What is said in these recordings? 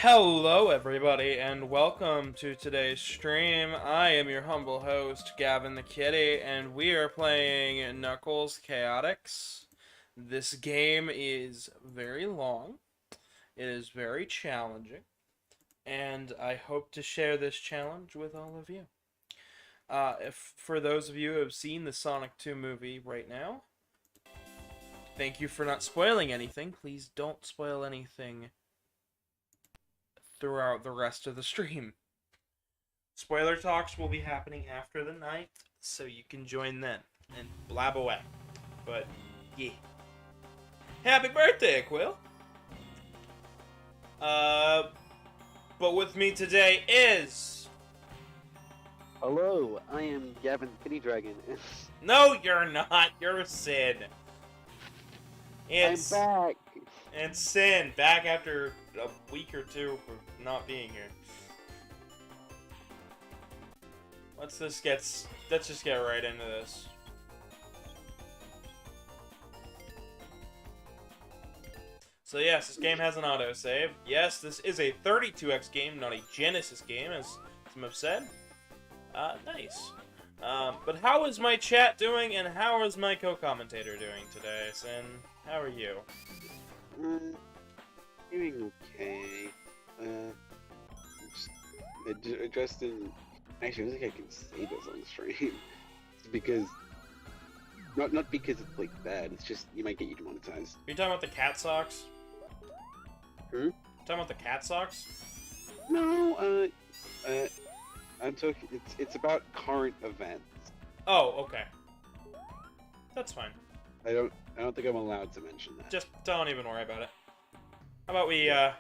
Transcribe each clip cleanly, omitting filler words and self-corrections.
Hello, everybody, and welcome to today's stream. I am your humble host, Gavin the Kitty, and we are playing Knuckles Chaotix. This game is very long, it is very challenging, and I hope to share this challenge with all of you. If for those of you who have seen the Sonic 2 movie right now, thank you for not spoiling anything. Please don't spoil anything throughout the rest of the stream. Spoiler talks will be happening after the night, so you can join then and blab away. But, yeah. Happy birthday, Quill! But with me today is... Hello, I am Gavin the Kitty Dragon. No, you're not. You're Sin. I'm back. And Sin, back after a week or two of not being here. Let's just get right into this. So yes, this game has an autosave. Yes, this is a 32X game, not a Genesis game, as some have said. Nice. But how is my chat doing, and how is my co-commentator doing today, Sin? How are you? Doing okay. Just in... Actually, I don't think I can say this on stream. It's because... Not because it's, like, bad, it's just you might get you demonetized. Are you talking about the cat socks? Hmm? Talking about the cat socks? No, I'm talking... It's about current events. Oh, okay. That's fine. I don't think I'm allowed to mention that. Just don't even worry about it. How about we I'm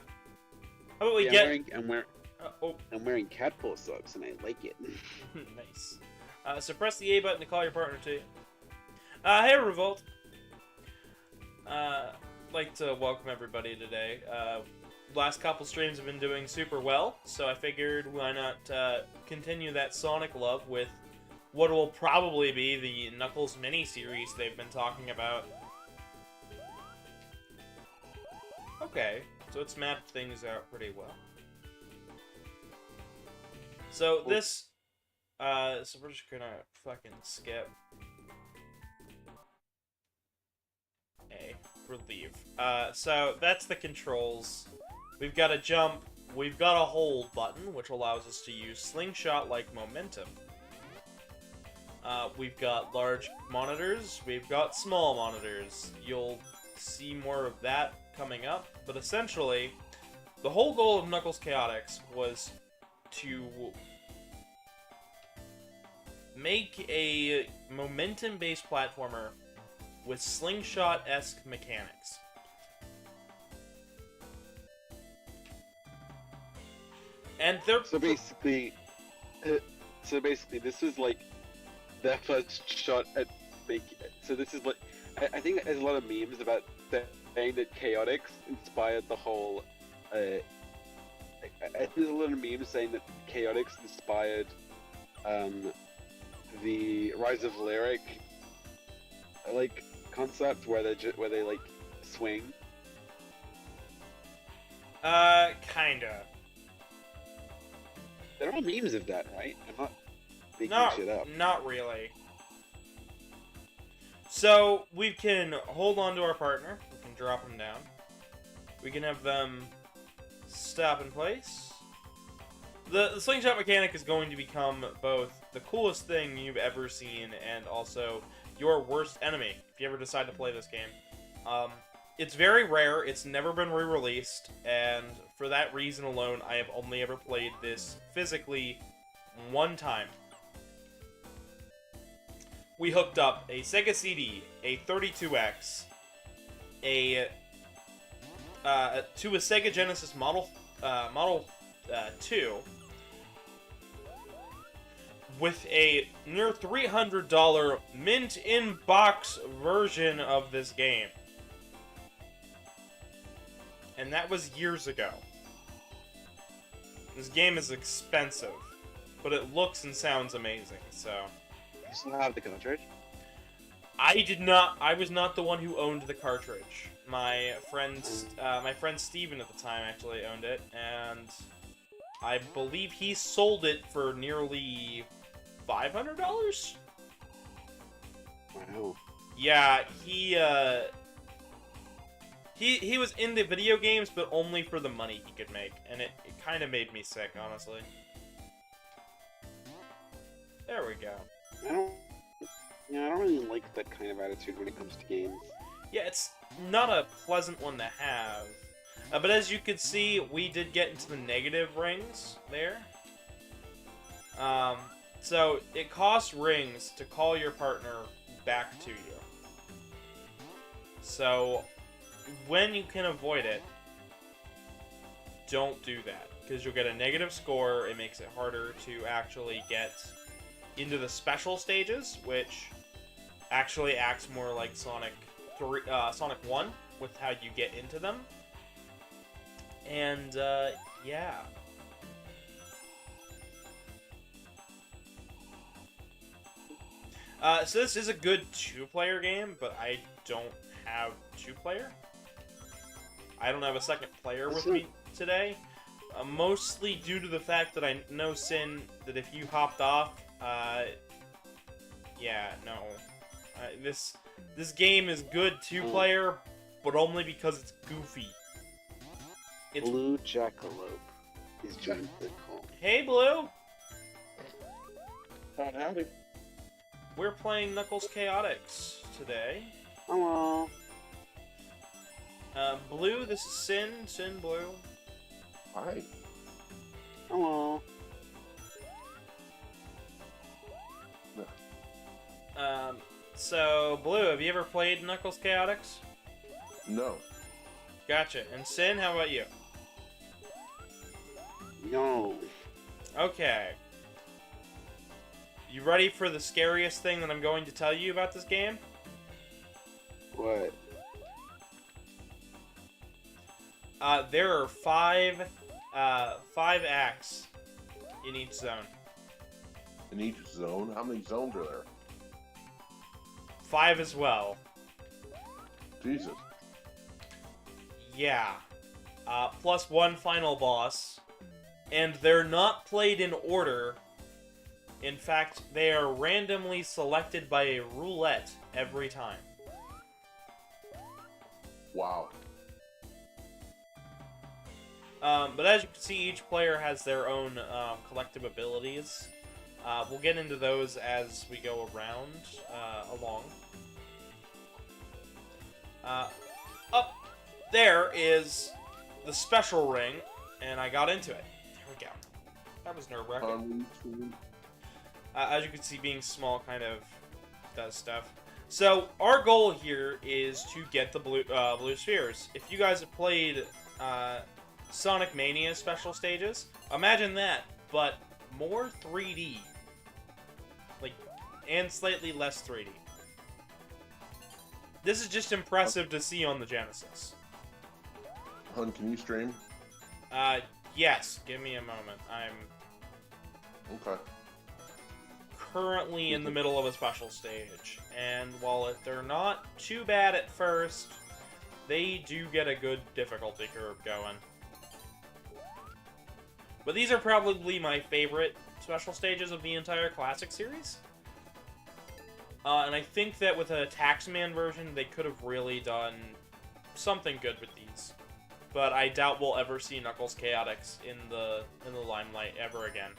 wearing cat paw socks and I like it. Nice. So press the A button to call your partner to you. Hey, Revolt. Like to welcome everybody today. Last couple streams have been doing super well, so I figured why not continue that Sonic love with what will probably be the Knuckles mini-series they've been talking about. Okay, so it's mapped things out pretty well. So this, so we're just gonna fucking skip A, relieve. So that's the controls. We've got a jump, we've got a hold button, which allows us to use slingshot-like momentum. We've got large monitors, we've got small monitors. You'll see more of that coming up, but essentially, the whole goal of Knuckles Chaotix was to make a momentum-based platformer with slingshot-esque mechanics. And they're... So basically, this is like their first shot at making it. So this is like, I think there's a lot of memes about saying that Chaotix inspired the whole. I think there's a lot of memes saying that Chaotix inspired the Rise of Lyric like concept where they like swing. Kinda. There are memes of that, right? I'm not making shit up. Not really. So, we can hold on to our partner, we can drop them down, we can have them stop in place. The slingshot mechanic is going to become both the coolest thing you've ever seen and also your worst enemy if you ever decide to play this game. It's very rare, it's never been re-released, and for that reason alone, I have only ever played this physically one time. We hooked up a Sega CD, a 32X, to a Sega Genesis Model 2, with a near $300 mint-in-box version of this game. And that was years ago. This game is expensive, but it looks and sounds amazing, so... You still have the cartridge? I did not. I was not the one who owned the cartridge. My friend Steven at the time actually owned it, and I believe he sold it for nearly $500. Wow. Yeah, he was into video games, but only for the money he could make, and it kind of made me sick, honestly. There we go. I don't. Yeah, I don't really like that kind of attitude when it comes to games. Yeah, it's not a pleasant one to have. But as you can see, we did get into the negative rings there. So it costs rings to call your partner back to you. So when you can avoid it, don't do that, because you'll get a negative score. It makes it harder to actually get into the special stages, which actually acts more like Sonic 1 with how you get into them. And yeah. So this is a good two-player game, but I don't have two-player. I don't have a second player with me today. Mostly due to the fact that I know, Sin, that if you hopped off, yeah, no. This game is good two-player, but only because it's goofy. It's... Blue Jackalope is joined the call. Hey, Blue! Howdy. We're playing Knuckles Chaotix today. Hello. Blue, this is Sin. Sin, Blue. Hi. Hello. So, Blue, have you ever played Knuckles Chaotix? No. Gotcha. And Sin, how about you? No. Okay. You ready for the scariest thing that I'm going to tell you about this game? What? There are five acts in each zone. In each zone? How many zones are there? 5 as well. Jesus. Yeah. Plus one final boss. And they're not played in order. In fact, they are randomly selected by a roulette every time. Wow. But as you can see, each player has their own collective abilities. We'll get into those as we go around along. Up there is the special ring, and I got into it. There we go. That was nerve-wracking. As you can see, being small kind of does stuff. So, our goal here is to get the blue spheres. If you guys have played Sonic Mania special stages, imagine that, but more 3D. And slightly less 3D. This is just impressive to see on the Genesis. Hun, can you stream? Yes. Give me a moment. I'm Okay. currently in the middle of a special stage, and while they're not too bad at first, they do get a good difficulty curve going. But these are probably my favorite special stages of the entire Classic series. And I think that with a Taxman version, they could have really done something good with these. But I doubt we'll ever see Knuckles Chaotix in the limelight ever again.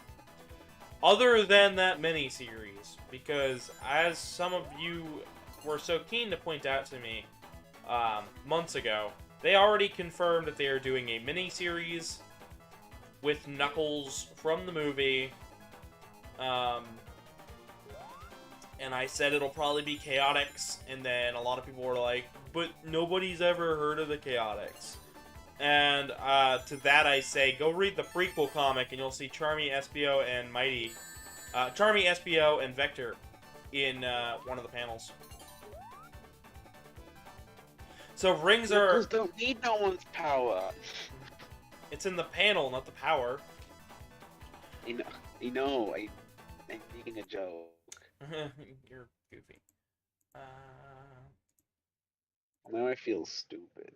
Other than that mini-series, because as some of you were so keen to point out to me months ago, they already confirmed that they are doing a mini-series with Knuckles from the movie. And I said it'll probably be Chaotix, and then a lot of people were like, but nobody's ever heard of the Chaotix. And to that I say, go read the prequel comic, and you'll see Charmy, Espio, and Mighty. Charmy, Espio, and Vector in one of the panels. So rings are... Knuckles don't need no one's power. It's in the panel, not the power. I'm making a joke. You're goofy. Now I feel stupid.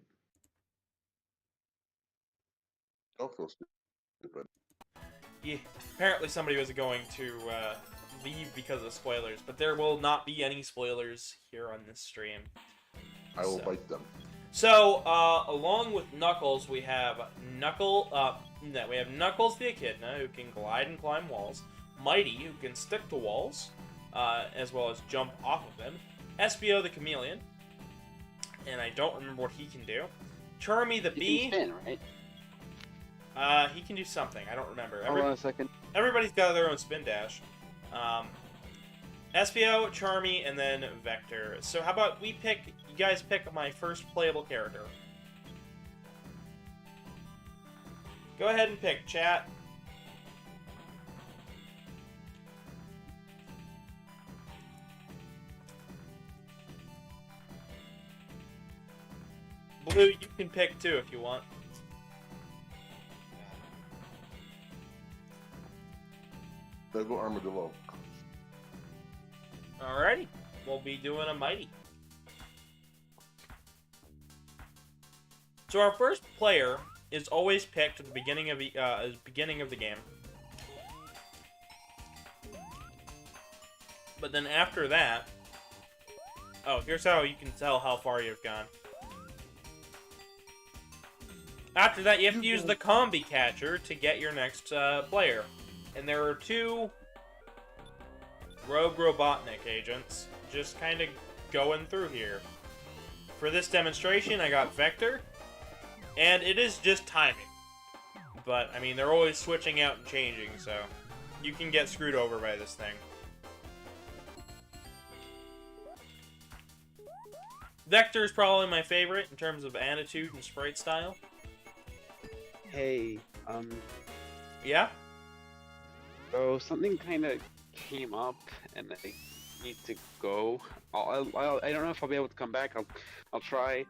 Don't feel stupid. Yeah, apparently somebody was going to leave because of spoilers, but there will not be any spoilers here on this stream. I will So- bite them. So, along with Knuckles, we have we have Knuckles the Echidna, who can glide and climb walls. Mighty, who can stick to walls, as well as jump off of them. Espio the Chameleon, and I don't remember what he can do. Charmy the You Bee, can spin, right? he can do something. I don't remember. Hold on a second. Everybody's got their own spin dash. Espio, Charmy, and then Vector. So how about you guys pick my first playable character. Go ahead and pick, chat. Blue, you can pick too if you want. They'll go Armadillo. Alrighty, we'll be doing a Mighty. So our first player is always picked at the beginning of the game. But then after that, here's how you can tell how far you've gone. After that, you have to use the combi catcher to get your next player. And there are 2 Rogue Robotnik agents just kind of going through here. For this demonstration, I got Vector, and it is just timing. But, I mean, they're always switching out and changing, so you can get screwed over by this thing. Vector is probably my favorite in terms of attitude and sprite style. Hey, Yeah? so something kind of came up, and I need to go. I don't know if I'll be able to come back. I'll try.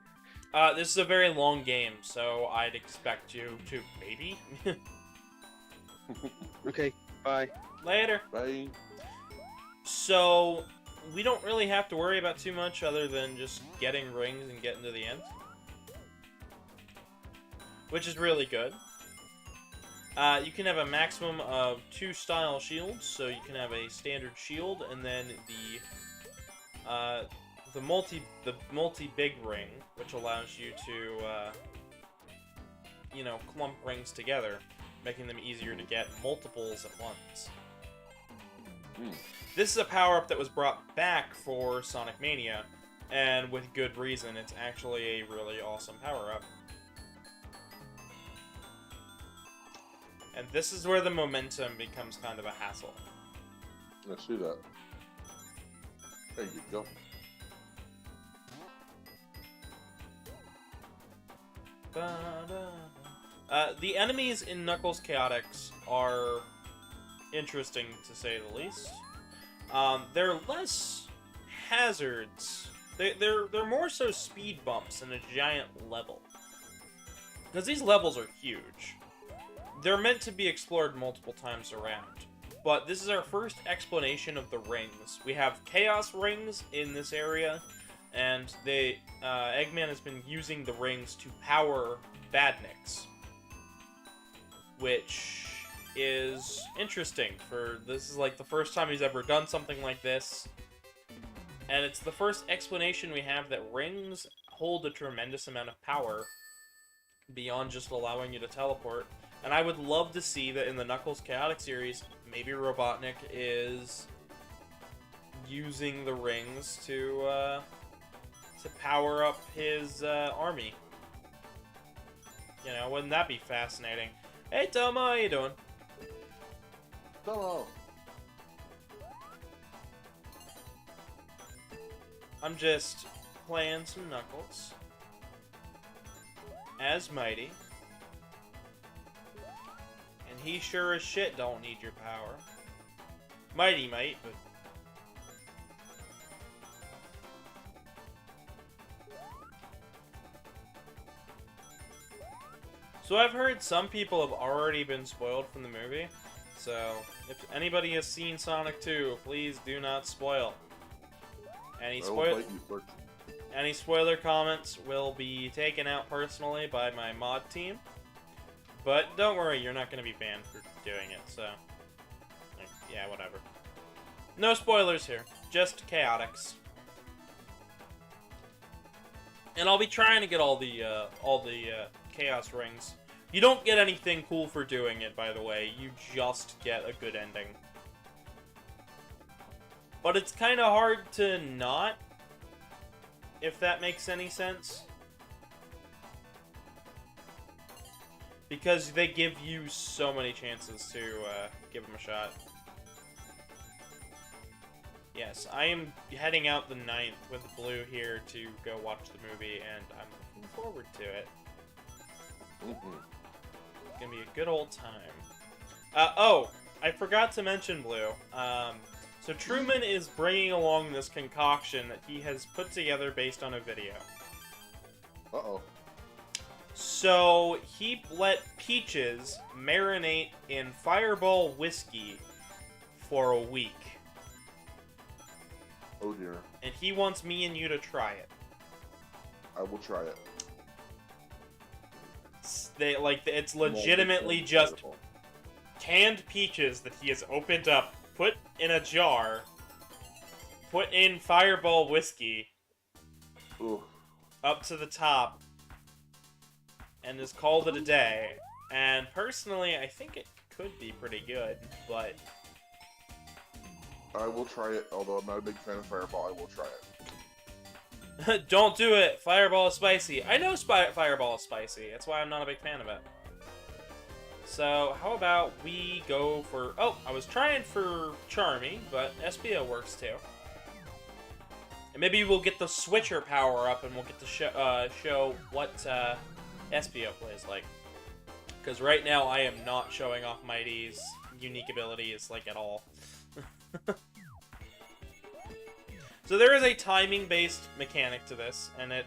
This is a very long game, so I'd expect you to maybe. Okay, bye. Later. Bye. So, we don't really have to worry about too much other than just getting rings and getting to the end. Which is really good. You can have a maximum of 2 style shields, so you can have a standard shield and then the multi big ring, which allows you to clump rings together, making them easier to get multiples at once. This is a power-up that was brought back for Sonic Mania, and with good reason. It's actually a really awesome power-up. And this is where the momentum becomes kind of a hassle. Let's do that. There you go. The enemies in Knuckles Chaotix are interesting, to say the least. They're less hazards. They're more so speed bumps in a giant level. Because these levels are huge. They're meant to be explored multiple times around. But this is our first explanation of the rings. We have Chaos Rings in this area, and Eggman has been using the rings to power Badniks. Which is interesting, this is like the first time he's ever done something like this. And it's the first explanation we have that rings hold a tremendous amount of power beyond just allowing you to teleport. And I would love to see that in the Knuckles Chaotix series, maybe Robotnik is using the rings to power up his army. You know, wouldn't that be fascinating? Hey, Tomo, how you doing? Hello. I'm just playing some Knuckles as Mighty. And he sure as shit don't need your power. Mighty might, but... So I've heard some people have already been spoiled from the movie. So, if anybody has seen Sonic 2, please do not spoil. Any I will spoil... bite you first. Any spoiler comments will be taken out personally by my mod team. But don't worry, you're not going to be banned for doing it, so... like, yeah, whatever. No spoilers here. Just Chaotix. And I'll be trying to get all the Chaos Rings. You don't get anything cool for doing it, by the way. You just get a good ending. But it's kind of hard to not, if that makes any sense. Because they give you so many chances to give them a shot. Yes, I am heading out the 9th with Blue here to go watch the movie, and I'm looking forward to it. It's gonna be a good old time. Oh, I forgot to mention, Blue. So Truman is bringing along this concoction that he has put together based on a video. Uh-oh. So he let Peaches marinate in Fireball whiskey for a week. Oh dear. And he wants me and you to try it. I will try it. It's legitimately just canned peaches that he has opened up, put in a jar, put in Fireball whiskey, Ooh. up to the top, and has called it a day. And personally, I think it could be pretty good, but... I will try it, although I'm not a big fan of Fireball, I will try it. Don't do it! Fireball is spicy. I know Fireball is spicy. That's why I'm not a big fan of it. So, how about we go for... Oh, I was trying for Charmy, but SBO works too. And maybe we'll get the Switcher power up and we'll get to show what SBO plays like. Because right now I am not showing off Mighty's unique abilities, like, at all. So there is a timing-based mechanic to this, and it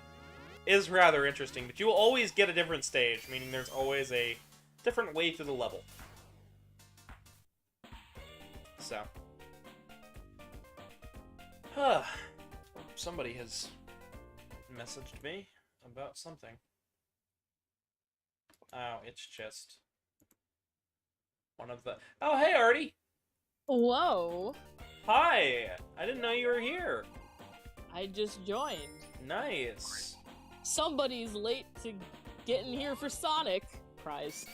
is rather interesting, but you will always get a different stage, meaning there's always a different way through the level. So. Somebody has messaged me about something. Oh, it's just one of the... Oh, hey, Artie! Whoa. Hi! I didn't know you were here. I just joined. Nice. Somebody's late to get in here for Sonic. Prize.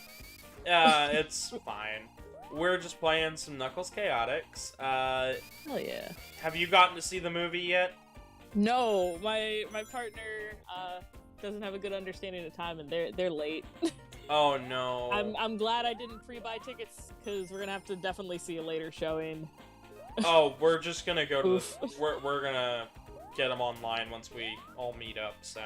It's fine. We're just playing some Knuckles Chaotix. Hell yeah. Have you gotten to see the movie yet? No, my partner doesn't have a good understanding of time, and they're late. Oh no. I'm glad I didn't pre-buy tickets, because we're gonna have to definitely see a later showing. Oh, we're just gonna go to the, we're gonna get them online once we all meet up, so.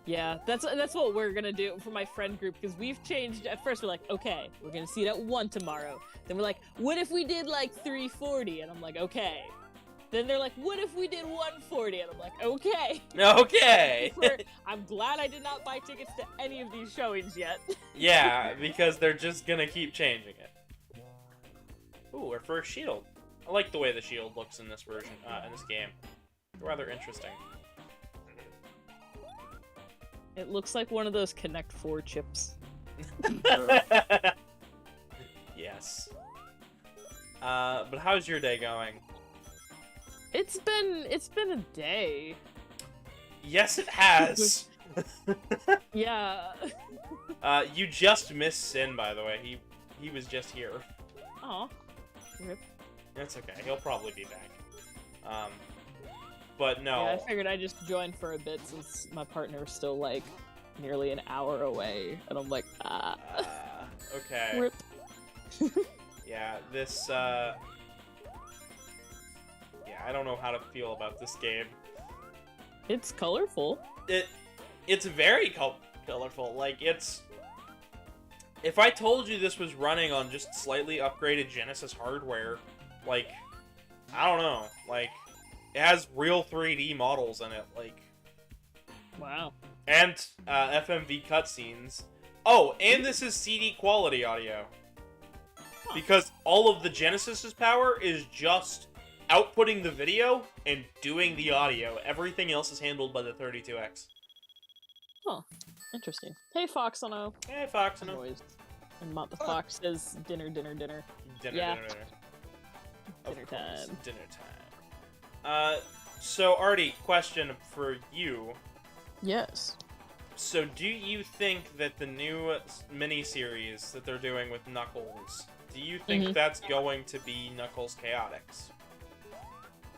Yeah, that's what we're gonna do for my friend group, because we've changed. At first we're like, okay, we're gonna see it at 1 tomorrow. Then we're like, what if we did like 3:40? And I'm like, okay. Then they're like, what if we did 1:40? And I'm like, okay. Okay. I'm glad I did not buy tickets to any of these showings yet. Yeah, because they're just gonna keep changing it. Ooh, our first shield. I like the way the shield looks in this version, in this game. Rather interesting. It looks like one of those Connect 4 chips. Yes. But how's your day going? It's been a day. Yes, it has. Yeah. You just missed Sin, by the way. He was just here. Aw. Rip. That's okay. He'll probably be back. But no. Yeah, I figured I'd just join for a bit since my partner's still like nearly an hour away, and I'm like, Okay. Rip. Yeah, this, yeah, I don't know how to feel about this game. It's colorful. It's very colorful. Like, it's... If I told you this was running on just slightly upgraded Genesis hardware, like, I don't know. Like, it has real 3D models in it, like... Wow. And, FMV cutscenes. Oh, and this is CD quality audio. Because all of the Genesis's power is just outputting the video and doing the audio. Everything else is handled by the 32X. Huh. Interesting. Hey, Foxano. Hey, Fox, and Noise. And Mont the Fox says dinner. dinner, Yeah. dinner. Dinner Of course, time. dinner time. So Artie, question for you. Yes. So, do you think that the new miniseries that they're doing with Knuckles, do you think that's going to be Knuckles Chaotix?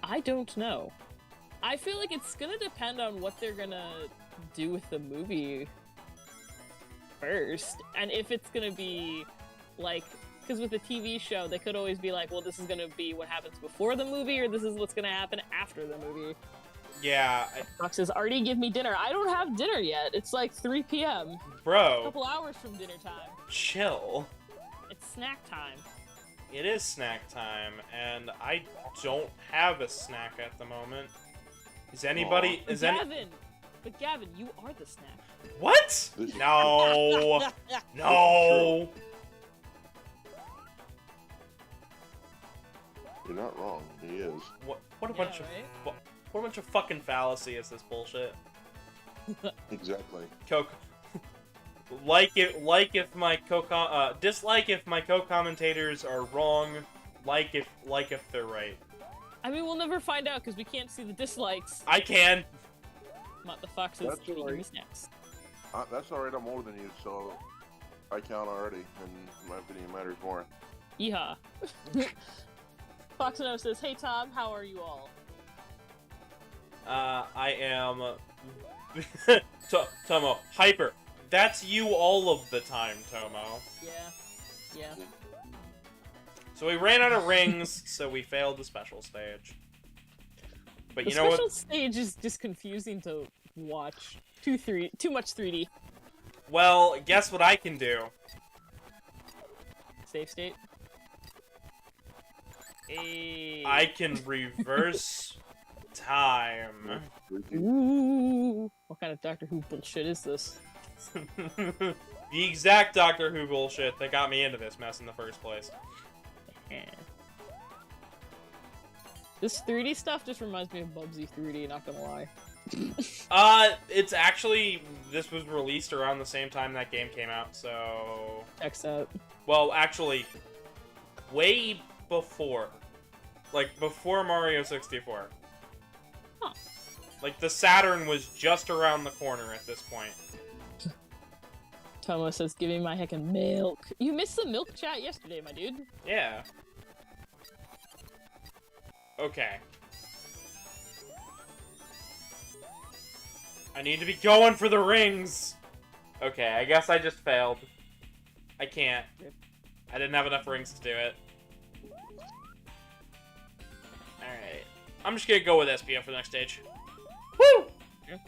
I don't know. I feel like it's gonna depend on what they're gonna do with the movie first, and if it's gonna be like, because with the TV show, they could always be like, well, this is gonna be what happens before the movie, or this is what's gonna happen after the movie. Yeah, Fox says, Artie, give me dinner. I don't have dinner yet. It's like 3 p.m. A bro, couple hours from dinner time. chill. It's snack time. It is snack time, and I don't have a snack at the moment. Is anybody? But Is any? Gavin, you are the snack. What? No, no. You're not wrong. He is. What a bunch of what a bunch of fucking fallacy is this bullshit? Exactly. Coke. Dislike if my co-commentators are wrong. Like if they're right. I mean, we'll never find out because we can't see the dislikes. I can. Not the Fox says, That's give me alright. snacks. That's alright. I'm older than you, so I count already, and my opinion matters more. Yeehaw. Foxano says, hey Tom, how are you all? I am. Tomo, hyper. That's you all of the time, Tomo. Yeah. So we ran out of rings, so we failed the special stage. But The you know what? special stage is just confusing to watch. Too much 3D. Well, guess what I can do? Save state. Hey. I can reverse time. Ooh. What kind of Doctor Who bullshit is this? The exact Doctor Who bullshit that got me into this mess in the first place. This 3D stuff just reminds me of Bubsy 3D, not gonna lie. It's actually, this was released around the same time that game came out, so... Checks out. Well, actually, way before. Like, before Mario 64. Huh. Like, the Saturn was just around the corner at this point. Tomo says, give me my heckin' milk. You missed the milk chat yesterday, my dude. Yeah. Okay. I need to be going for the rings! Okay, I guess I just failed. I can't. I didn't have enough rings to do it. Alright. I'm just gonna go with SPF for the next stage. Woo! Yeah.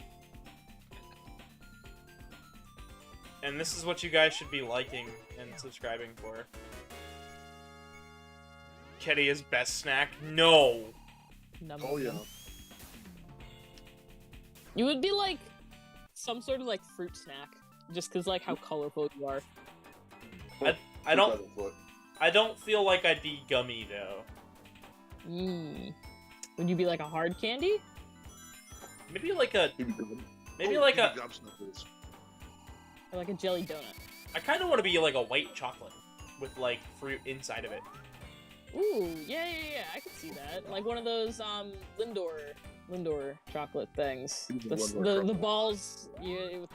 And this is what you guys should be liking and subscribing for. Kitty is best snack? No! Oh yeah. You would be like some sort of like fruit snack, just cause like how colorful you are. I don't feel like I'd be gummy though. Would you be like a hard candy? Maybe like a Or like a jelly donut? I kind of want to be like a white chocolate with like fruit inside of it. Ooh, yeah, I can see that. Like one of those Lindor chocolate things. The balls, yeah, with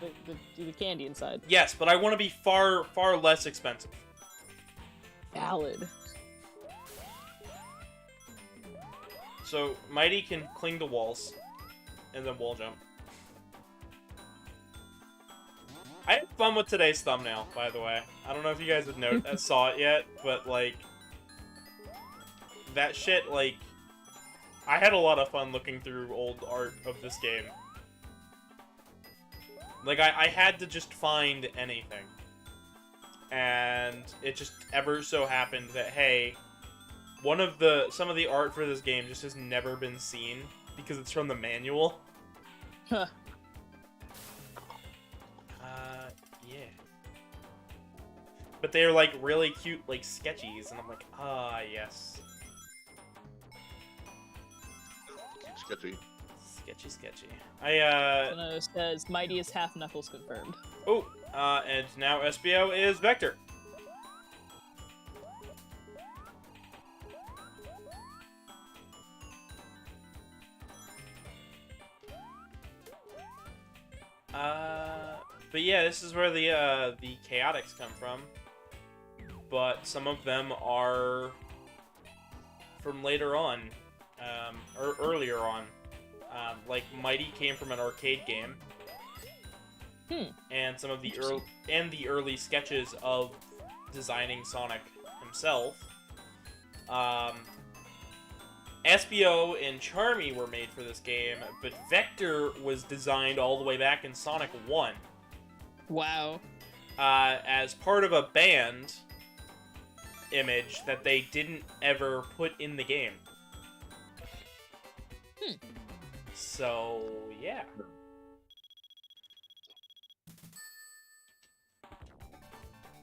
the candy inside. Yes, but I want to be far less expensive. Valid. So Mighty can cling to walls, and then wall jump. I had fun with today's thumbnail, by the way. I don't know if you guys saw it yet, but like that shit, like I had a lot of fun looking through old art of this game. Like I had to just find anything, and it just ever so happened that hey, some of the art for this game just has never been seen because it's from the manual. Huh. Yeah. But they're like really cute, like sketchies, and I'm like, ah, yes. sketchy. Sketchy. Sono says mightiest half Knuckles confirmed. Oh, and now SBO is Vector. But yeah, this is where the Chaotix come from. But some of them are from later on, or earlier on. Like Mighty came from an arcade game. And some of the early sketches of designing Sonic himself. SBO and Charmy were made for this game, but Vector was designed all the way back in Sonic 1. Wow. As part of a band image that they didn't ever put in the game. So, yeah.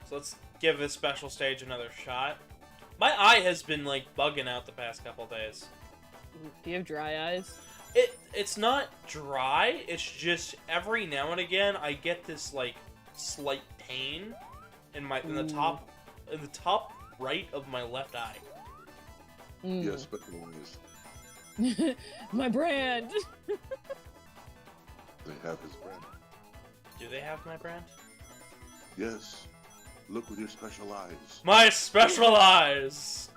So let's give this special stage another shot. My eye has been, like, bugging out the past couple days. Do you have dry eyes? It's not dry, it's just every now and again I get this, like, slight pain in the top right of my left eye. Yes, but noise. My brand! They have his brand. Do they have my brand? Yes. Look with your special eyes. My special eyes!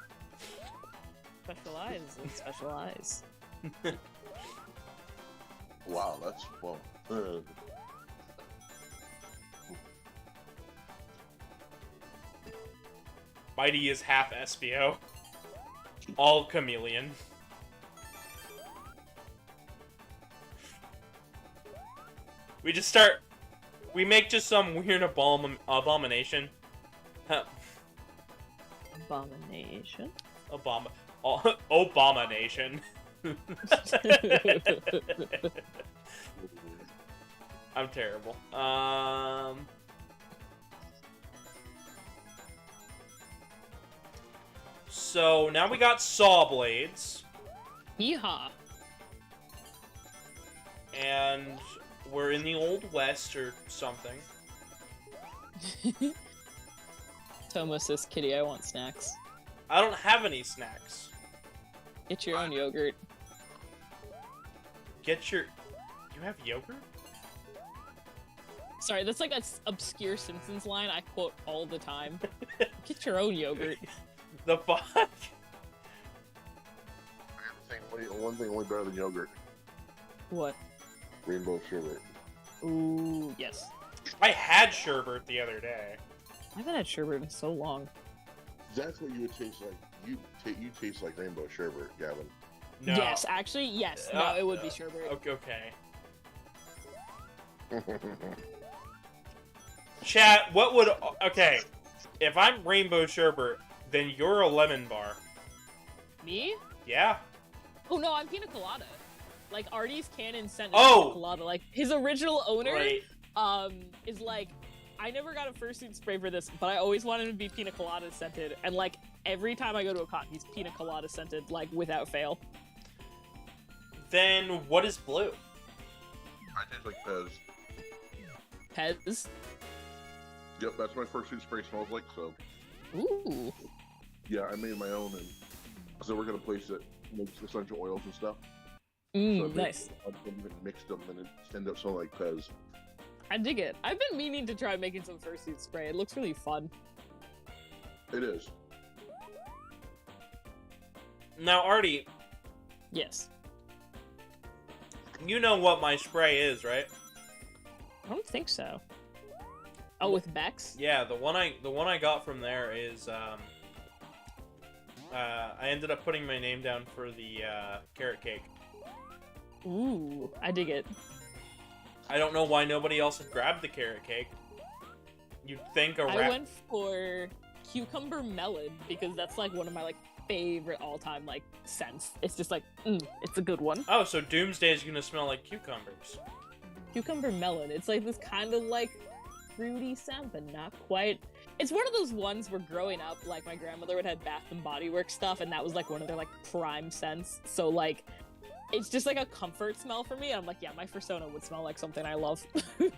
Special eyes and special eyes. Wow, that's well. Mighty is half SBO. All chameleon. We make just some weird abomination. Abomination? Abomination. I'm terrible. So now we got saw blades. Yeehaw! And we're in the Old West or something. Tomo says, Kitty, I want snacks. I don't have any snacks. Get your own yogurt. You have yogurt? Sorry, that's like an obscure Simpsons line I quote all the time. Get your own yogurt. The fuck? One thing only better than yogurt. What? Rainbow sherbet. Ooh, yes. I had sherbet the other day. I haven't had sherbet in so long. That's what you would taste like. You taste like rainbow sherbet, Gavin. No. Yes, actually, yes. No, it would be sherbet. Okay. Chat, what would... Okay, if I'm rainbow sherbet, then you're a lemon bar. Me? Yeah. Oh no, I'm pina colada. Like Artie's canon sent Oh! pina colada. Like his original owner, Right. is like, I never got a fursuit spray for this, but I always wanted him to be pina colada scented, and like every time I go to a con, he's pina colada scented, like without fail. Then what is blue? I taste like Pez. Pez. Yep, that's my fursuit spray smells like. So Ooh. yeah, I made my own, and so we're gonna place it makes essential oils and stuff. Nice. I mixed them, and it ended up smelling like Pez. I dig it. I've been meaning to try making some fursuit spray. It looks really fun. It is. Now, Artie, Yes. you know what my spray is, right? I don't think so. Oh, with Bex? Yeah, the one I got from there is I ended up putting my name down for the carrot cake. Ooh, I dig it. I don't know why nobody else had grabbed the carrot cake. You'd think a I went for cucumber melon because that's like one of my like favorite all-time like scents. It's just like, it's a good one. Oh, so Doomsday is gonna smell like cucumbers. Cucumber melon. It's like this kind of like fruity scent, but not quite. It's one of those ones where growing up, like my grandmother would have Bath and Body Works stuff, and that was like one of their like prime scents. So like, it's just like a comfort smell for me. I'm like, yeah, my Fursona would smell like something I love.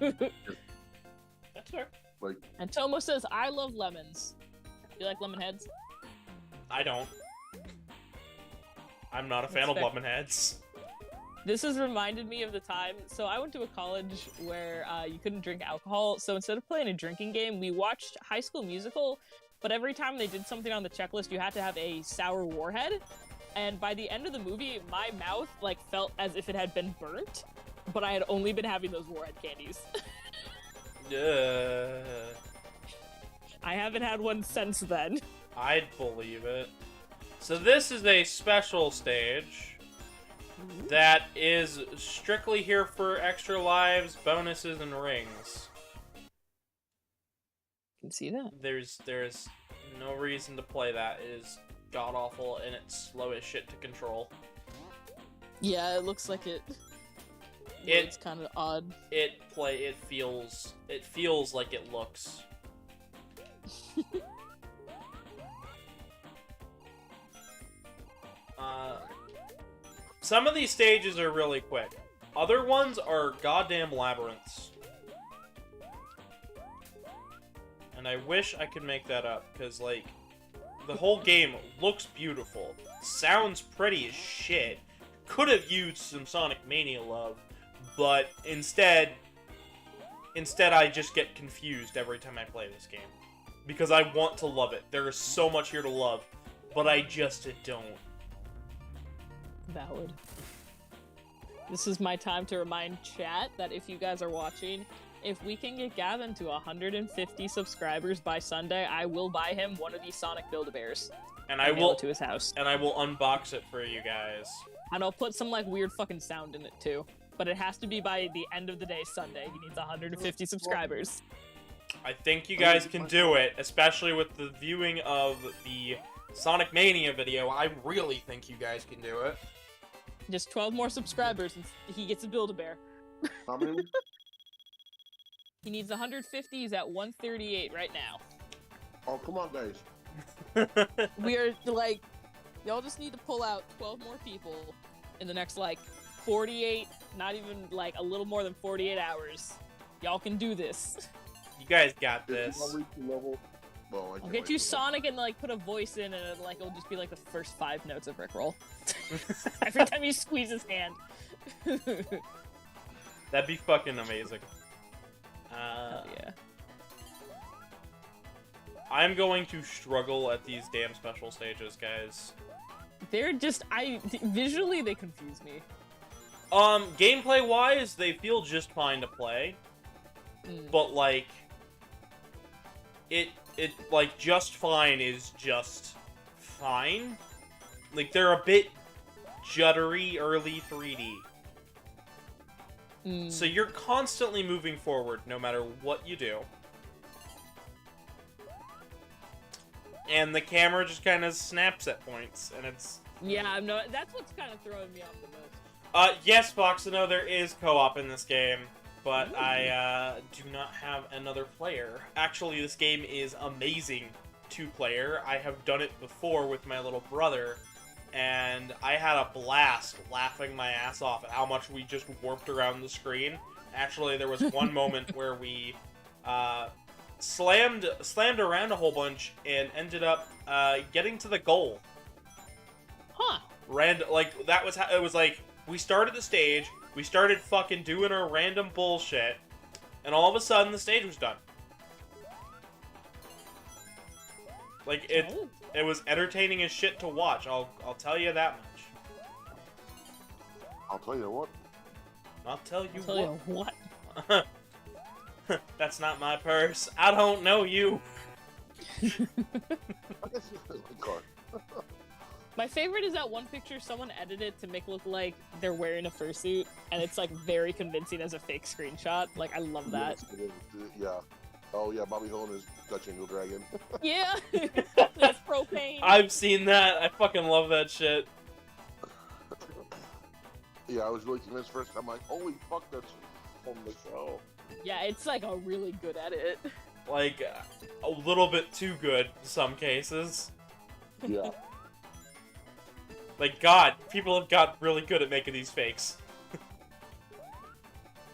That's fair. Like, And Tomo says, I love lemons. You like lemon heads? I don't. I'm not a fan That's of fair. lemon heads. This has reminded me of the time. So I went to a college where you couldn't drink alcohol. So instead of playing a drinking game, we watched High School Musical. But every time they did something on the checklist, you had to have a sour warhead. And by the end of the movie, my mouth like felt as if it had been burnt, but I had only been having those warhead candies. I haven't had one since then. I'd believe it. So this is a special stage that is strictly here for extra lives, bonuses, and rings. Can see that. There's no reason to play that. It is god awful and it's slow as shit to control. Yeah, it looks like it. It's kind of odd. It feels like it looks. Some of these stages are really quick. Other ones are goddamn labyrinths. And I wish I could make that up, because, like, the whole game looks beautiful, sounds pretty as shit, could have used some Sonic Mania love, but instead I just get confused every time I play this game. Because I want to love it. There is so much here to love, but I just don't. Valid. This is my time to remind chat that if you guys are watching, if we can get Gavin to 150 subscribers by Sunday, I will buy him one of these Sonic Build-A-Bears. And I will to his house. And I will unbox it for you guys. And I'll put some like weird fucking sound in it too. But it has to be by the end of the day Sunday. He needs 150 subscribers. I think you guys can do it, especially with the viewing of the Sonic Mania video. I really think you guys can do it. Just 12 more subscribers and he gets a Build-A-Bear. how many? He needs 150. He's at 138 right now. Oh, come on, guys. We are like, y'all just need to pull out 12 more people in the next like 48, not even like a little more than 48 hours. Y'all can do this. You guys got If this. you reach the level, well, I I'll can't get wait you for that. Sonic and like put a voice in and it'll just be like the first 5 notes of Rickroll. Every time you squeeze his hand. That'd be fucking amazing. Yeah. I'm going to struggle at these damn special stages, guys. They're just, visually they confuse me. Gameplay-wise, they feel just fine to play. But, like, like, just fine is just fine. Like, they're a bit juddery early 3D. So you're constantly moving forward, no matter what you do. And the camera just kind of snaps at points, and it's... Yeah, that's what's kind of throwing me off the most. Yes, Foxino, there is co-op in this game, but I do not have another player. Actually, this game is amazing two-player. I have done it before with my little brother, and I had a blast laughing my ass off at how much we just warped around the screen. Actually, there was one moment where we slammed around a whole bunch and ended up getting to the goal. Huh. That was how it was. Like, we started the stage, we started fucking doing our random bullshit, and all of a sudden the stage was done. Like, it was entertaining as shit to watch, I'll tell you that much. I'll tell you what. I'll tell you I'll tell you what. That's not my purse. I don't know you. My favorite is that one picture someone edited to make it look like they're wearing a fursuit, and it's like very convincing as a fake screenshot. Like, I love that. Yeah. Oh yeah, Bobby Hill and his Dutch Angel Dragon. Yeah, that's propane. I've seen that. I fucking love that shit. Yeah, I was really convinced first. I'm like, holy fuck, that's from the show. Yeah, it's like a really good edit. Like, a little bit too good in some cases. Yeah. Like, God, people have got really good at making these fakes.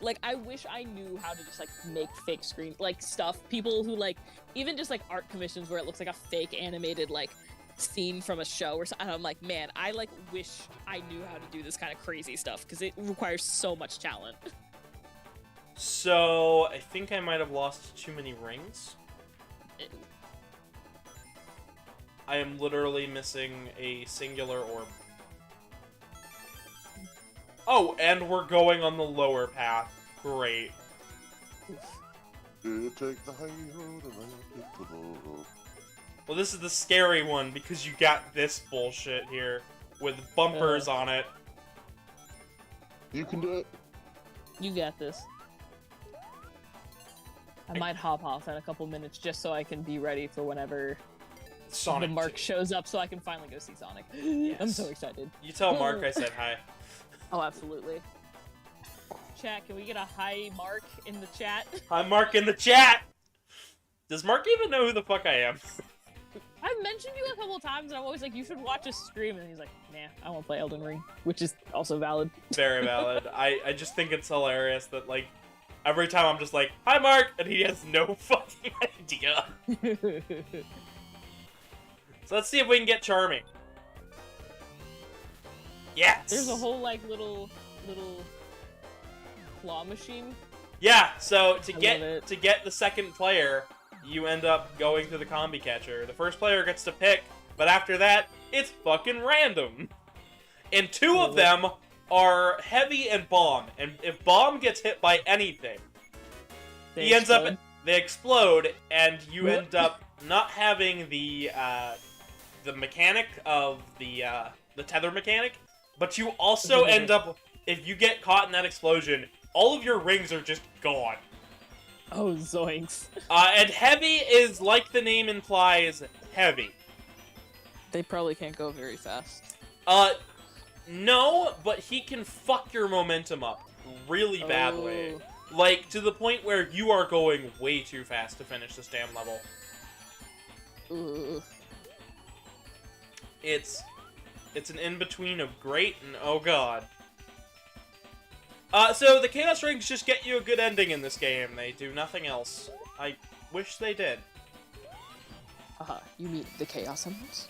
Like, I wish I knew how to just, like, make fake screen, like, stuff. People who, like, even just, like, art commissions where it looks like a fake animated, like, scene from a show or something. I'm like, man, I, like, wish I knew how to do this kind of crazy stuff, because it requires so much talent. So, I think I might have lost too many rings. I am literally missing a singular orb. Oh, and we're going on the lower path. Great. You take the high road and I take the low road. Well, this is the scary one because you got this bullshit here with bumpers on it. You can do it. You got this. I might hop off in a couple minutes just so I can be ready for whenever Sonic the Mark 2. shows up so I can finally go see Sonic. Yes. I'm so excited. You tell Mark I said hi. Oh, absolutely. Chat, can we get a hi Mark in the chat? Hi, Mark in the chat! Does Mark even know who the fuck I am? I've mentioned you a couple of times and I'm always like, you should watch a stream, and he's like, nah, I won't play Elden Ring, which is also valid. Very valid. I just think it's hilarious that, like, every time I'm just like, hi, Mark! And he has no fucking idea. So let's see if we can get Charming. Yes! There's a whole, like, little claw machine. Yeah, so to I love get it. the second player, you end up going to the combi catcher. The first player gets to pick, but after that, it's fucking random. And two of them are Heavy and Bomb, and if Bomb gets hit by anything, They explode. they explode, and you end up not having the mechanic of the tether mechanic, but you also end up, if you get caught in that explosion, all of your rings are just gone. Oh, zoinks. And Heavy is, like the name implies, heavy. They probably can't go very fast. No, but he can fuck your momentum up really badly. Oh. Like, to the point where you are going way too fast to finish this damn level. Ooh. It's an in-between of great and oh god. So the Chaos Rings just get you a good ending in this game. They do nothing else. I wish they did. You mean the Chaos Emeralds?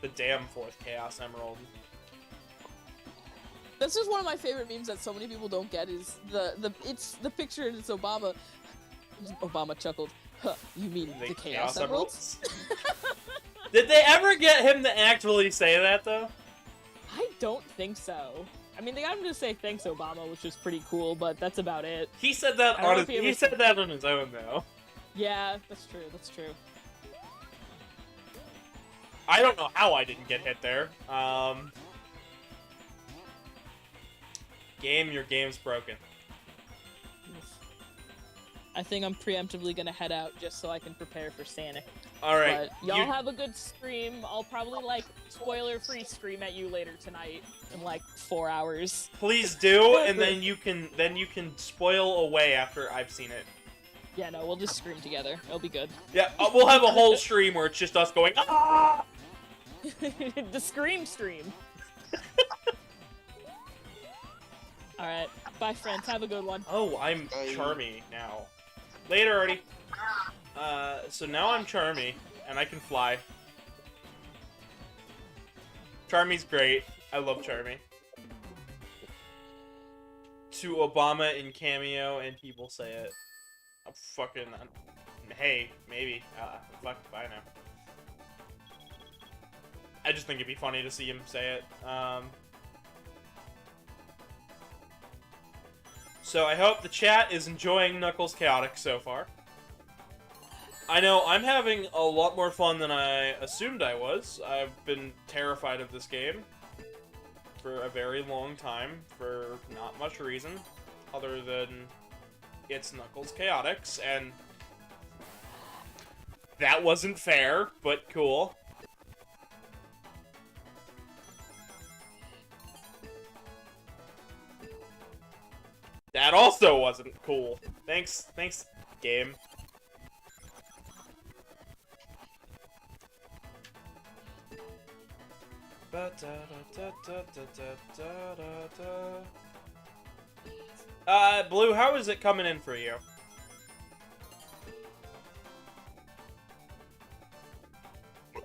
The damn fourth Chaos Emerald. That's just one of my favorite memes that so many people don't get is it's the picture and it's Obama. Obama chuckled. Huh, you mean the Chaos Emeralds? Did they ever get him to actually say that, though? I don't think so. I mean, they got him to say thanks, Obama, which is pretty cool, but that's about it. He said that on his own, though. Yeah, that's true. That's true. I don't know how I didn't get hit there. Game, your game's broken. I think I'm preemptively gonna head out just so I can prepare for Sonic. Alright. But y'all have a good stream. I'll probably, like, spoiler-free stream at you later tonight in, like, 4 hours. Please do, and then you can spoil away after I've seen it. Yeah, no, we'll just scream together. It'll be good. Yeah, we'll have a whole stream where it's just us going, ah! The scream stream. Alright, bye friends, have a good one. Oh, I'm Charmy now. Later, Artie. So now I'm Charmy, and I can fly. Charmy's great. I love Charmy. To Obama in Cameo, and people say it. I'm fucking... hey, maybe. Fuck, bye now. I just think it'd be funny to see him say it. So I hope the chat is enjoying Knuckles Chaotix so far. I know I'm having a lot more fun than I assumed I was. I've been terrified of this game for a very long time for not much reason other than it's Knuckles Chaotix, and that wasn't fair, but cool. That also wasn't cool. Thanks, game. Blue, how is it coming in for you?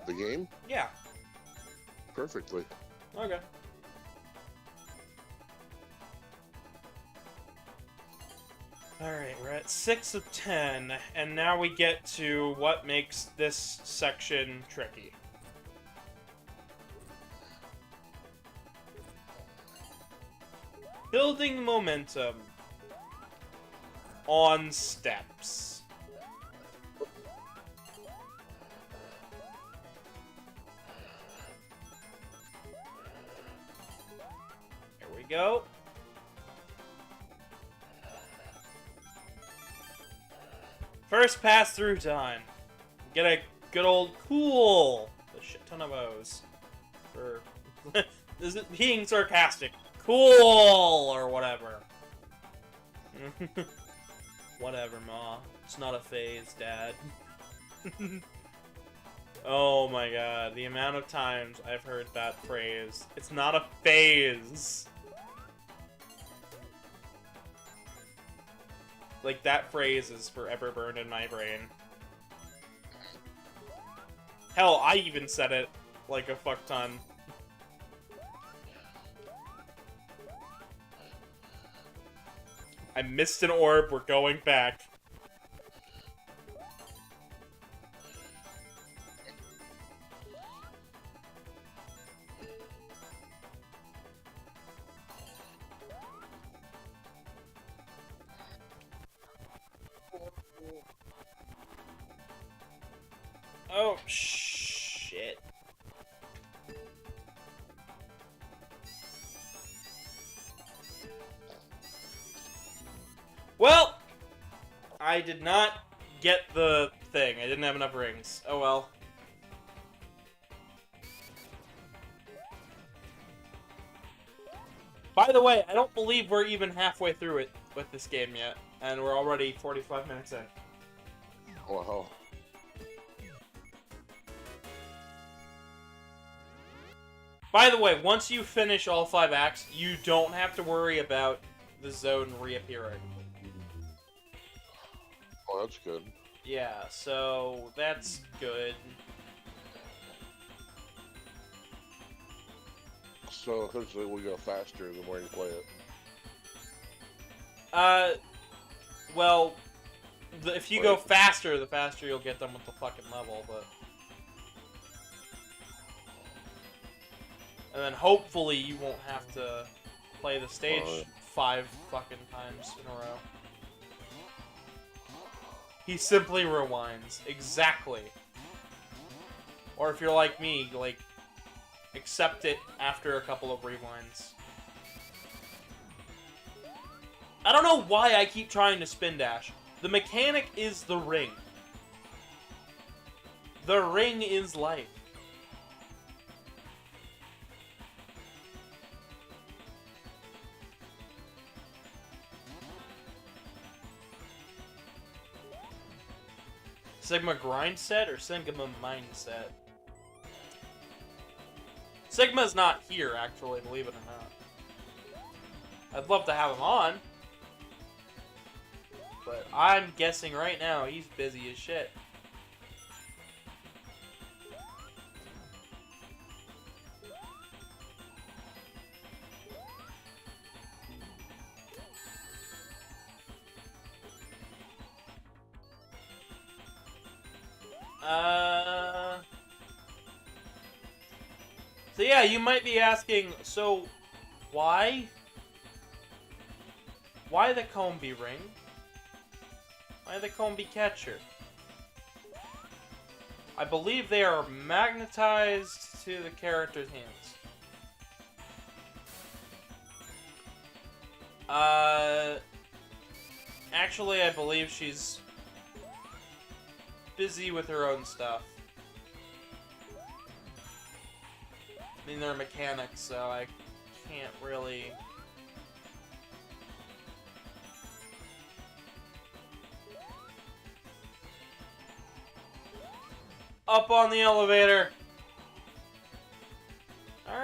The game? Yeah. Perfectly. Okay. Alright, we're at 6 of 10, and now we get to what makes this section tricky. Building momentum on steps. Here we go. First pass through time. Get a good old cool. A shit ton of O's. For this is being sarcastic. Cool or whatever. Whatever, Ma. It's not a phase, Dad. Oh my god, the amount of times I've heard that phrase. It's not a phase. Like, that phrase is forever burned in my brain. Hell, I even said it like a fuck ton. I missed an orb, we're going back. Oh, shit. Well, I did not get the thing. I didn't have enough rings. Oh well. By the way, I don't believe we're even halfway through it with this game yet, and we're already 45 minutes in. Wow. By the way, once you finish all 5 acts, you don't have to worry about the zone reappearing. Oh, that's good. Yeah, so that's good. So essentially, we go faster the more you play it. Well, if you go faster, the faster you'll get them with the fucking level, but... And then hopefully you won't have to play the stage 5 fucking times in a row. He simply rewinds. Exactly. Or if you're like me, like, accept it after a couple of rewinds. I don't know why I keep trying to spin dash. The mechanic is the ring. The ring is life. Sigma grind set or Sigma mindset? Sigma's not here, actually, believe it or not. I'd love to have him on. But I'm guessing right now he's busy as shit. So yeah, you might be asking, so why? Why the Combi ring? Why the Combi catcher? I believe they are magnetized to the character's hands. Actually, I believe she's busy with her own stuff. I mean, they're mechanics, so I can't really... Up on the elevator! Alright.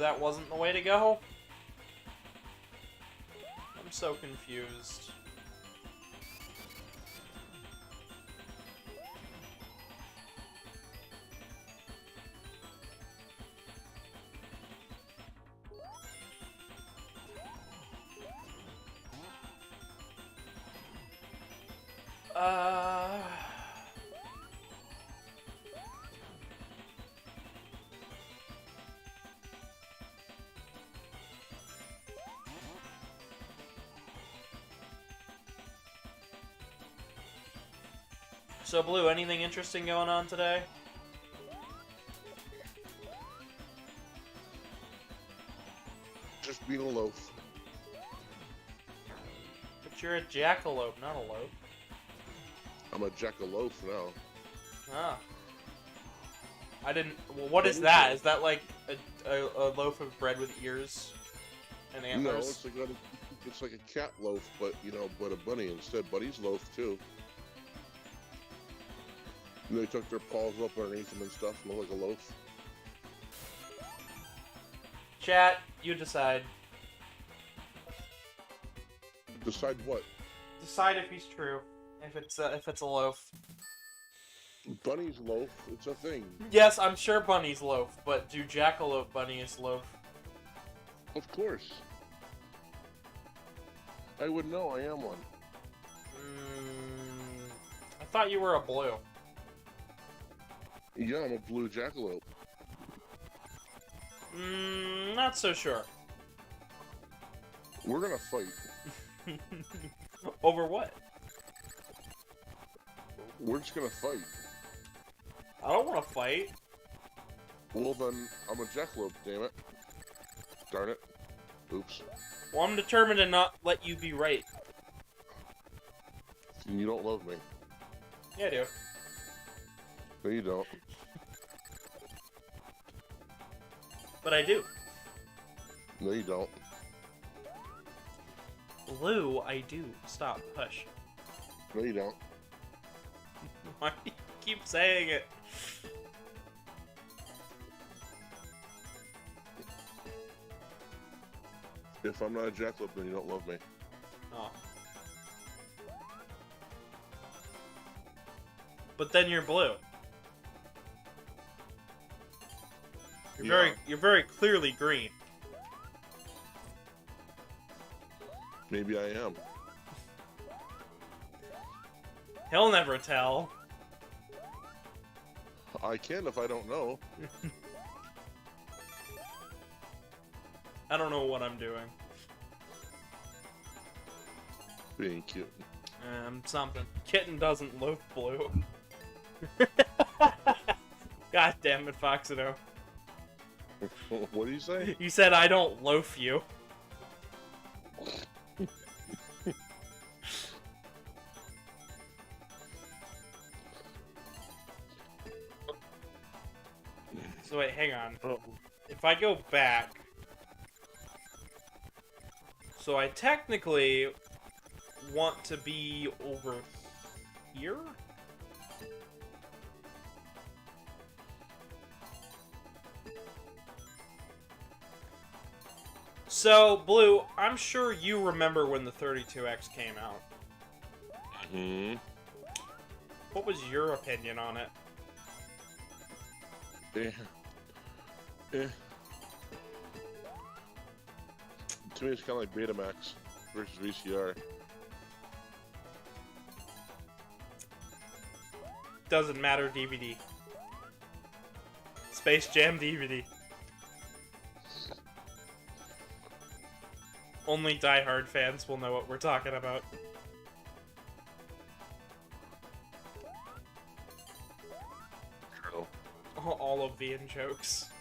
that wasn't the way to go? I'm so confused. Uh... So, Blue, anything interesting going on today? Just being a loaf. But you're a jackalope, not a loaf. I'm a jackaloaf now. Ah. I didn't... Well, what is that? Is that like a loaf of bread with ears and No, antlers? it's like a cat loaf, but but a bunny instead. Bunny's loaf too. And they took their paws up underneath them and stuff, and look like a loaf. Chat, you decide. Decide what? Decide if he's true. If it's a loaf. Bunny's loaf. It's a thing. Yes, I'm sure bunnies loaf, but do jackalope bunnies loaf? Of course. I would know. I am one. I thought you were a blue. Yeah, I'm a blue jackalope. Not so sure. We're gonna fight. Over what? We're just gonna fight. I don't want to fight. Well then, I'm a jackalope. Damn it. Darn it. Oops. Well, I'm determined to not let you be right. And you don't love me. Yeah, I do. No, you don't. But I do. No, you don't. Blue, I do. Stop. Hush. No, you don't. Why do you keep saying it? If I'm not a jackalope, then you don't love me. Oh. But then you're blue. You're very clearly green. Maybe I am. He'll never tell. I can if I don't know. I don't know what I'm doing. Being cute. Something. Kitten doesn't loaf blue. God damn it, Foxido. What do you say? You said I don't loaf you. So wait, hang on. If I go back... So I technically want to be over here? So, Blue, I'm sure you remember when the 32X came out. Hmm. What was your opinion on it? Eh. Eh. To me, it's kind of like Betamax versus VCR. Doesn't matter, DVD. Space Jam DVD. Only die-hard fans will know what we're talking about. True. All of the in-jokes.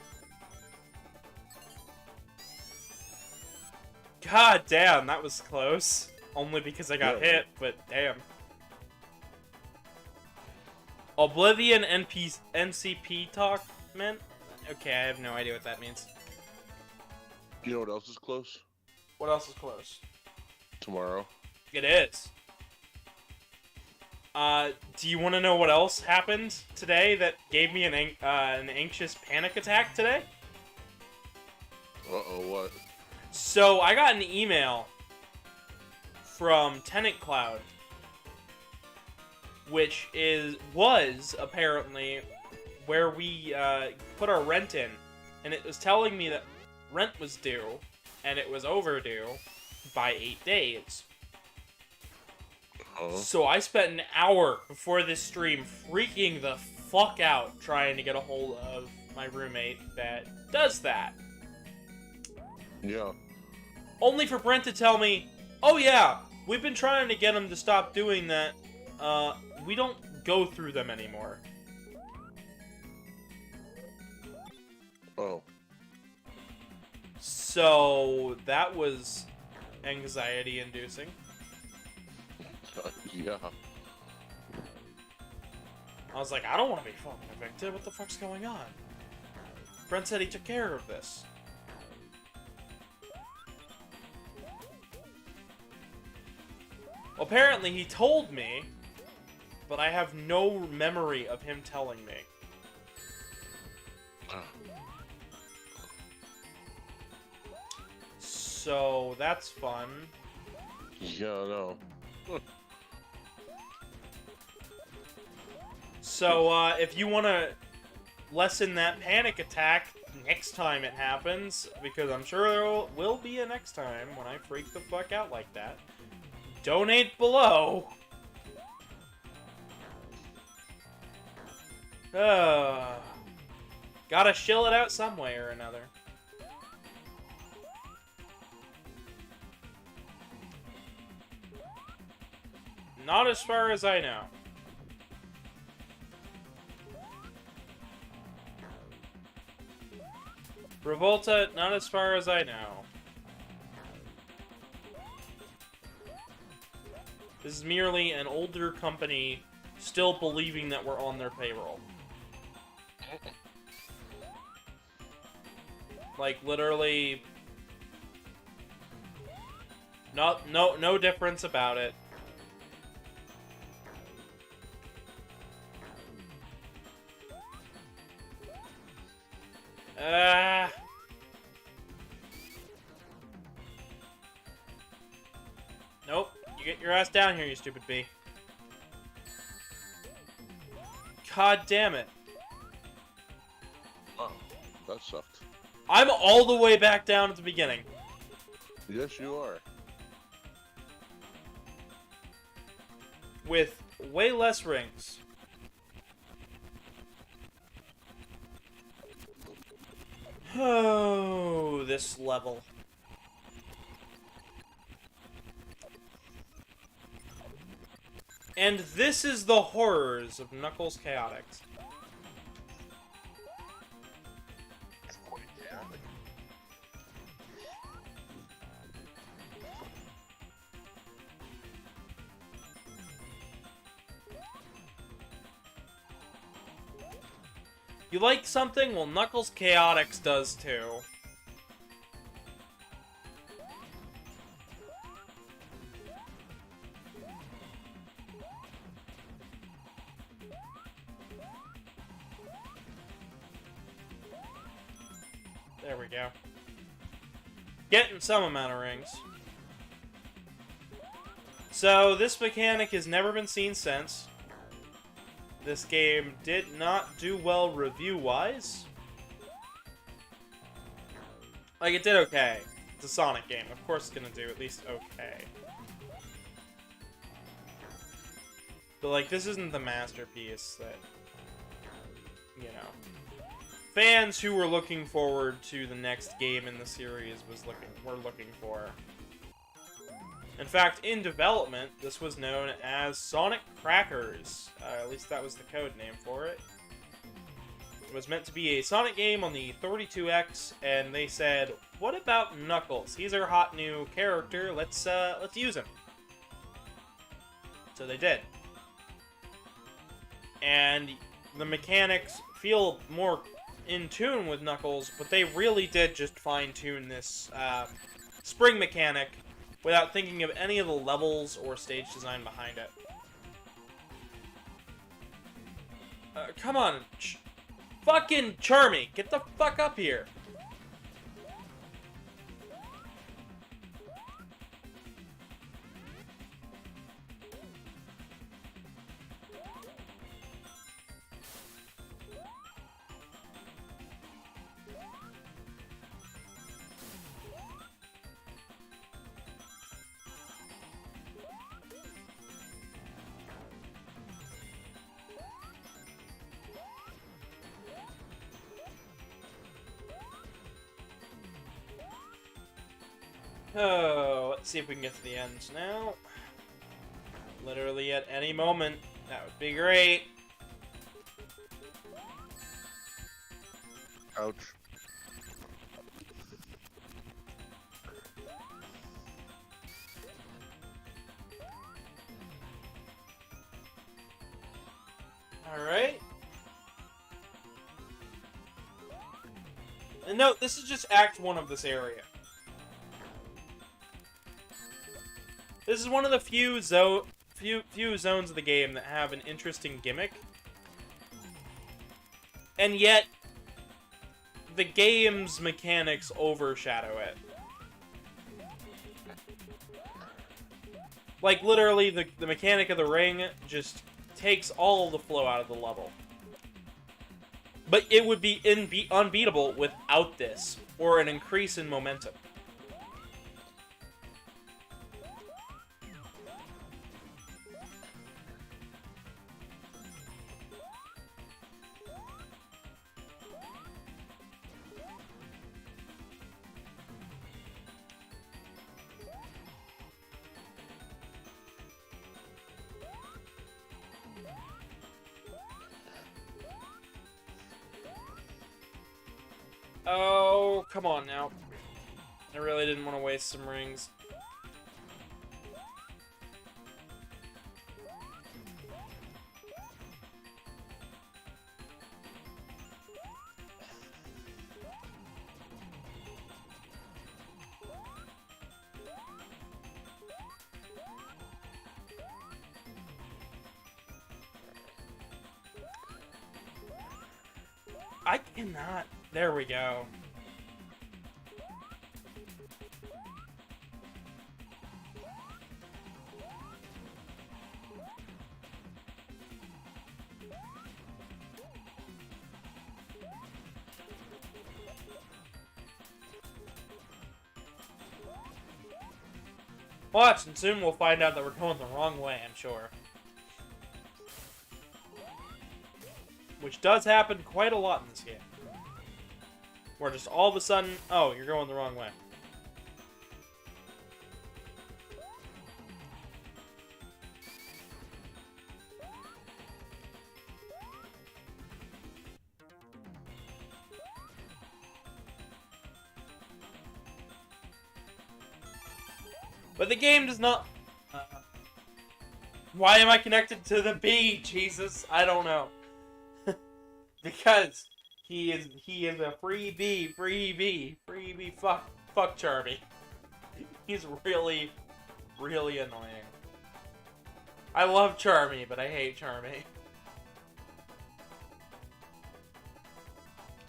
God damn, that was close. Only because I got Yeah. hit, but damn. Oblivion NCP talk meant? Okay, I have no idea what that means. You know what else is close? What else is close? Tomorrow. It is. Do you want to know what else happened today that gave me an anxious panic attack today? Uh-oh, what? So I got an email from Tenant Cloud, which was apparently where we put our rent in, and it was telling me that rent was due, and it was overdue by 8 days. Huh? So I spent an hour before this stream freaking the fuck out trying to get a hold of my roommate that does that. Yeah. Only for Brent to tell me, oh yeah, we've been trying to get him to stop doing that. We don't go through them anymore. Oh. So that was anxiety-inducing. Yeah. I was like, I don't want to be fucking evicted. What the fuck's going on? Brent said he took care of this. Apparently he told me, but I have no memory of him telling me. So that's fun. Yeah, no. So if you want to lessen that panic attack next time it happens, because I'm sure there will be a next time when I freak the fuck out like that, donate below. Gotta shill it out some way or another. Not as far as I know. Revolta, not as far as I know. This is merely an older company still believing that we're on their payroll. Like, literally... No difference about it. Nope. You get your ass down here, you stupid bee. God damn it. Oh, that sucked. I'm all the way back down at the beginning. Yes, you are. With way less rings. Oh, this level. And this is the horrors of Knuckles Chaotix. You like something? Well, Knuckles Chaotix does too. There we go. Getting some amount of rings. So, this mechanic has never been seen since. This game did not do well review-wise. Like, it did okay. It's a Sonic game. Of course it's gonna do at least okay. But, like, this isn't the masterpiece that, you know, fans who were looking forward to the next game in the series were looking for. In fact, in development, this was known as Sonic Crackers. At least that was the code name for it. It was meant to be a Sonic game on the 32X, and they said, "What about Knuckles? He's our hot new character. Let's use him." So they did. And the mechanics feel more in tune with Knuckles, but they really did just fine-tune this spring mechanic without thinking of any of the levels or stage design behind it. Come on. Fucking Charmy, get the fuck up here. Oh, let's see if we can get to the end now. Literally at any moment. That would be great. Ouch. Alright. And note, this is just Act 1 of this area. This is one of the few zones of the game that have an interesting gimmick. And yet, the game's mechanics overshadow it. Like, literally, the mechanic of the ring just takes all of the flow out of the level. But it would be unbeatable without this, or an increase in momentum. Oh, come on now. I really didn't want to waste some rings. I cannot. There we go. Watch, and soon we'll find out that we're going the wrong way, I'm sure. Which does happen quite a lot in this game. Where just all of a sudden, oh, you're going the wrong way. But the game does not... why am I connected to the bee? Jesus, I don't know. Because he is a free bee, fuck Charmy. He's really, really annoying. I love Charmy, but I hate Charmy.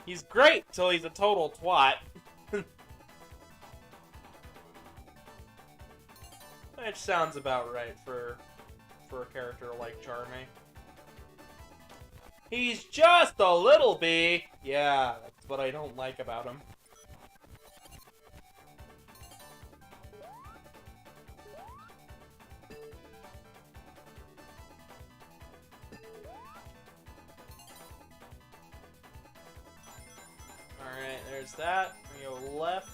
He's great till he's a total twat. Which sounds about right for a character like Charmy. He's just a little bee! Yeah, that's what I don't like about him. Alright, there's that. We go left.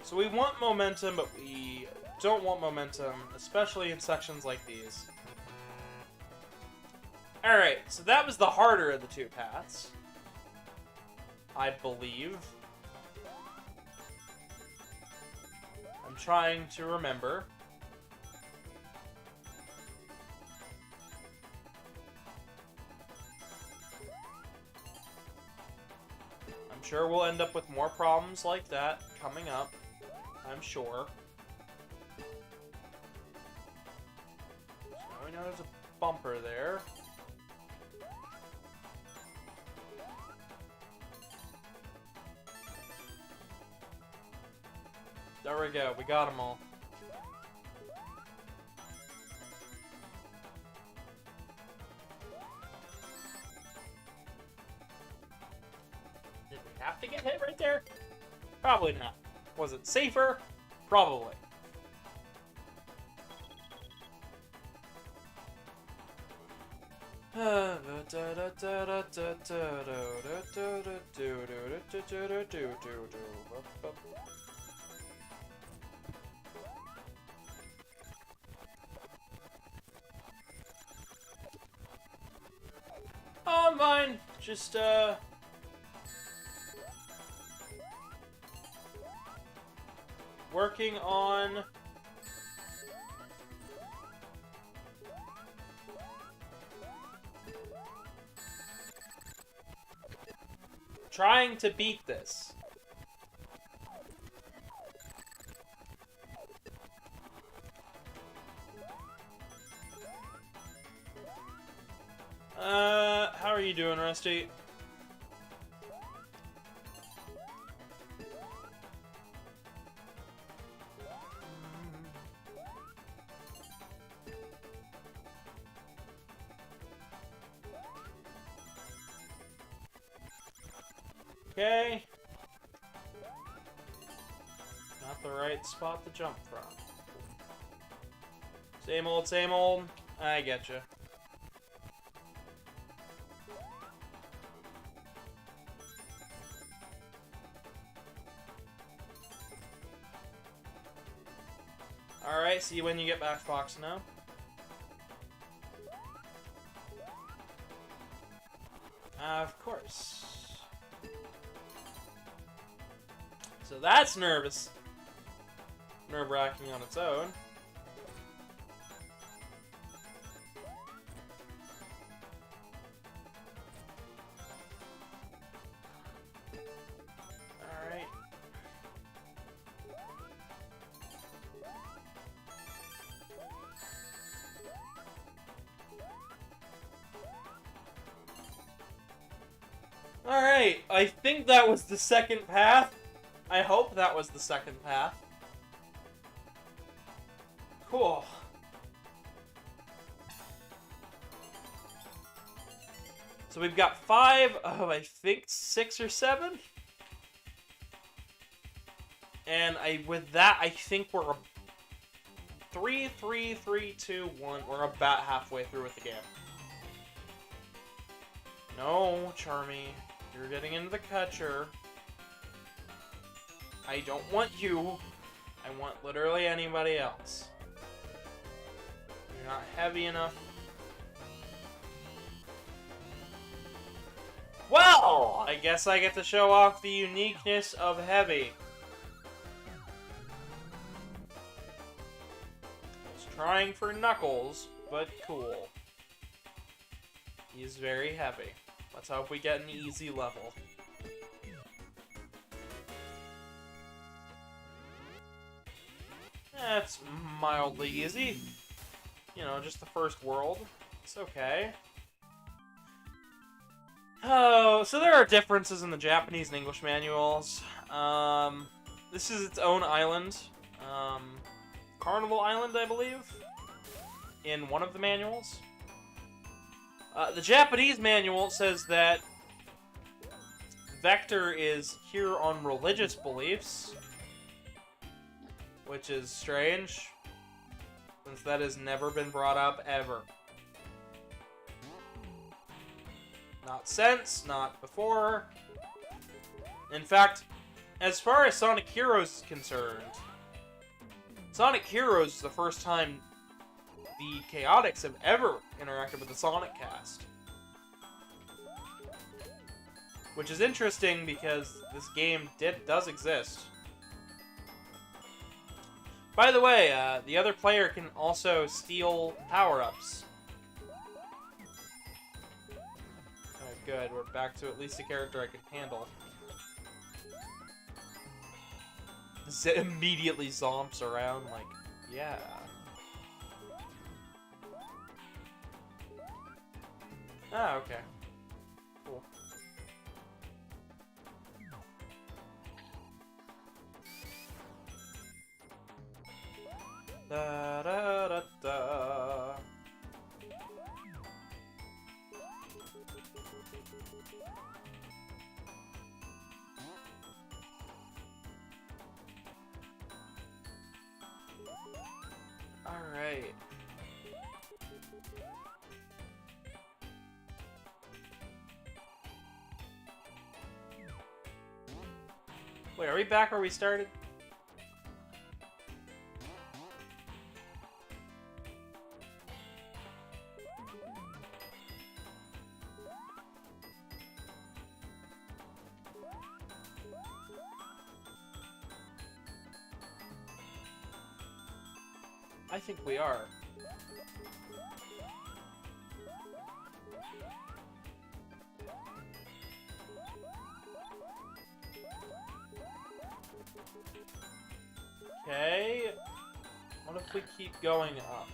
So we want momentum, but we don't want momentum, especially in sections like these. Alright, so that was the harder of the two paths. I believe. I'm trying to remember. I'm sure we'll end up with more problems like that coming up. I'm sure. there's a bumper there. There we go, we got them all. Did we have to get hit right there? Probably not. Was it safer? Probably. Oh, I'm fine. Just, working on trying to beat this. How are you doing, Rusty? Okay. Not the right spot to jump from. Same old, same old. I getcha. Alright, see you when you get back, Fox, now. Of course. So that's nerve-wracking on its own. Alright. Alright, I think that was the second path. I hope that was the second path. Cool. So we've got 5 of, I think, 6 or 7. And with that, I think we're 3, 3, 3, 2, 1. We're about halfway through with the game. No, Charmy. You're getting into the catcher. I don't want you. I want literally anybody else. You're not heavy enough. Well, I guess I get to show off the uniqueness of heavy. I was trying for Knuckles, but cool. He's very heavy. Let's hope we get an easy level. That's mildly easy. You know, just the first world. It's okay. Oh, so there are differences in the Japanese and English manuals. This is its own island. Carnival Island, I believe, in one of the manuals. The Japanese manual says that Vector is here on religious beliefs, which is strange, since that has never been brought up ever. Not since, not before. In fact, as far as Sonic Heroes is concerned, Sonic Heroes is the first time the Chaotix have ever interacted with the Sonic cast. Which is interesting because this game does exist. By the way, the other player can also steal power-ups. Oh, good, we're back to at least a character I can handle. Zit immediately zomps around like, yeah. Ah, okay. Cool. Da da da da. All right. Wait, are we back where we started? I think we are. Okay. What if we keep going up?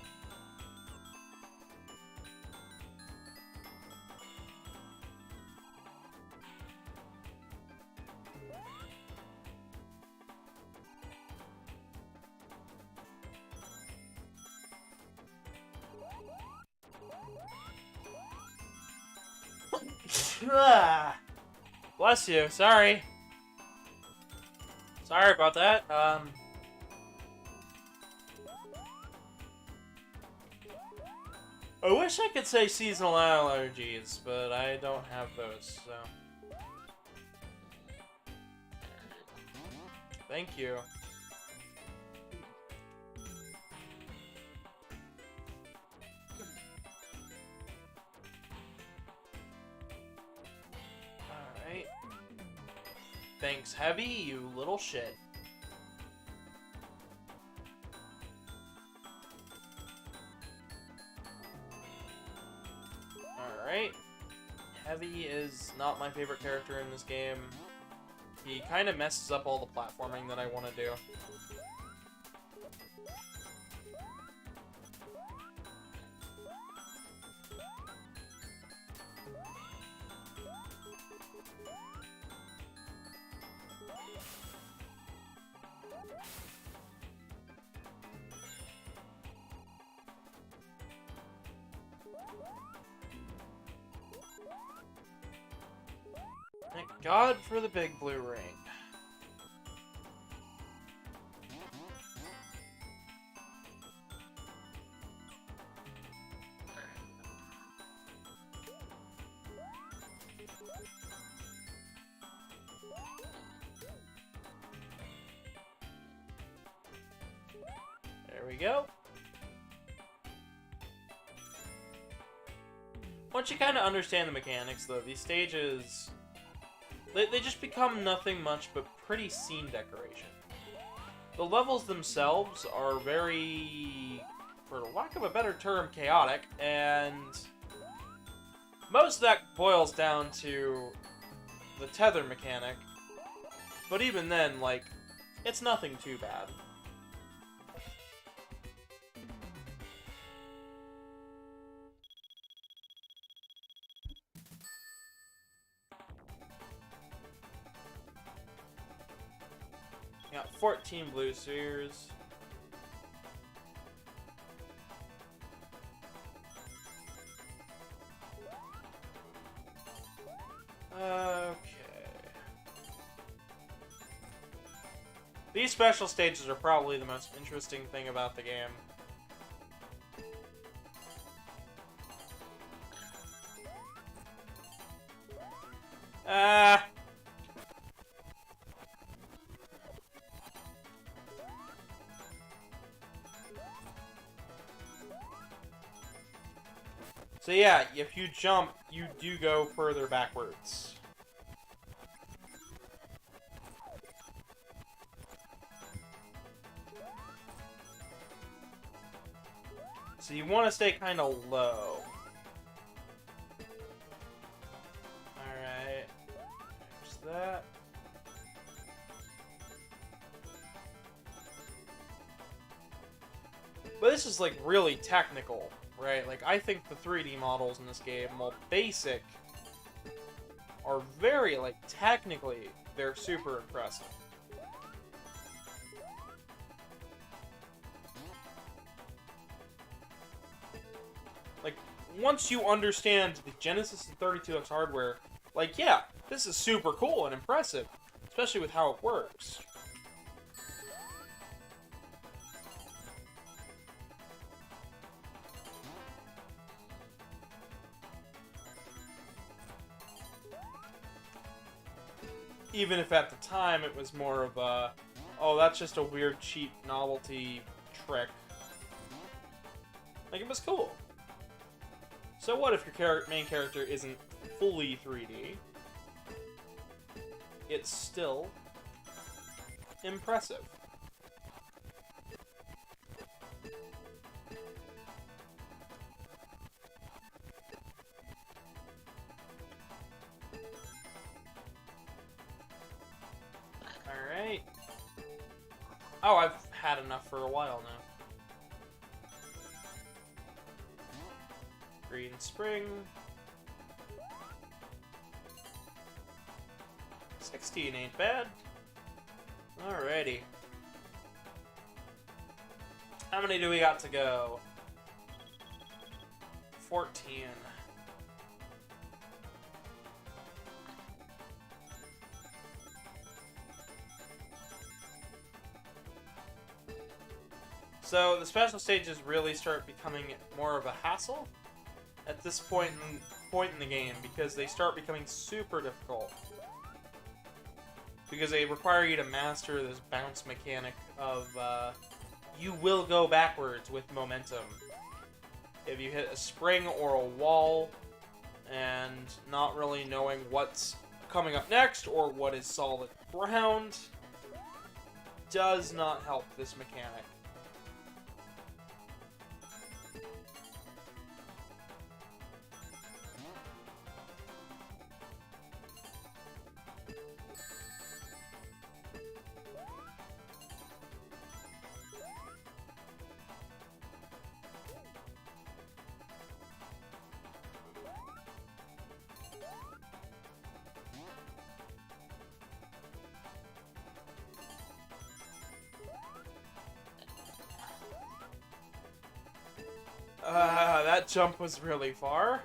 Ah. Bless you. Sorry. Sorry about that. I wish I could say seasonal allergies, but I don't have those, so. Thank you. Alright. Thanks, Heavy, you little shit. Alright. Heavy is not my favorite character in this game. He kind of messes up all the platforming that I want to do. Thank God for the big blue ring. There we go. Once you kind of understand the mechanics, though, these stages... They just become nothing much but pretty scene decoration. The levels themselves are very, for lack of a better term, chaotic, and most of that boils down to the tether mechanic. But even then, like, it's nothing too bad. Got 14 blue spheres. Okay. These special stages are probably the most interesting thing about the game. Ah. So yeah, if you jump, you do go further backwards. So you want to stay kind of low. Alright. There's that. But this is like really technical. right? Like, I think the 3D models in this game, while basic, are very, like, technically, they're super impressive. Like, once you understand the Genesis and 32X hardware, like, yeah, this is super cool and impressive, especially with how it works. Even if at the time it was more of a, oh, that's just a weird, cheap novelty trick. Like, it was cool. So what if your main character isn't fully 3D? It's still impressive. Alright. Oh, I've had enough for a while now. Green Spring. 16 ain't bad. Alrighty. How many do we got to go? 14. So the special stages really start becoming more of a hassle at this point in the game, because they start becoming super difficult. Because they require you to master this bounce mechanic of you will go backwards with momentum. If you hit a spring or a wall and not really knowing what's coming up next or what is solid ground, does not help this mechanic. That jump was really far.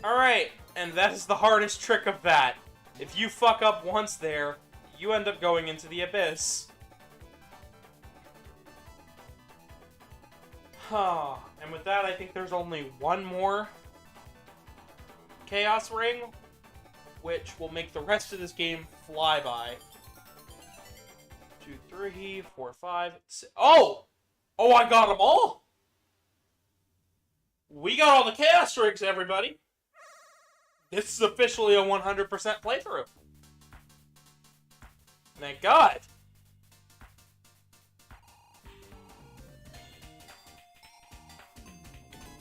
Alright, and that is the hardest trick of that. If you fuck up once there, you end up going into the abyss. Huh. And with that, I think there's only one more Chaos Ring, which will make the rest of this game fly by. 2, 3, 4, 5, 6. Oh! Oh, I got them all! We got all the Chaos Rings, everybody! This is officially a 100% playthrough. Thank God.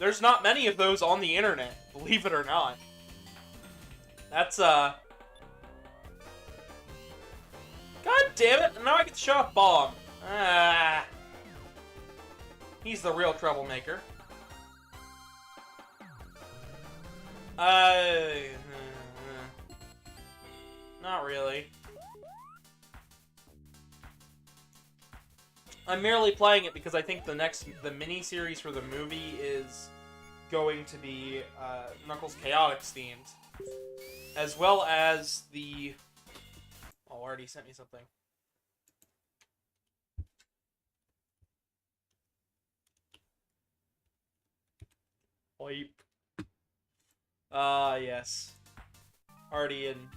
There's not many of those on the internet, believe it or not. That's, God damn it, now I get to show off Bomb. Ah. He's the real troublemaker. Not really. I'm merely playing it because I think the mini-series for the movie is going to be, Knuckles Chaotix themed. As well as the... Oh, already sent me something. Oip. Yes. Artie and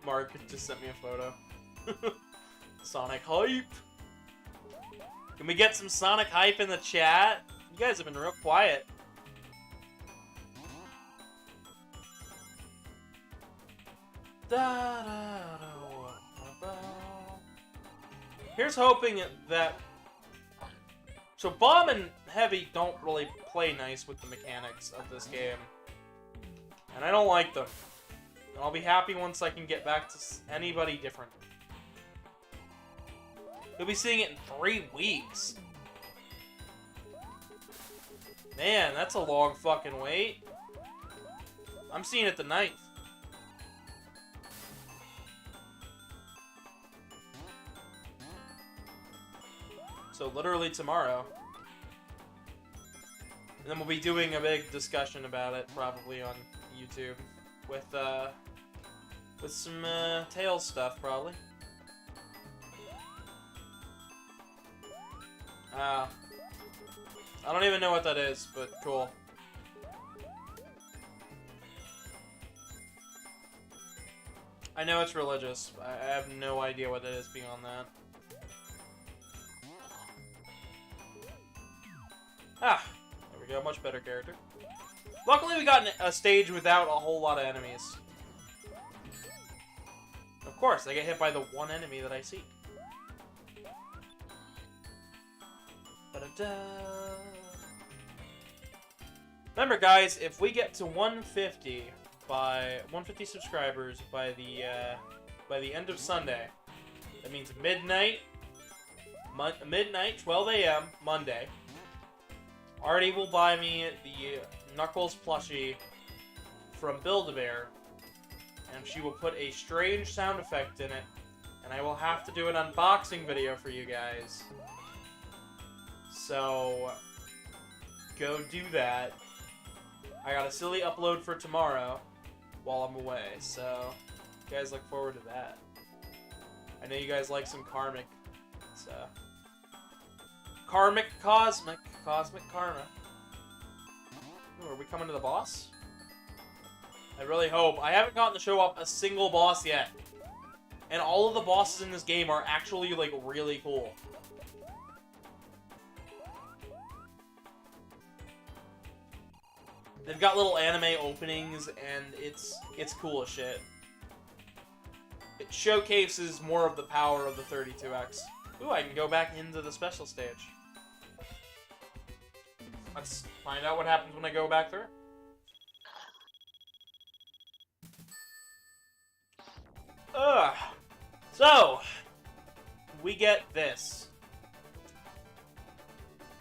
Mark just sent me a photo. Sonic hype. Can we get some Sonic hype in the chat? You guys have been real quiet. Here's hoping that... So Bomb and Heavy don't really play nice with the mechanics of this game. And I don't like them. And I'll be happy once I can get back to anybody different. You'll be seeing it in 3 weeks. Man, that's a long fucking wait. I'm seeing it the 9th. So literally tomorrow. And then we'll be doing a big discussion about it, probably on YouTube, with some Tails stuff, probably. I don't even know what that is, but cool. I know it's religious. I have no idea what it is beyond that. Ah, there we go. Much better character. Luckily, we got a stage without a whole lot of enemies. Of course, I get hit by the one enemy that I see. Ba-da-da. Remember, guys, if we get to 150 subscribers by the end of Sunday, that means midnight, 12 a.m. Monday. Artie will buy me the Knuckles plushie from Build-A-Bear, and she will put a strange sound effect in it, and I will have to do an unboxing video for you guys. So, go do that. I got a silly upload for tomorrow while I'm away, so you guys look forward to that. I know you guys like some Karmic, so... Karmic, Cosmic Karma. Ooh, are we coming to the boss? I really hope. I haven't gotten to show up a single boss yet. And all of the bosses in this game are actually, like, really cool. They've got little anime openings, and it's cool as shit. It showcases more of the power of the 32X. Ooh, I can go back into the special stage. Let's find out what happens when I go back through. Ugh. So, we get this.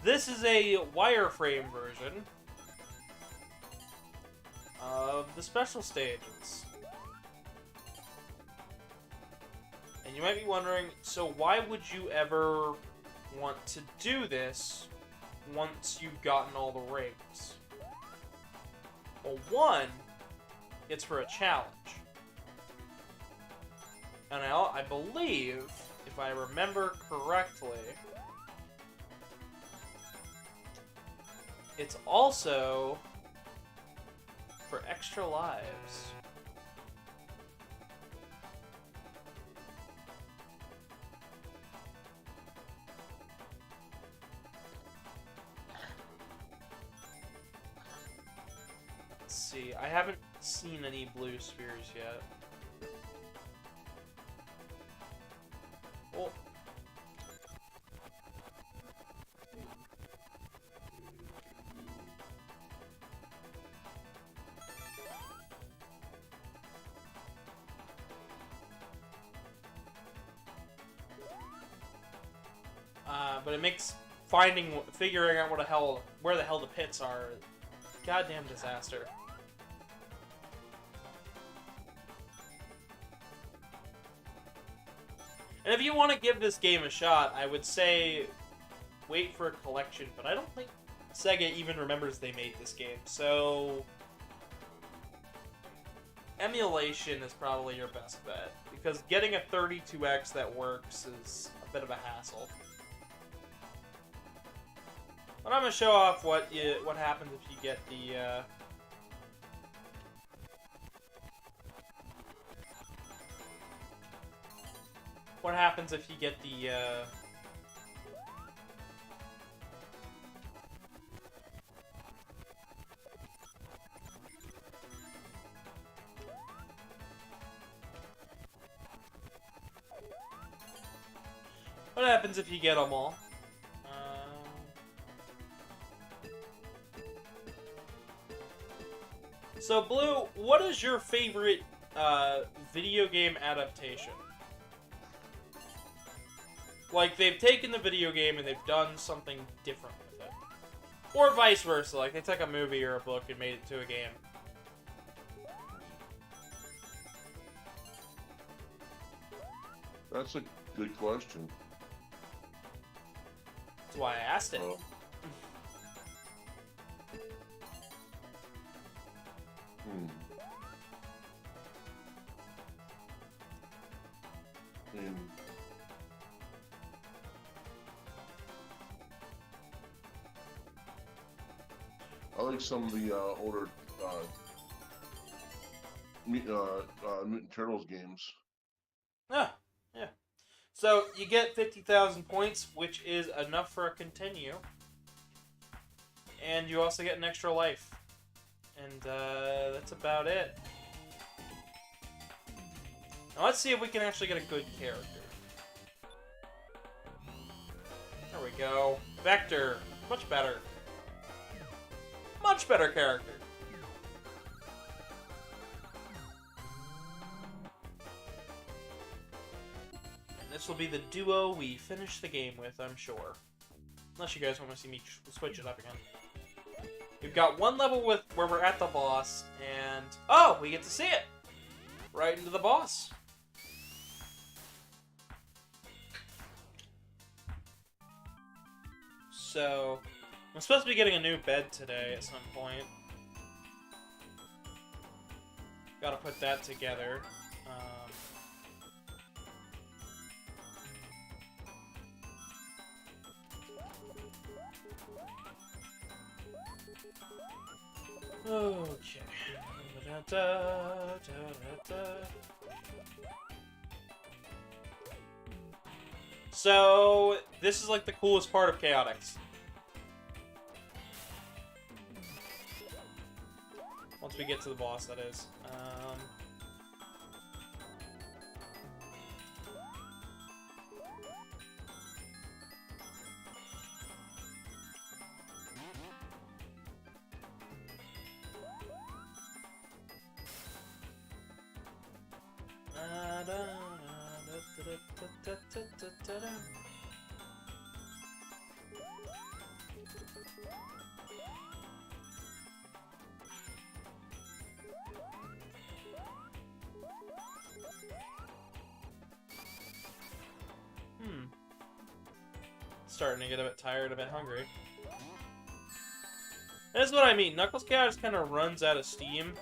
This is a wireframe version of the special stages. And you might be wondering, so why would you ever want to do this once you've gotten all the rings? Well, one, it's for a challenge. And I believe, if I remember correctly, it's also for extra lives. Let's see, I haven't seen any blue spheres yet. Well, but it makes figuring out where the hell the pits are, goddamn disaster. And if you want to give this game a shot, I would say wait for a collection, but I don't think Sega even remembers they made this game, so emulation is probably your best bet, because getting a 32X that works is a bit of a hassle. But I'm gonna show off what happens if you get the what happens if you get the what happens if you get them all? So, Blue, what is your favorite video game adaptation. Like, they've taken the video game and they've done something different with it. Or vice versa, like they took a movie or a book and made it to a game. That's a good question. That's why I asked it. Well, hmm. I mean, I like some of the older Mutant Turtles games. Ah, yeah. So, you get 50,000 points, which is enough for a continue. And you also get an extra life. And that's about it. Now let's see if we can actually get a good character. There we go. Vector. Much better. Much better character. And this will be the duo we finish the game with, I'm sure. Unless you guys want to see me switch it up again. We've got one level with where we're at the boss, and oh, we get to see it! Right into the boss. So, I'm supposed to be getting a new bed today at some point. Gotta put that together. Okay. So, this is like the coolest part of Chaotix. Once we get to the boss, that is. Starting to get a bit tired, a bit hungry. That's what I mean. Knuckles Chaotix kind of runs out of steam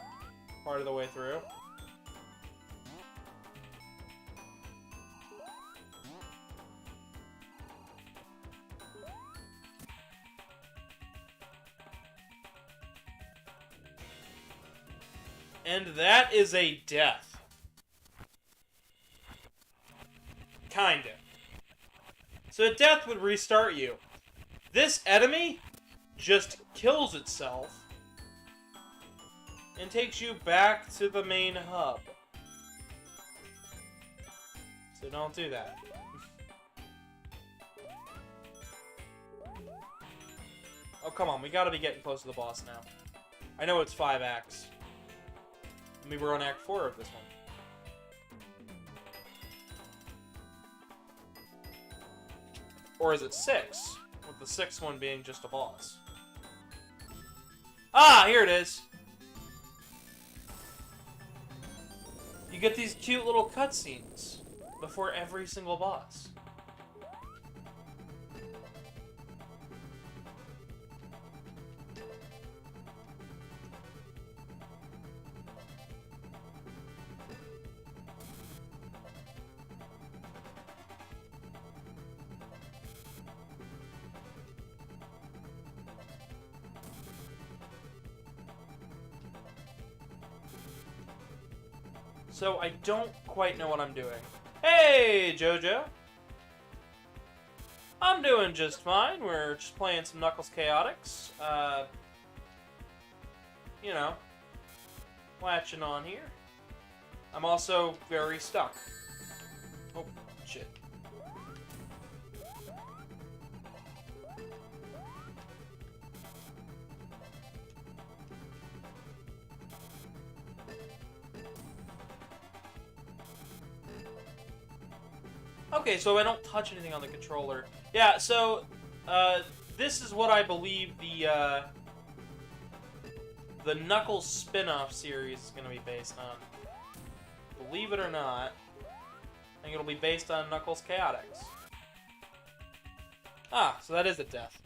part of the way through. And that is a death. Kinda. So a death would restart you. This enemy just kills itself and takes you back to the main hub. So don't do that. Oh, come on. We gotta be getting close to the boss now. I know it's 5 acts. I mean, we're on Act 4 of this one. Or is it 6? With the 6th one being just a boss. Ah, here it is! You get these cute little cutscenes before every single boss. So I don't quite know what I'm doing. Hey, Jojo! I'm doing just fine. We're just playing some Knuckles Chaotix. You know, latching on here. I'm also very stuck. Oh, shit. Okay, so I don't touch anything on the controller. Yeah, so, this is what I believe the Knuckles spin-off series is going to be based on. Believe it or not, I think it'll be based on Knuckles Chaotix. Ah, so that is a death.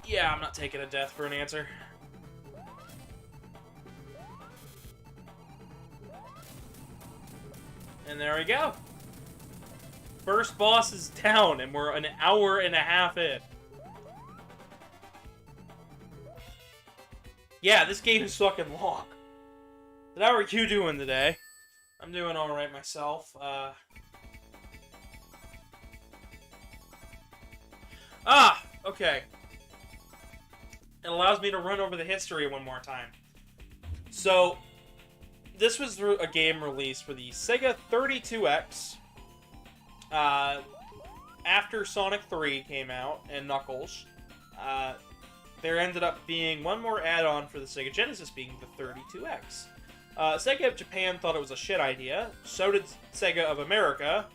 Yeah, I'm not taking a death for an answer. And there we go. First boss is down, and we're an hour and a half in. Yeah, this game is fucking long. So how are you doing today? I'm doing alright myself. Okay. It allows me to run over the history one more time. So, this was a game released for the Sega 32X. After Sonic 3 came out, and Knuckles, there ended up being one more add-on for the Sega Genesis, being the 32X. Sega of Japan thought it was a shit idea, so did Sega of America,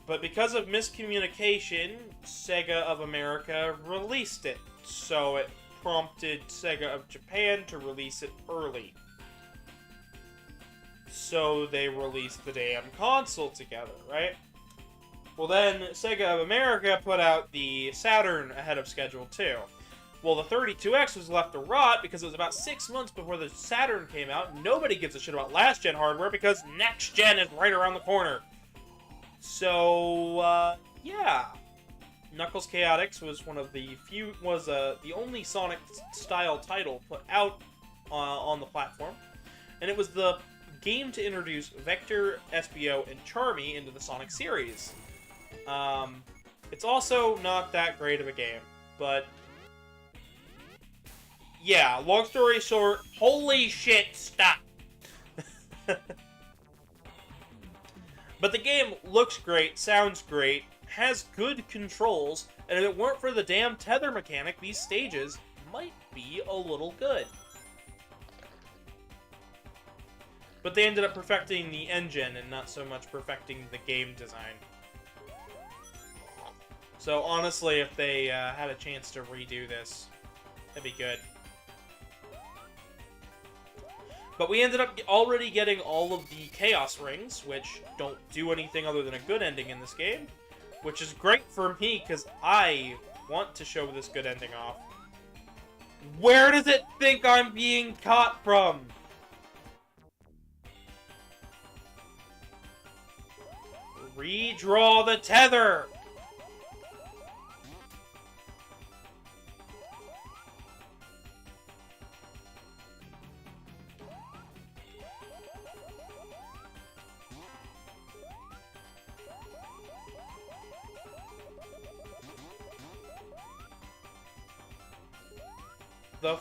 but because of miscommunication, Sega of America released it, so it prompted Sega of Japan to release it early. So they released the damn console together, right? Well then, Sega of America put out the Saturn ahead of schedule too. Well, the 32X was left to rot because it was about 6 months before the Saturn came out. Nobody gives a shit about last-gen hardware because next-gen is right around the corner. So, yeah. Knuckles Chaotix was one of the few, the only Sonic-style title put out on the platform. And it was the game to introduce Vector, Espio, and Charmy into the Sonic series. It's also not that great of a game, but yeah, long story short, holy shit, stop! But the game looks great, sounds great, has good controls, and if it weren't for the damn tether mechanic, these stages might be a little good. But they ended up perfecting the engine and not so much perfecting the game design. So honestly, if they had a chance to redo this, that'd be good. But we ended up already getting all of the Chaos Rings, which don't do anything other than a good ending in this game. Which is great for me, because I want to show this good ending off. Where does it think I'm being caught from? Redraw the tether! The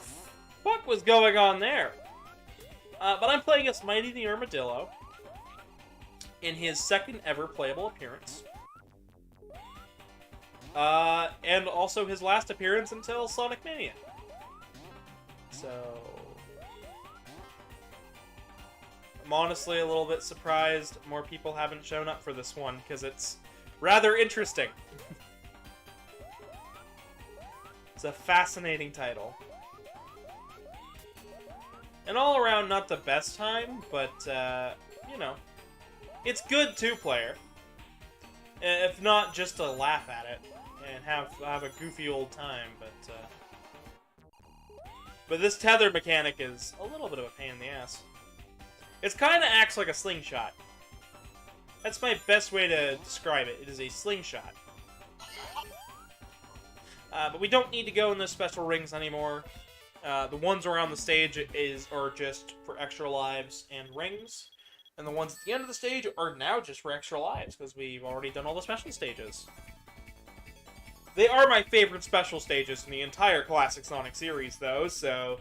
fuck was going on there? But I'm playing as Mighty the Armadillo in his second ever playable appearance. And also his last appearance until Sonic Mania. So I'm honestly a little bit surprised more people haven't shown up for this one, because it's rather interesting. It's a fascinating title. And all around, not the best time, but, you know, it's good two-player. If not, just to laugh at it and have a goofy old time, but this tether mechanic is a little bit of a pain in the ass. It kind of acts like a slingshot. That's my best way to describe it. It is a slingshot. But we don't need to go in those special rings anymore. The ones around the stage are just for extra lives and rings. And the ones at the end of the stage are now just for extra lives, because we've already done all the special stages. They are my favorite special stages in the entire classic Sonic series, though, so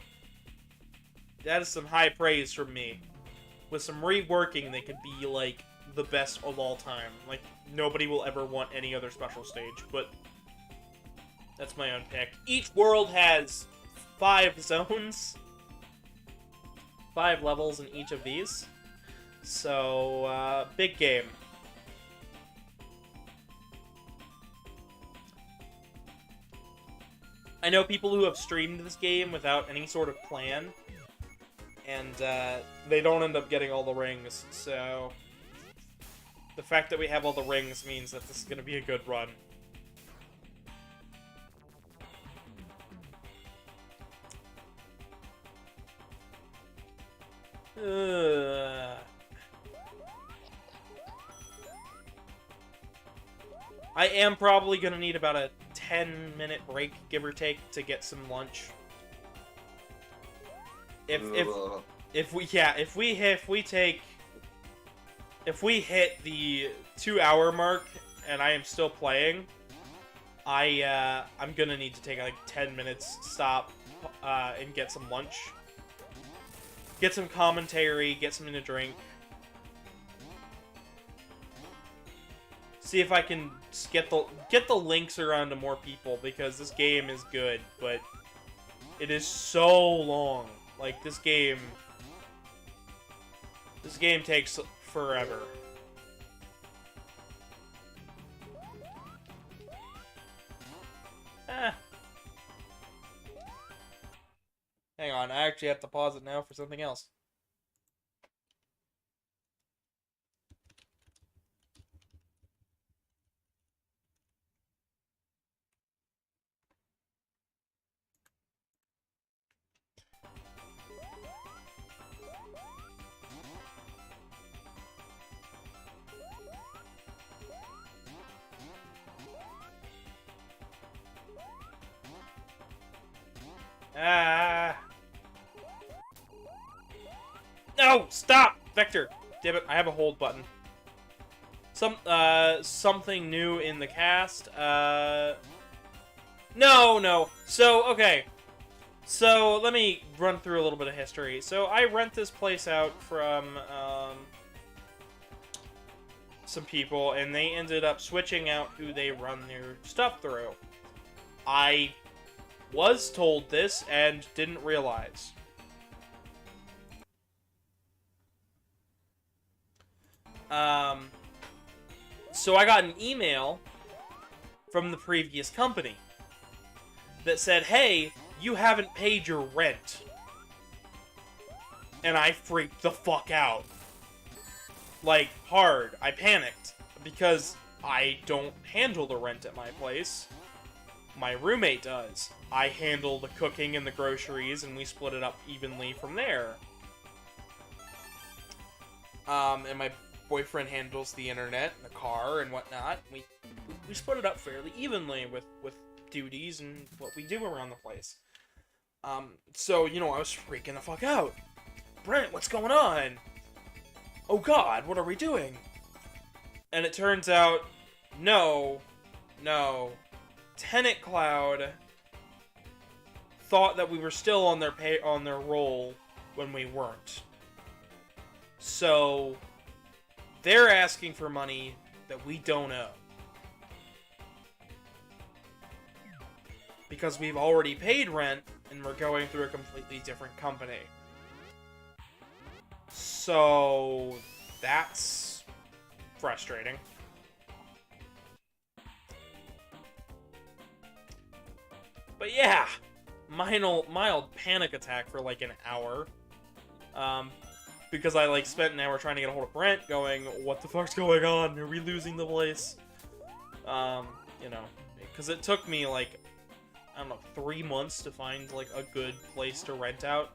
that is some high praise from me. With some reworking, they could be, like, the best of all time. Like, nobody will ever want any other special stage, but that's my own pick. Each world has 5 zones, 5 levels in each of these. So, big game. I know people who have streamed this game without any sort of plan, and they don't end up getting all the rings, so the fact that we have all the rings means that this is going to be a good run. I am probably going to need about a 10-minute break, give or take, to get some lunch. If we hit the 2-hour mark and I am still playing, I'm gonna need to take like 10 minutes stop and get some lunch, get some commentary, get something to drink. See if I can get the links around to more people, because this game is good, but it is so long. Like, this game takes forever. Hang on, I actually have to pause it now for something else. No! Stop! Vector! Damn it, I have a hold button. Something new in the cast. No. So, okay. So, let me run through a little bit of history. So, I rent this place out from, some people, and they ended up switching out who they run their stuff through. I was told this and didn't realize. So I got an email from the previous company that said, hey, you haven't paid your rent. And I freaked the fuck out. Like, hard. I panicked. Because I don't handle the rent at my place. My roommate does. I handle the cooking and the groceries, and we split it up evenly from there. And my boyfriend handles the internet and the car and whatnot. We split it up fairly evenly with duties and what we do around the place. So, you know, I was freaking the fuck out. Brent, what's going on? Oh god, what are we doing? And it turns out, no. Tenant Cloud thought that we were still on their roll when we weren't. So they're asking for money that we don't owe. Because we've already paid rent, and we're going through a completely different company. So that's frustrating. But yeah, mild panic attack for like an hour. Because I like spent an hour trying to get a hold of Brent, going, what the fuck's going on? Are we losing the place? You know, because it took me like, I don't know, 3 months to find like a good place to rent out.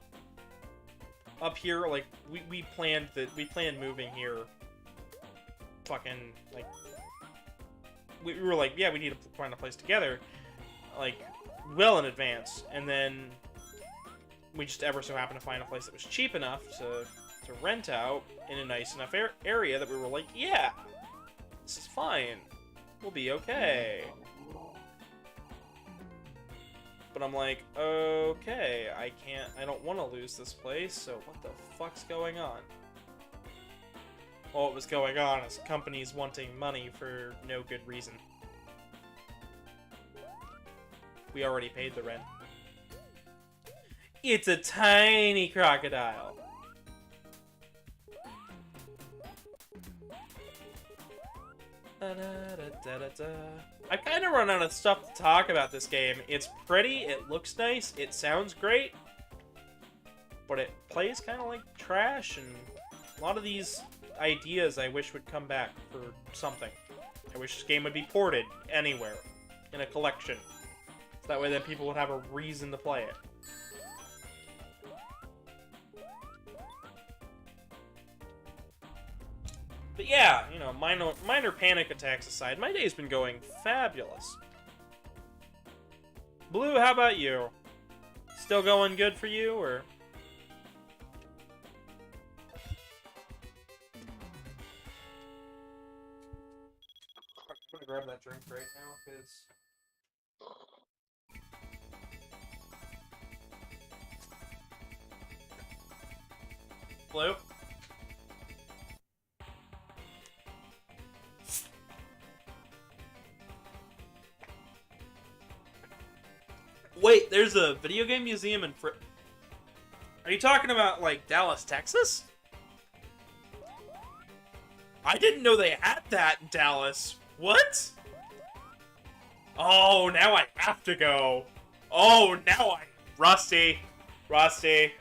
Up here, like, we planned moving here. Fucking, like, we were like, yeah, we need to find a place together, like, well in advance, and then we just ever so happened to find a place that was cheap enough to rent out in a nice enough area that we were like, yeah, this is fine, we'll be okay. But I'm like, okay, I don't want to lose this place, so what the fuck's going on? what was going on is companies wanting money for no good reason. We already paid the rent. It's a tiny crocodile. I've kind of run out of stuff to talk about this game. It's pretty, it looks nice, it sounds great, but it plays kind of like trash, and a lot of these ideas I wish would come back for something. I wish this game would be ported anywhere in a collection, so that way then people would have a reason to play it. But yeah, you know, minor panic attacks aside, my day's been going fabulous. Blue, how about you? Still going good for you, or? I'm gonna grab that drink right now, because... Blue? Wait, there's a video game museum in Are you talking about, like, Dallas, Texas? I didn't know they had that in Dallas. What? Oh, now I have to go. Oh, now Rusty. Rusty.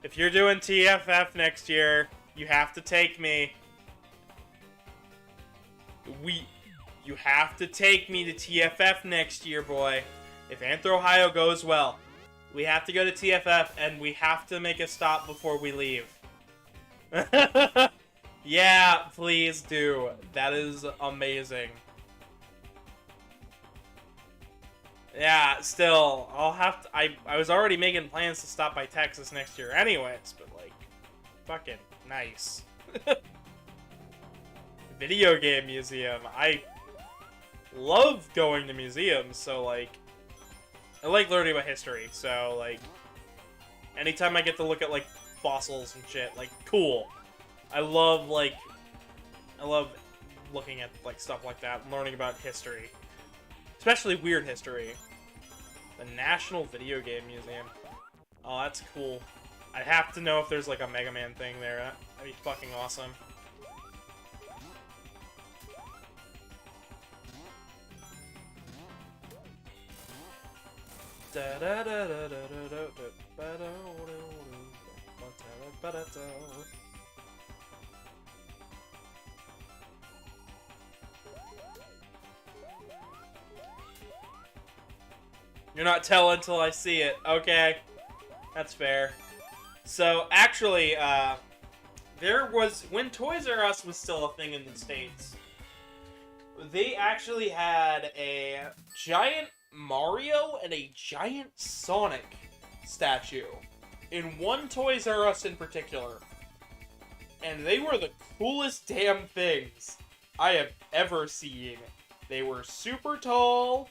If you're doing TFF next year, you have to take me. You have to take me to TFF next year, boy. If Anthro Ohio goes well, we have to go to TFF, and we have to make a stop before we leave. Yeah, please do. That is amazing. Yeah, still, I'll have to... I was already making plans to stop by Texas next year anyways, but, like, fucking nice. Video game museum. I love going to museums, so, like... I like learning about history, so, like, anytime I get to look at, like, fossils and shit, like, cool. I love looking at, like, stuff like that and learning about history. Especially weird history. The National Video Game Museum. Oh, that's cool. I have to know if there's, like, a Mega Man thing there. That'd be fucking awesome. You're not telling until I see it. Okay. That's fair. So, actually, when Toys R Us was still a thing in the States, they actually had a giant Mario and a giant Sonic statue in one Toys R Us in particular. And they were the coolest damn things I have ever seen. They were super tall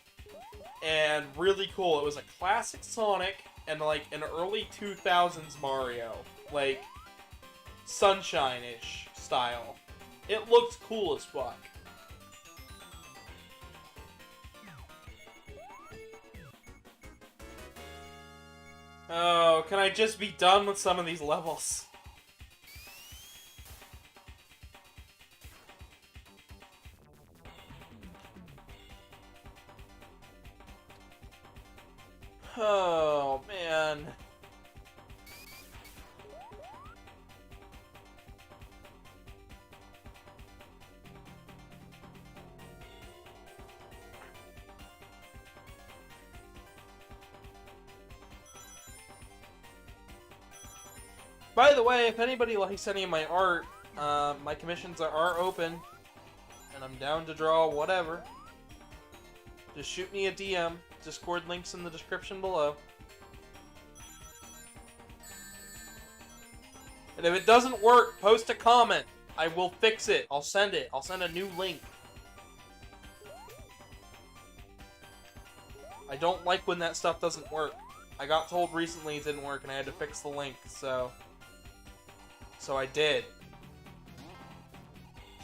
and really cool. It was a classic Sonic and like an early 2000s Mario. Like, Sunshine-ish style. It looked cool as fuck. Oh, can I just be done with some of these levels? Oh, man. By the way, if anybody likes any of my art, my commissions are open, and I'm down to draw whatever. Just shoot me a DM. Discord links in the description below. And if it doesn't work, post a comment. I will fix it. I'll send it. I'll send a new link. I don't like when that stuff doesn't work. I got told recently it didn't work and I had to fix the link, so I did.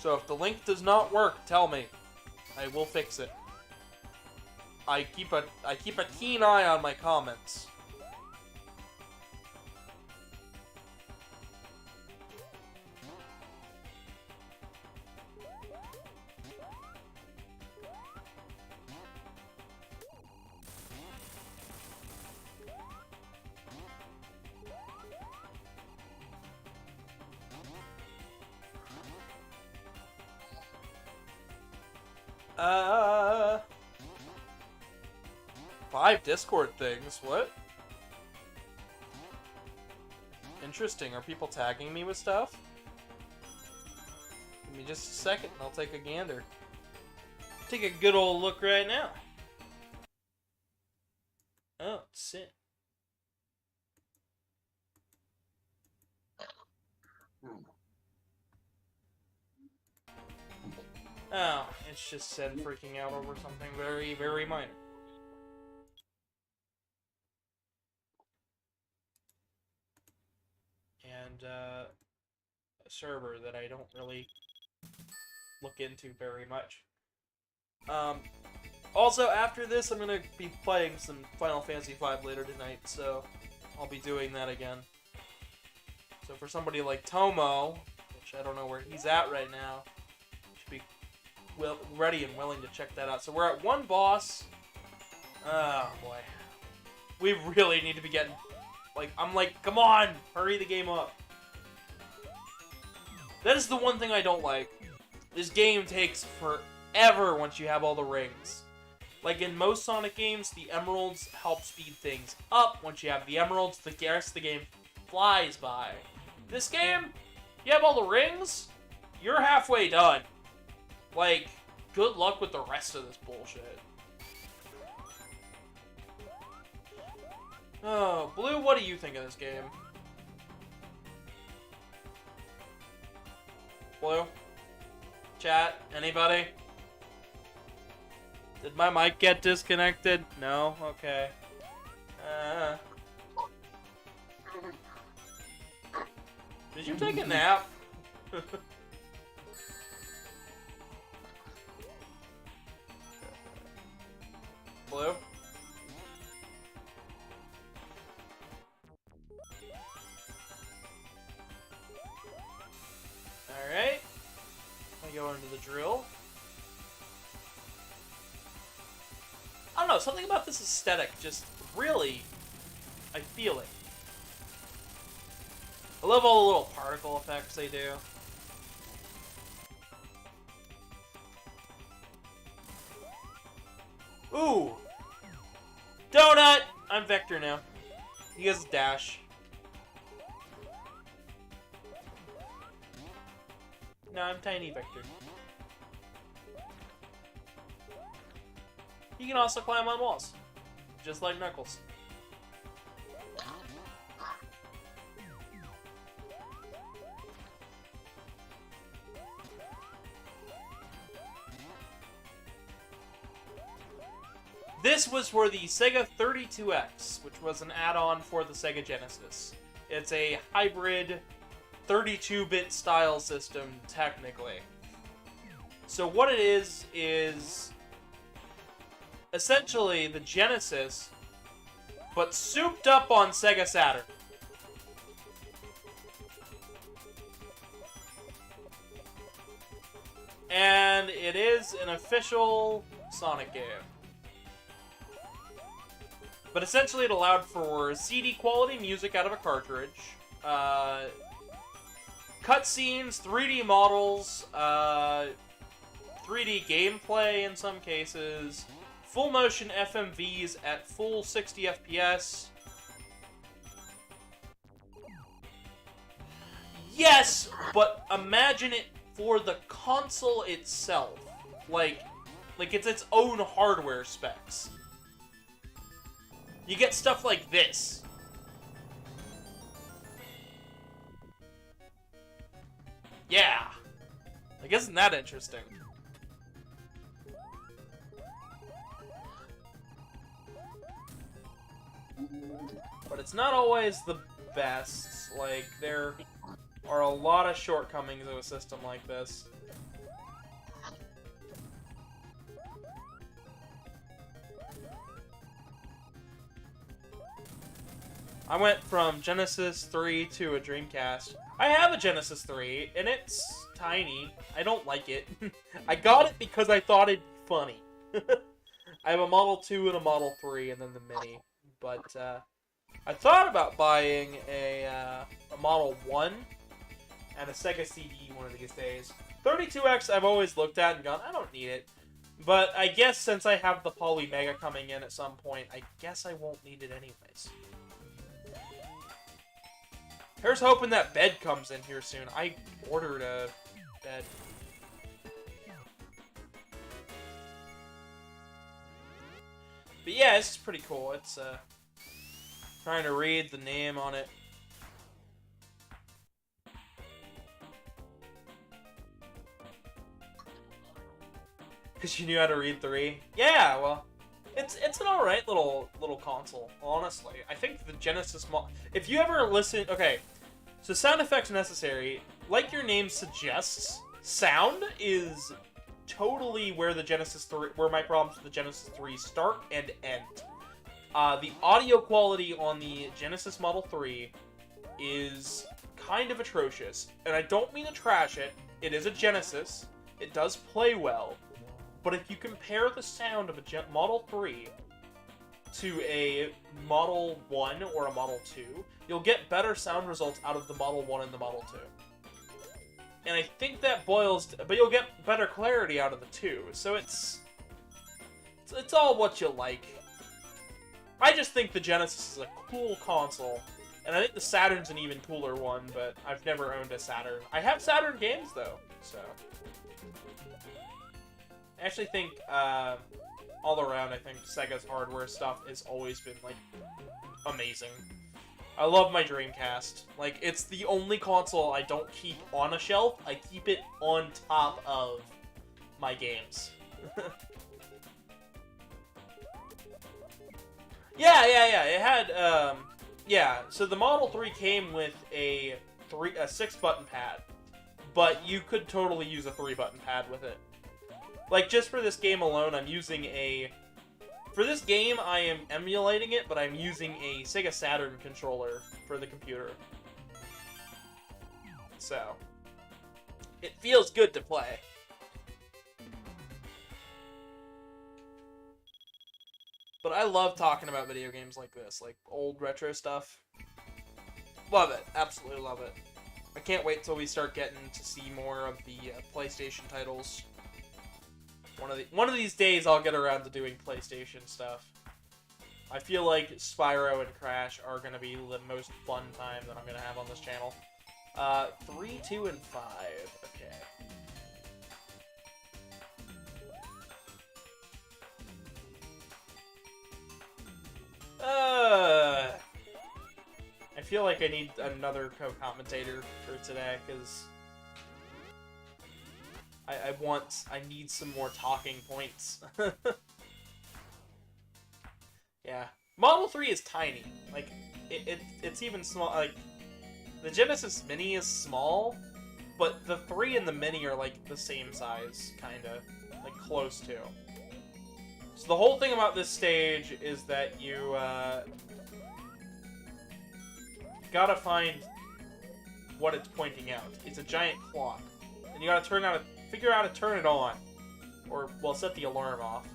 So if the link does not work, tell me. I will fix it. I keep a keen eye on my comments. Uh, 5 Discord things, what? Interesting, are people tagging me with stuff? Give me just a second and I'll take a gander. Take a good old look right now. Oh, sit. Oh, it's just said freaking out over something very, very minor. And, a server that I don't really look into very much. Also, after this, I'm gonna be playing some Final Fantasy V later tonight, so I'll be doing that again. So for somebody like Tomo, which I don't know where he's at right now, should be ready and willing to check that out. So we're at 1 boss. Oh boy. We really need to be getting... Like, I'm like, come on! Hurry the game up. That is the one thing I don't like. This game takes forever once you have all the rings. Like in most Sonic games, the emeralds help speed things up. Once you have the emeralds, the rest of the game flies by. This game, you have all the rings, you're halfway done. Like, good luck with the rest of this bullshit. Oh, Blue, what do you think of this game? Blue? Chat? Anybody? Did my mic get disconnected? No? Okay. Did you take a nap? Blue? Alright. I go into the drill. I don't know, something about this aesthetic just really, I feel it. I love all the little particle effects they do. Ooh! Donut! I'm Vector now. He has a dash. No, I'm Tiny Vector. He can also climb on walls, just like Knuckles. This was for the Sega 32X, which was an add-on for the Sega Genesis. It's a hybrid 32-bit style system, technically. So what it is essentially the Genesis, but souped up on Sega Saturn. And it is an official Sonic game. But essentially it allowed for CD quality music out of a cartridge, cutscenes, 3D models, 3D gameplay in some cases, full motion FMVs at full 60 FPS. Yes, but imagine it for the console itself. Like it's its own hardware specs. You get stuff like this. Yeah. Like, isn't that interesting? But it's not always the best. Like, are a lot of shortcomings of a system like this. I went from Genesis 3 to a Dreamcast. I have a Genesis 3, and it's tiny. I don't like it. I got it because I thought it'd be funny. I have a Model 2 and a Model 3, and then the Mini. But, I thought about buying a Model 1 and a Sega CD one of these days. 32X I've always looked at and gone, I don't need it. But I guess since I have the Poly Mega coming in at some point, I guess I won't need it anyways. Here's hoping that bed comes in here soon. I ordered a bed. But yeah, this is pretty cool. It's, trying to read the name on it. Because you knew how to read 3? Yeah, well, it's an alright little console, honestly. I think the Genesis if you ever listen... Okay, so sound effects necessary. Like your name suggests, sound is totally where the Genesis 3... Where my problems with the Genesis 3 start and end. The audio quality on the Genesis Model 3 is kind of atrocious. And I don't mean to trash it. It is a Genesis. It does play well. But if you compare the sound of a Model 3 to a Model 1 or a Model 2, you'll get better sound results out of the Model 1 and the Model 2. And I think that boils... But you'll get better clarity out of the 2. So it's all what you like. I just think the Genesis is a cool console. And I think the Saturn's an even cooler one, but I've never owned a Saturn. I have Saturn games, though, so... I actually think, all around, I think Sega's hardware stuff has always been, like, amazing. I love my Dreamcast. Like, it's the only console I don't keep on a shelf. I keep it on top of my games. Yeah. It had, yeah. So the Model 3 came with a 6-button pad. But you could totally use a 3-button pad with it. Like, just for this game alone, I'm using a... For this game, I am emulating it, but I'm using a Sega Saturn controller for the computer. So, it feels good to play. But I love talking about video games like this, like old retro stuff. Love it. Absolutely love it. I can't wait till we start getting to see more of the PlayStation titles. One of these days, I'll get around to doing PlayStation stuff. I feel like Spyro and Crash are going to be the most fun time that I'm going to have on this channel. 3, 2, and 5. Okay. I feel like I need another co-commentator for today, because... I need some more talking points. Yeah. Model 3 is tiny. Like, it's even small. Like, the Genesis Mini is small, but the 3 and the Mini are, like, the same size, kinda. Like, close to. So the whole thing about this stage is that you, gotta find what it's pointing out. It's a giant clock. And you gotta figure out how to turn it on. Or, well, set the alarm off.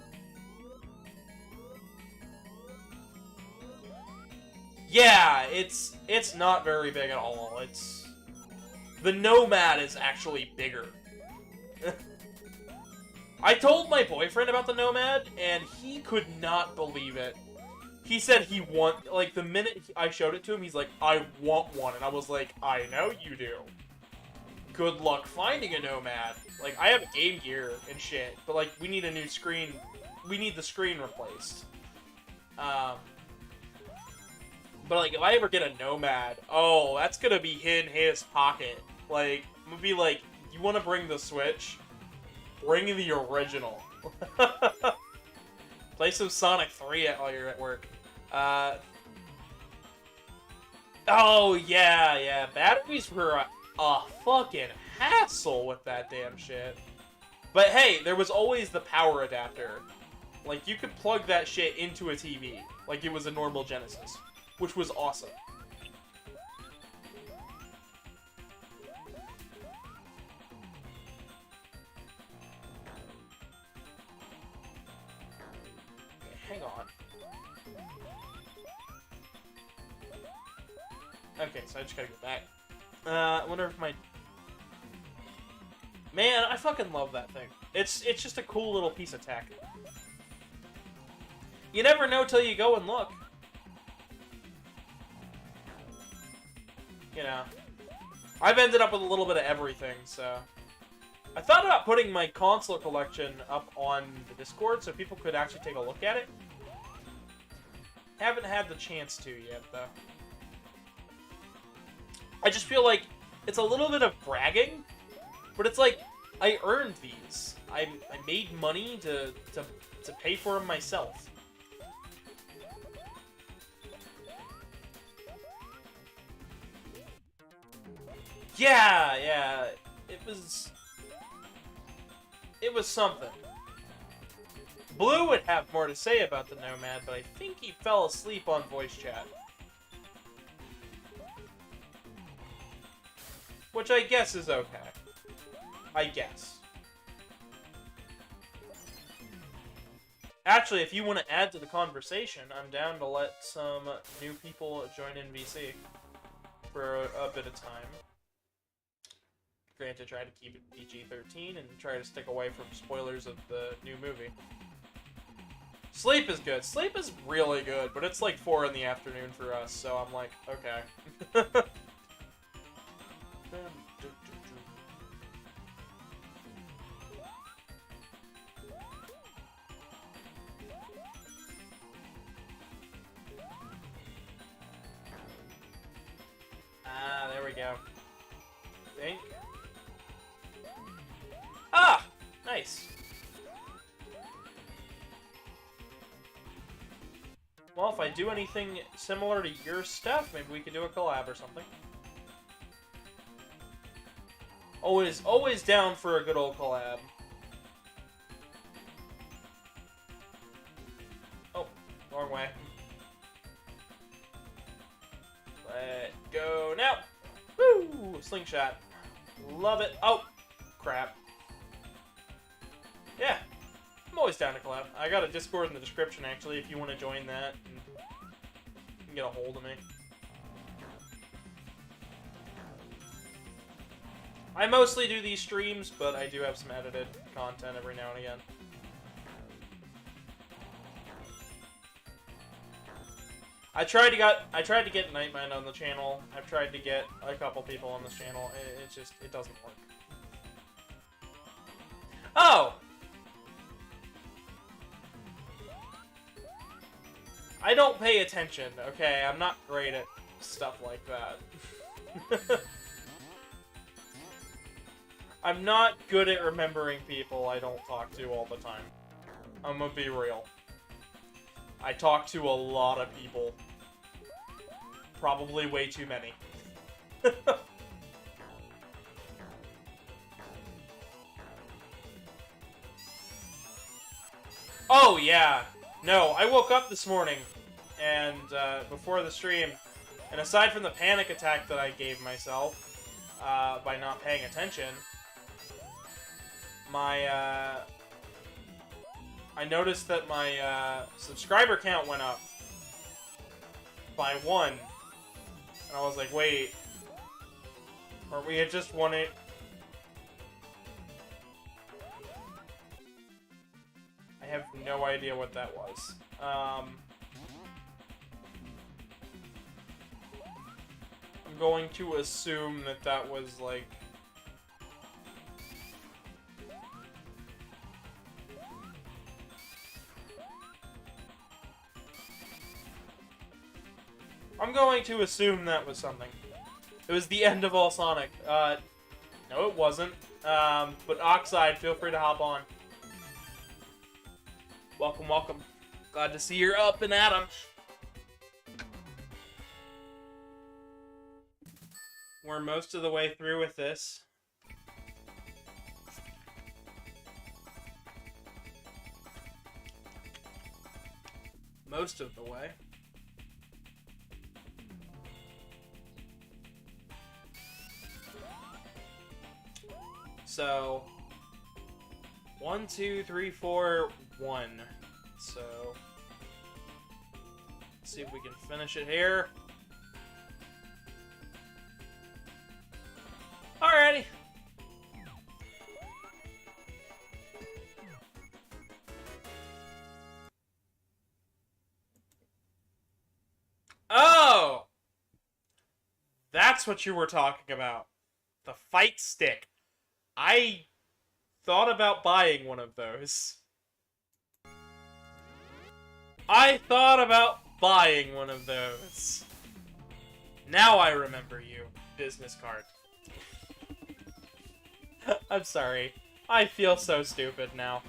Yeah, it's not very big at all. The Nomad is actually bigger. I told my boyfriend about the Nomad, and he could not believe it. He said like, the minute I showed it to him, he's like, I want one. And I was like, I know you do. Good luck finding a Nomad. Like, I have Game Gear and shit, but, like, we need a new screen. We need the screen replaced. But, like, if I ever get a Nomad, oh, that's gonna be in his pocket. Like, I'm gonna be like, you wanna bring the Switch? Bring the original. Play some Sonic 3 while you're at work. Oh, yeah. Batteries were a fucking hassle with that damn shit. But hey, there was always the power adapter. Like, you could plug that shit into a TV, like it was a normal Genesis, which was awesome. Hang on. Okay, so I just gotta go back. I wonder if my... Man, I fucking love that thing. It's just a cool little piece of tech. You never know till you go and look. You know. I've ended up with a little bit of everything, so... I thought about putting my console collection up on the Discord so people could actually take a look at it. Haven't had the chance to yet, though. I just feel like it's a little bit of bragging, but it's like, I earned these. I made money to pay for them myself. Yeah, it was something. Blue would have more to say about the Nomad, but I think he fell asleep on voice chat. Which I guess is okay. I guess. Actually, if you want to add to the conversation, I'm down to let some new people join in VC for a bit of time. Granted, try to keep it PG-13 and try to stick away from spoilers of the new movie. Sleep is good. Sleep is really good, but it's like 4 in the afternoon for us, so I'm like, okay. There we go. Think. Ah! Nice. Well, if I do anything similar to your stuff, maybe we could do a collab or something. Always down for a good old collab. Oh, wrong way. Let go now. Woo! Slingshot. Love it. Oh, crap. Yeah. I'm always down to collab. I got a Discord in the description, actually, if you want to join that. And you can get a hold of me. I mostly do these streams, but I do have some edited content every now and again. I tried to get Nightmind on the channel. I've tried to get a couple people on this channel. It doesn't work. Oh! I don't pay attention, okay? I'm not great at stuff like that. I'm not good at remembering people I don't talk to all the time. I'm gonna be real. I talk to a lot of people. Probably way too many. Oh, yeah. No, I woke up this morning, and, before the stream, and aside from the panic attack that I gave myself, by not paying attention, I noticed that my, subscriber count went up by 1, and I was like, wait, or we had just won it. I have no idea what that was. I'm going to assume that that was, like... I'm going to assume that was something. It was the end of all Sonic. No, it wasn't. But Oxide, feel free to hop on. Welcome, welcome. Glad to see you're up and at 'em. We're most of the way through with this. Most of the way. So, 1, 2, 3, 4, 1. So, let's see if we can finish it here. Alrighty. Oh! That's what you were talking about. The fight stick. I thought about buying one of those. I thought about buying one of those. Now I remember you. Business card. I'm sorry. I feel so stupid now.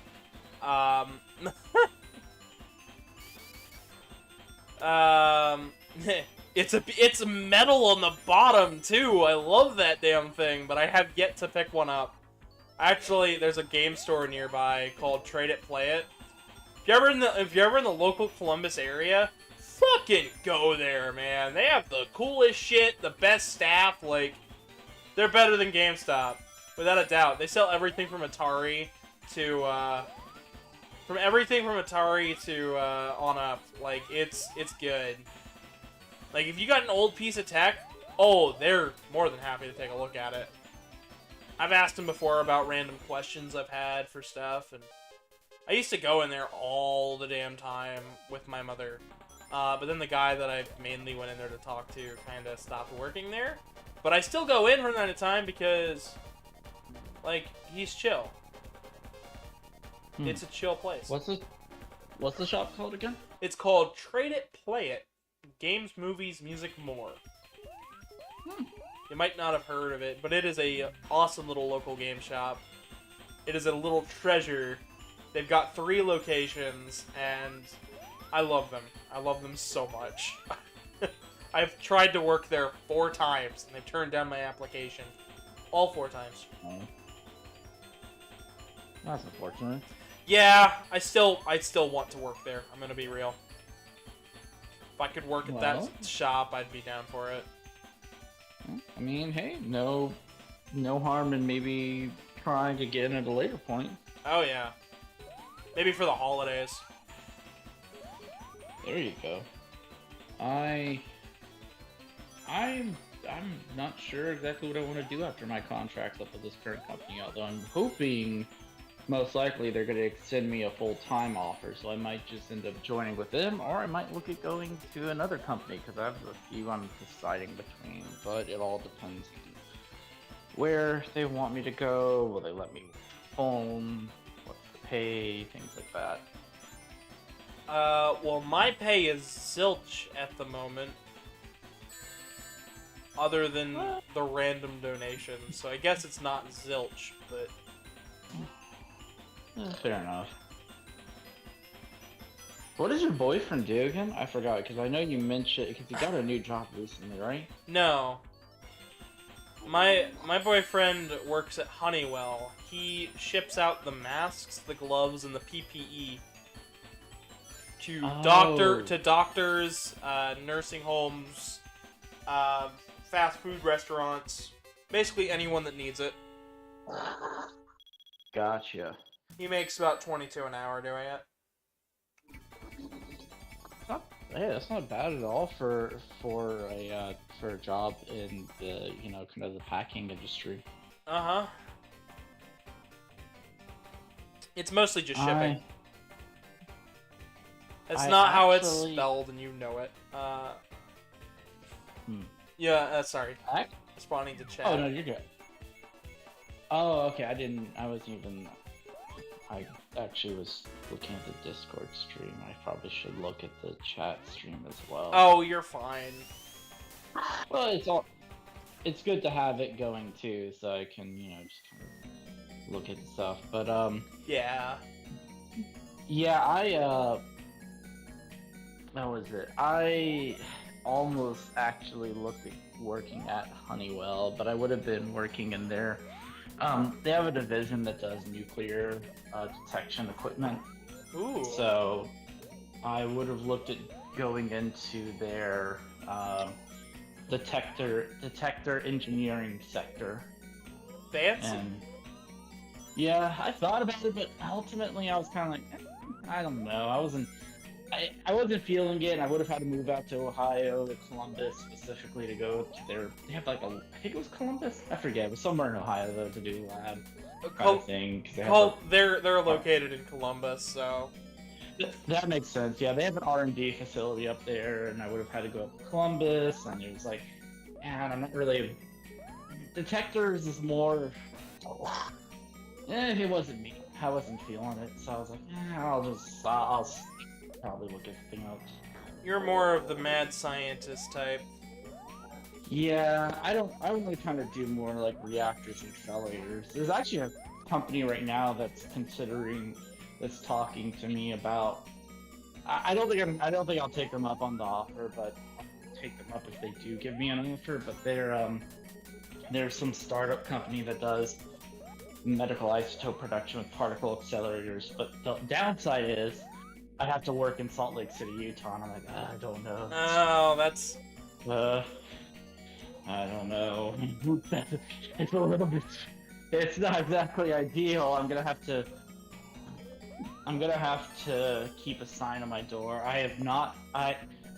It's metal on the bottom too. I love that damn thing, but I have yet to pick one up. Actually, there's a game store nearby called Trade It Play It. If you're ever in the local Columbus area, fucking go there, man. They have the coolest shit, the best staff. Like, they're better than GameStop, without a doubt. They sell everything from Atari to on up. Like, it's good. Like, if you got an old piece of tech, oh, they're more than happy to take a look at it. I've asked them before about random questions I've had for stuff, and I used to go in there all the damn time with my mother. But then the guy that I mainly went in there to talk to kind of stopped working there. But I still go in from time to time because, like, he's chill. It's a chill place. What's the shop called again? It's called Trade It, Play It. Games, movies, music, more. You might not have heard of it, but it is a awesome little local game shop. It is a little treasure. They've got 3 locations, and I love them. I love them so much. I've tried to work there 4 times, and they've turned down my application. All 4 times. Oh. That's unfortunate. Yeah, I still want to work there. I'm gonna be real. If I could work at that shop, I'd be down for it. I mean, hey, no harm in maybe trying to get in at a later point. Oh yeah. Maybe for the holidays. There you go. I'm not sure exactly what I want to do after my contract's up with this current company, although I'm hoping most likely they're going to extend me a full-time offer, so I might just end up joining with them, or I might look at going to another company, because I have a few I'm deciding between, but it all depends on where they want me to go, will they let me home, what to pay, things like that. Well, my pay is zilch at the moment. Other than the random donations, so I guess it's not zilch, but... Fair enough. What does your boyfriend do again? I forgot, because I know you mentioned, because he got a new job recently, right? No. My boyfriend works at Honeywell. He ships out the masks, the gloves, and the PPE to doctors, nursing homes, fast food restaurants, basically anyone that needs it. Gotcha. He makes about $22 an hour doing it. Hey, that's not bad at all for a job in the kind of the packing industry. Uh-huh. It's mostly just shipping. That's not how it's spelled, and you know it. Yeah, sorry. Responding to chat. Oh, no, you're good. Oh, okay, I actually was looking at the Discord stream. I probably should look at the chat stream as well. Oh, you're fine. Well, it's good to have it going too, so I can, just kind of look at stuff. But, yeah. Yeah, how was it? almost actually looked at working at Honeywell, but I would have been working in their. They have a division that does nuclear detection equipment. Ooh. So I would have looked at going into their detector engineering sector. Fancy. And yeah, I thought about it, but ultimately I was kind of like, I don't know. I wasn't feeling it. And I would have had to move out to Ohio or Columbus specifically to go to their. They have like I think it was Columbus. I forget. It was somewhere in Ohio though to do lab kind of thing. 'Cause they have They're located in Columbus, so that makes sense. Yeah, they have an R&D facility up there, and I would have had to go up to Columbus, and it was like, man, I'm not really. Detectors is more. It wasn't me. I wasn't feeling it, so I was like, I'll probably look at something else. you're more of the mad scientist type. Yeah, I only kind of do more like reactors and accelerators. There's actually a company right now that's talking to me about. I don't think I'll take them up on the offer, but I'll take them up if they do give me an offer. But there's some startup company that does medical isotope production with particle accelerators. But the downside is I have to work in Salt Lake City, Utah, and I'm like, I don't know. Oh, that's I don't know. It's a little bit. It's not exactly ideal. I'm gonna have to keep a sign on my door. I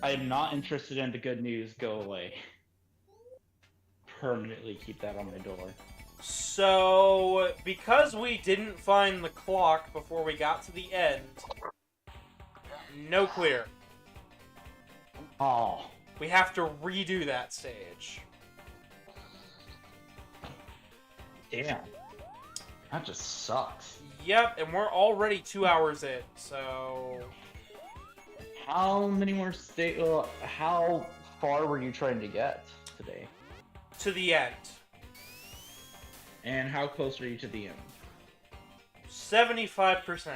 am not interested in the good news. Go away. Permanently keep that on my door. so because we didn't find the clock before we got to the end. No clear. Oh, We have to redo that stage. damn. That just sucks. Yep, and we're already 2 hours in, so How many more how far were you trying to get today? to the end. And how close are you to the end? 75%.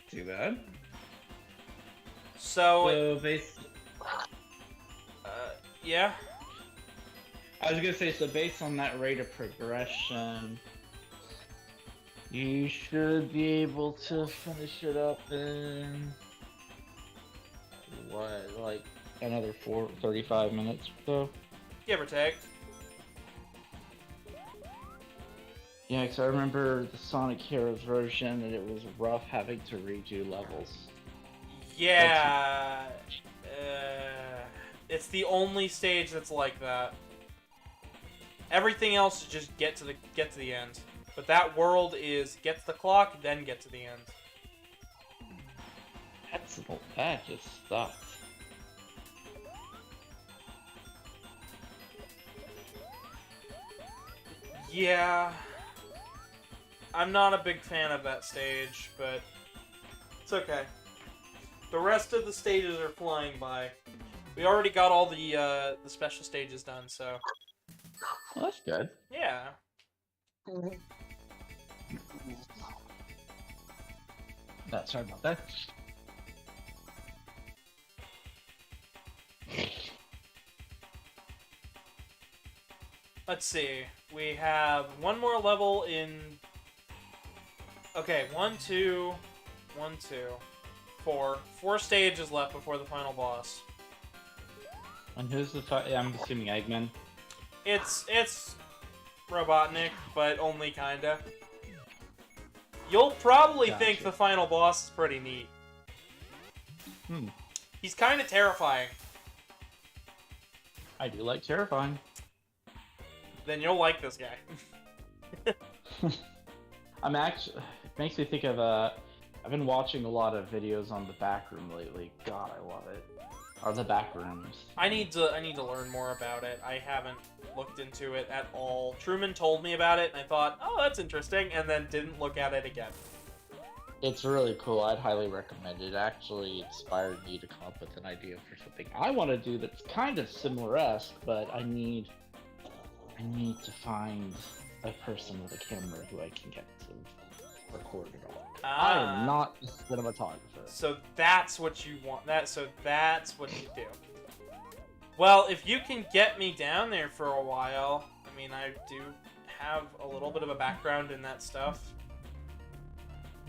Too bad. So, based. yeah. I was gonna say, so based on that rate of progression, you should be able to finish it up in what, like another 35 minutes or so. Give or take. Yeah, because I remember the Sonic Heroes version, and it was rough having to redo levels. Yeah. It's the only stage that's like that. Everything else is just get to the end. But that world is get to the clock, then get to the end. That just sucks. Yeah. I'm not a big fan of that stage, but it's okay. The rest of the stages are flying by. We already got all the special stages done, so Well, that's good. yeah. Sorry about that. Let's see. We have one more level in. Okay, 1, 2, 1, 2, 4. 4 stages left before the final boss. And who's the I'm assuming Eggman. It's Robotnik, but only kinda. You'll probably think Gotcha. the final boss is pretty neat. He's kind of terrifying. I do like terrifying. Then you'll like this guy. I'm actually. It makes me think of I've been watching a lot of videos on the back room lately. God, I love it. Or the back rooms. I need to learn more about it. I haven't looked into it at all. Truman told me about it, and I thought, oh, that's interesting, and then didn't look at it again. It's really cool. I'd highly recommend it. It actually inspired me to come up with an idea for something I want to do that's kind of similar-esque, but I need to find a person with a camera who I can get to record it all. I Ah. am not a cinematographer. So that's what you want. So that's what you do. Well, if you can get me down there for a while, I mean, I do have a little bit of a background in that stuff.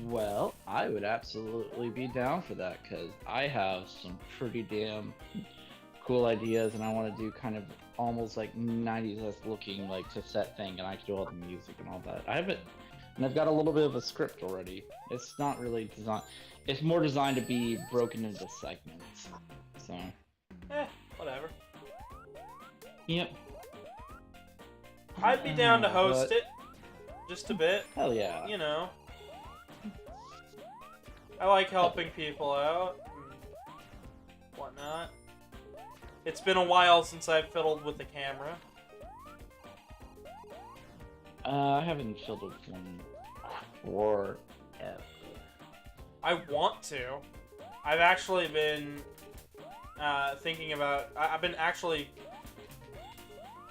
Well, I would absolutely be down for that because I have some pretty damn cool ideas, and I want to do kind of almost like 90s looking like cassette thing, and I can do all the music and all that. I have it, and I've got a little bit of a script already. It's not really designed. It's more designed to be broken into segments. So. Whatever. Yep. I'd be down to host But- it, just a bit. Hell yeah. You know. I like helping people out and whatnot. It's been a while since I've fiddled with the camera. I haven't fiddled with one forever. I want to. I've actually been thinking about. I've been actually.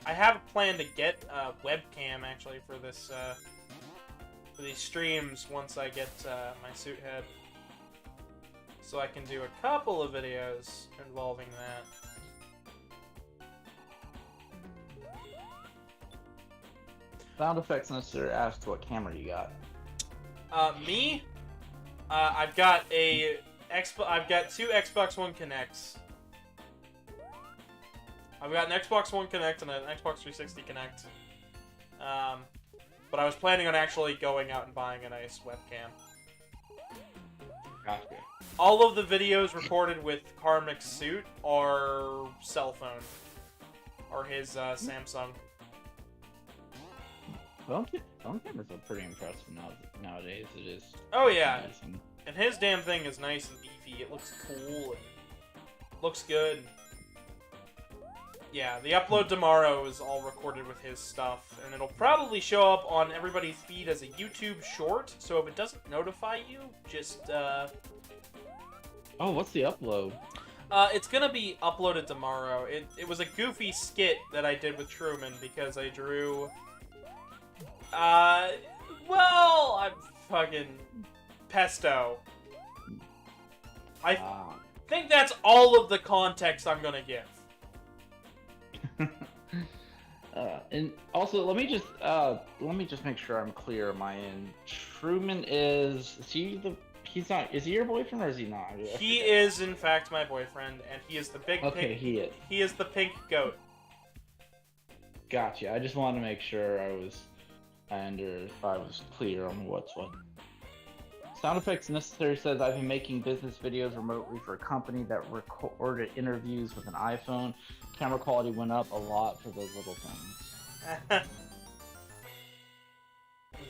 I have a plan to get a webcam actually for this for these streams once I get my suit head, so I can do a couple of videos involving that. Sound effects necessary asked what camera you got. Me? I've got I've got two Xbox One Connects. I've got an Xbox One Connect and an Xbox 360 Connect. But I was planning on actually going out and buying a nice webcam. Gotcha. All of the videos recorded with Karmic's suit are cell phone. Or his Samsung. Phone cameras are pretty impressive nowadays. It is. Oh yeah, amazing. and his damn thing is nice and beefy. It looks cool and looks good. Yeah, the upload tomorrow is all recorded with his stuff, and it'll probably show up on everybody's feed as a YouTube short, so if it doesn't notify you, just, Oh, what's the upload? it's gonna be uploaded tomorrow. It was a goofy skit that I did with Truman, because I drew, well, I'm fucking pesto. I think that's all of the context I'm gonna give. And also, let me just make sure I'm clear on my end. Truman is he's not, is he your boyfriend or is he not? He is, in fact, my boyfriend, and he is the big Okay, pink. he is. He is the pink goat. Gotcha. I just wanted to make sure I was clear on what's what. Sound effects necessary says I've been making business videos remotely for a company that recorded interviews with an iPhone. Camera quality went up a lot for those little things.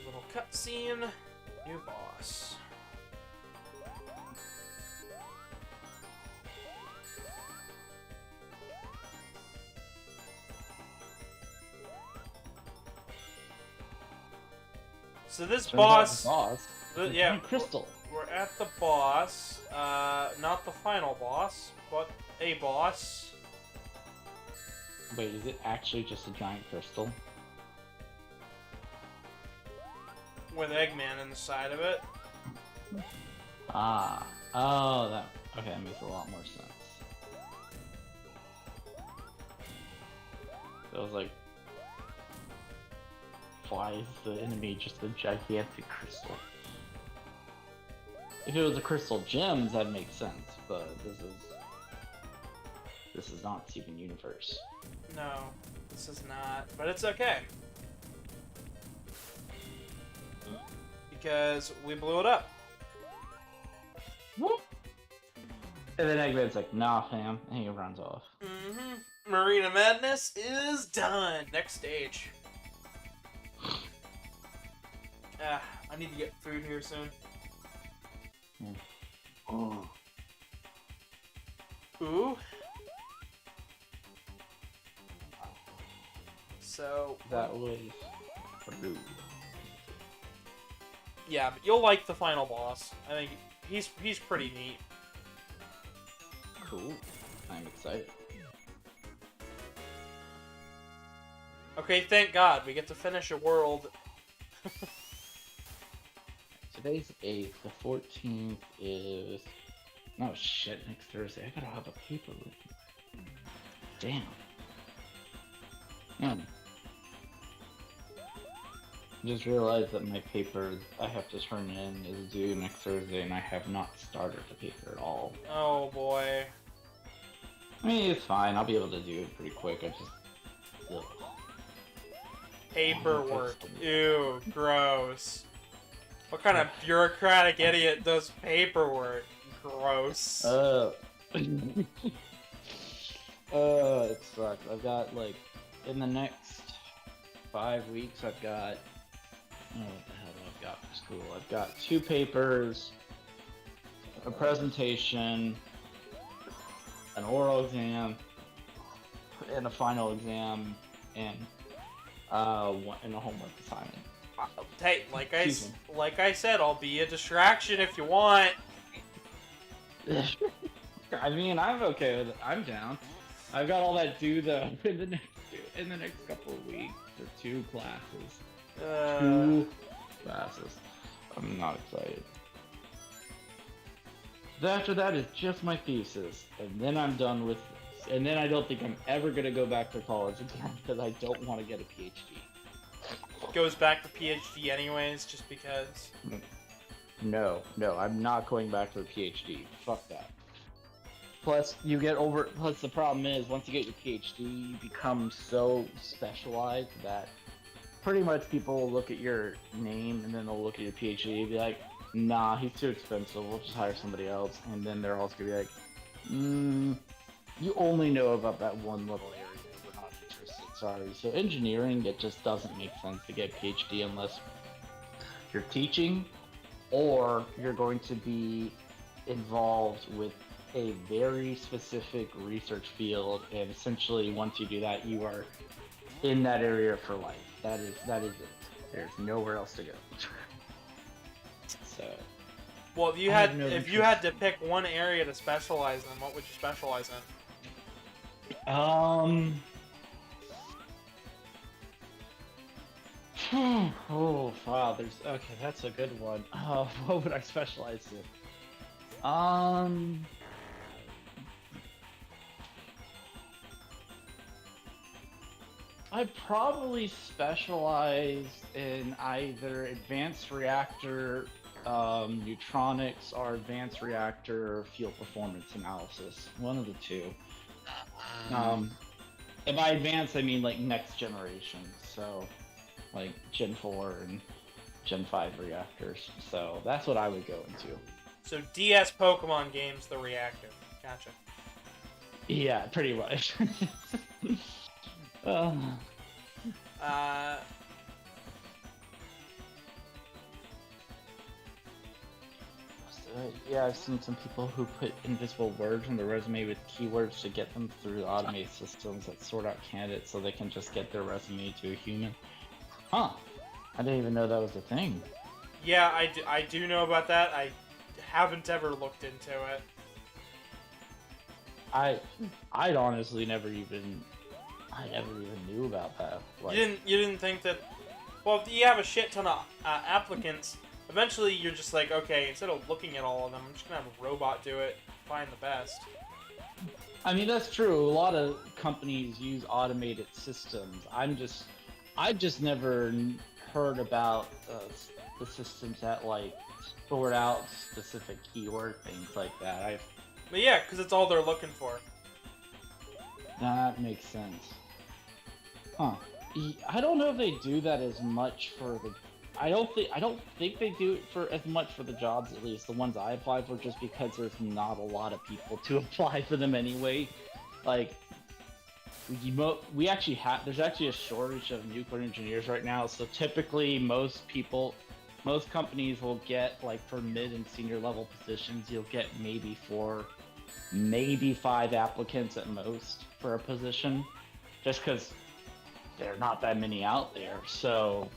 Little cutscene. New boss. So this boss. Yeah, Crystal. we're at the boss. Not the final boss, but a boss. Wait, is it actually just a giant crystal? With Eggman in the side of it. Ah. Oh, that. Okay, that makes a lot more sense. So I was like, why is the enemy just a gigantic crystal? If it was a crystal gems, that'd make sense, but this is not Steven Universe. No, this is not. But it's okay. Because we blew it up. Whoop. And then Eggman's like, nah, fam, and he runs off. Mm-hmm. Marina Madness is done. Next stage. I need to get food here soon. Oh. Ooh. So That was rude. yeah, but you'll like the final boss. I think he's pretty neat. Cool. I'm excited. Okay, thank God we get to finish a world. To Today's 8th. The 14th is. Oh shit! Next Thursday, I gotta have a paper with me. Damn. Just realized that my paper I have to turn in is due next Thursday, and I have not started the paper at all. Oh boy. I mean, it's fine. I'll be able to do it pretty quick. I just. Ugh. Paperwork. Ew, gross. What kind of bureaucratic idiot does paperwork? Gross. It sucks. I've got, like, in the next 5 weeks, I've got. Oh, what the hell do I've got for school? I've got 2 papers, a presentation, an oral exam, and a final exam, and a homework assignment. Hey, like Excuse I said, I'll be a distraction if you want. I mean, I'm okay with it. I'm down. I've got all that due though in the next couple of weeks for 2 classes. 2 classes. I'm not excited. After that is just my thesis, and then I'm done with. And then I don't think I'm ever gonna go back to college again because I don't want to get a PhD. Goes back to PhD anyways, just because. No, I'm not going back to a PhD. Fuck that. Plus, Plus, the problem is, once you get your PhD, you become so specialized that pretty much people will look at your name and then they'll look at your PhD and be like, nah, he's too expensive, we'll just hire somebody else. And then they're also gonna be like, you only know about that one little area, we're not interested, sorry. So engineering, it just doesn't make sense to get a PhD unless you're teaching or you're going to be involved with a very specific research field, and essentially once you do that, you are in that area for life. That is it. There's nowhere else to go. So. Well, if you had to pick one area to specialize in, what would you specialize in? Oh wow, okay, that's a good one. What would I specialize in? I'd probably specialize in either advanced reactor neutronics or advanced reactor field performance analysis. One of the two. And by advanced, I mean like next generation. So, like Gen 4 and Gen 5 reactors. So that's what I would go into. So DS Pokemon games, the reactor. Gotcha. Yeah, pretty much. Yeah, I've seen some people who put invisible words in their resume with keywords to get them through automated systems that sort out candidates so they can just get their resume to a human. Huh. I didn't even know that was a thing. Yeah, I do know about that. I haven't ever looked into it. I'd honestly never even knew about that. Like, You didn't think that? Well, if you have a shit ton of applicants, eventually you're just like, okay, instead of looking at all of them, I'm just gonna have a robot do it, find the best. I mean, that's true. A lot of companies use automated systems. I've just never heard about the systems that like sort out specific keyword things like that. But yeah, because it's all they're looking for. That makes sense. Huh. I don't know if they do that as much for the. I don't think they do it for as much for the jobs, at least the ones I apply for, just because there's not a lot of people to apply for them anyway. Like, there's actually a shortage of nuclear engineers right now. So typically, most companies will get, like, for mid and senior level positions, you'll get maybe 4, maybe 5 applicants at most for a position, just because there are not that many out there. So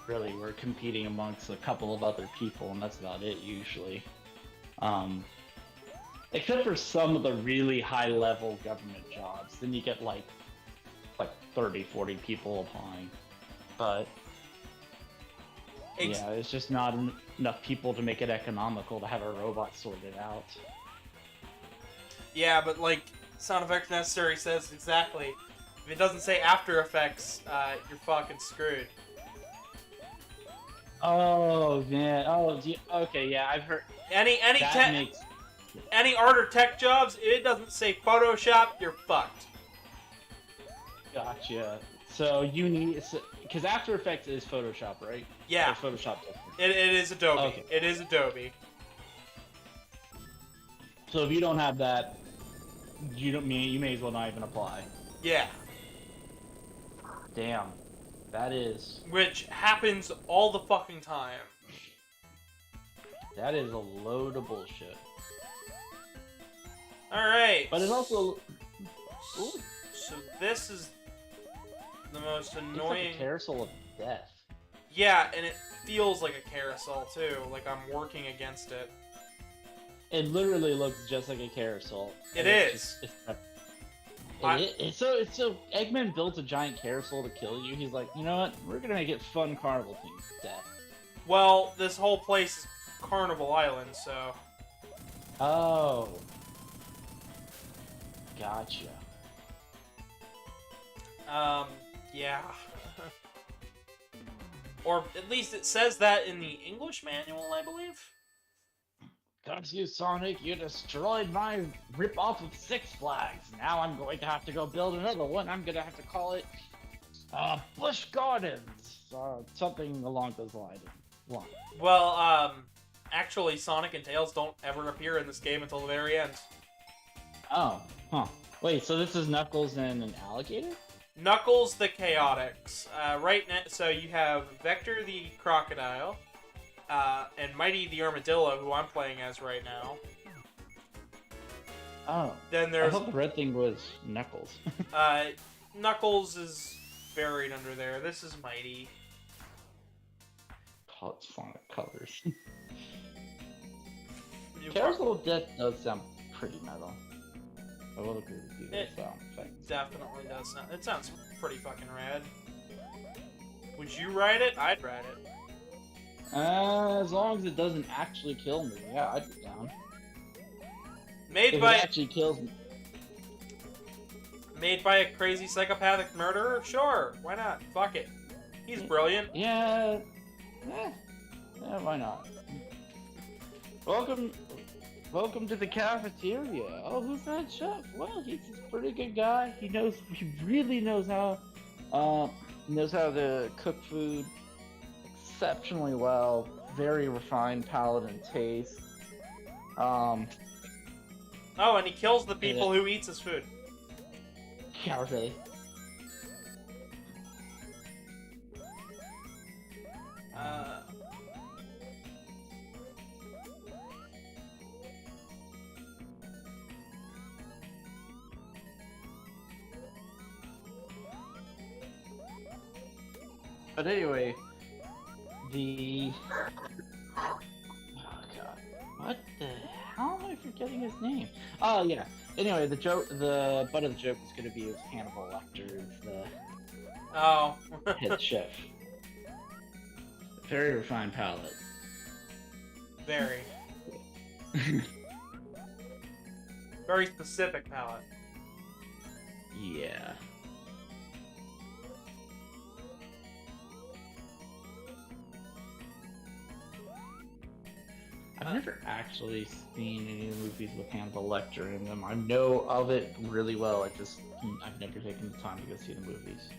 really, we're competing amongst a couple of other people, and that's about it usually. Except for some of the really high-level government jobs, then you get like 30, 40 people applying. But Yeah, it's just not enough people to make it economical to have a robot sort it out. Yeah, but like sound effects necessary says exactly. If it doesn't say After Effects, you're fucking screwed. Oh man. Oh, okay. Yeah, I've heard. Any That makes. any art or tech jobs, if it doesn't say Photoshop, you're fucked. Gotcha. So you need, because After Effects is Photoshop, right? Yeah. Or Photoshop. It is Adobe. Okay. It is Adobe. So if you don't have that, you may as well not even apply. Yeah. Damn. That is Which happens all the fucking time. a load of bullshit. Alright. But it's also So this is the most it's like annoying. a carousel of death. Yeah, and it feels like a carousel too. Like I'm working against it. It literally looks just like a carousel. It And it's is. So Eggman built a giant carousel to kill you. He's like, you know what? We're gonna make it fun carnival themed. Death. Well, this whole place is Carnival Island, so. Oh. Gotcha. Yeah. Or at least it says that in the English manual, I believe. Got you, Sonic. You destroyed my rip-off of Six Flags. Now I'm going to have to go build another one. I'm going to have to call it Busch Gardens. Something along those lines. Well, actually, Sonic and Tails don't ever appear in this game until the very end. Oh, huh. Wait, so this is Knuckles and an alligator? Knuckles the Chaotix. So you have Vector the Crocodile, and Mighty the Armadillo, who I'm playing as right now. Oh. Then I there's thought the red thing was Knuckles. Knuckles is buried under there. This is Mighty. Call it Sonic Colors. You- Carousel of Death does sound pretty metal. I will agree with you. It- Sound effects. Definitely does sound. It sounds pretty fucking rad. Would you ride it? I'd ride it. As long as it doesn't actually kill me, yeah, I'd be down. Made If by it actually kills me, made by a crazy psychopathic murderer? Sure, why not? Fuck it. He's brilliant. yeah, why not? Welcome to the cafeteria. Oh, who's that chef? Well, he's a pretty good guy. He really knows how to cook food exceptionally well. Very refined palate and taste. Oh, and he kills the people who eats his food. Cowardly. But anyway, oh god, what the hell am I forgetting his name? Oh yeah. Anyway, the butt of the joke is going to be if Hannibal Lecter is the Oh. head chef. Very refined palate. Very. Very specific palate. Yeah. I've never actually seen any movies with Hannibal Lecter in them. I know of it really well. I've never taken the time to go see the movies.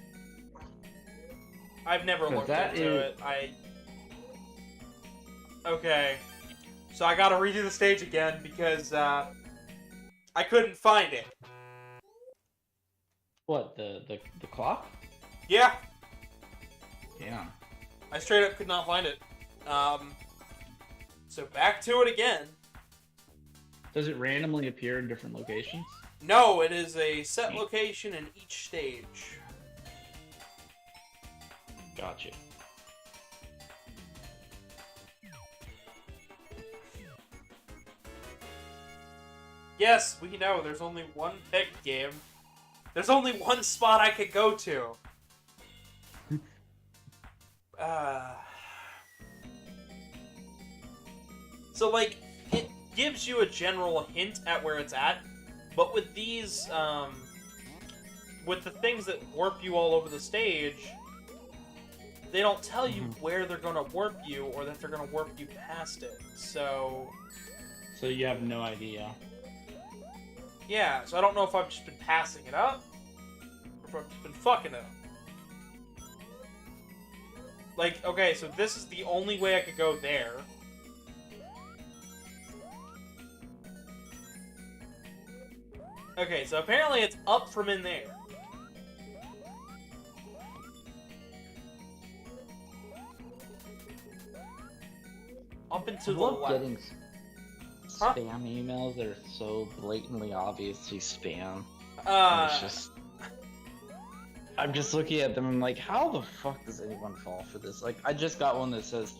I've never looked that into it. Okay. So I gotta redo the stage again because, I couldn't find it. What, the clock? Yeah, Yeah. I straight up could not find it. So back to it again. Does it randomly appear in different locations? No, it is a set location in each stage. Gotcha. Yes, we know there's only one pick game. There's only one spot I could go to. So, like, it gives you a general hint at where it's at, but with these, with the things that warp you all over the stage, they don't tell you where they're gonna warp you, or that they're gonna warp you past it, so... So you have no idea. Yeah, so I don't know if I've just been passing it up, or if I've just been fucking it up. Like, okay, so this is the only way I could go there. Okay, so apparently it's up from in there. Up and to the love left. getting spam emails that are so blatantly obviously spam. And it's just... I'm just looking at them and I'm like, how the fuck does anyone fall for this? Like, I just got one that says,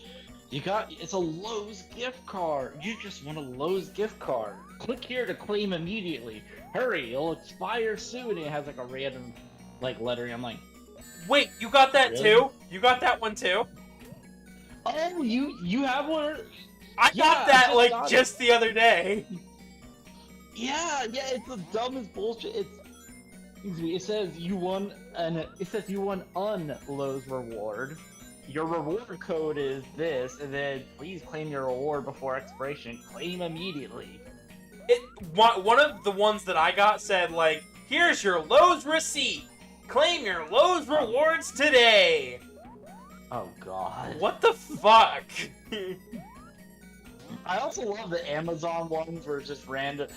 it's a Lowe's gift card. You just want a Lowe's gift card. Click here to claim immediately. Hurry, it'll expire soon. And it has like a random, like, lettering. I'm like, wait, you got that really? too? You got that one too? oh, you have one? I got that, like, just the other day. Yeah, it's the dumbest bullshit. Excuse me, it says you won an Lowe's reward. Your reward code is this, and then please claim your reward before expiration. Claim immediately. One of the ones that I got said, like, here's your Lowe's receipt. Claim your Lowe's rewards today. Oh god. What the fuck? I also love the Amazon ones where it's just random.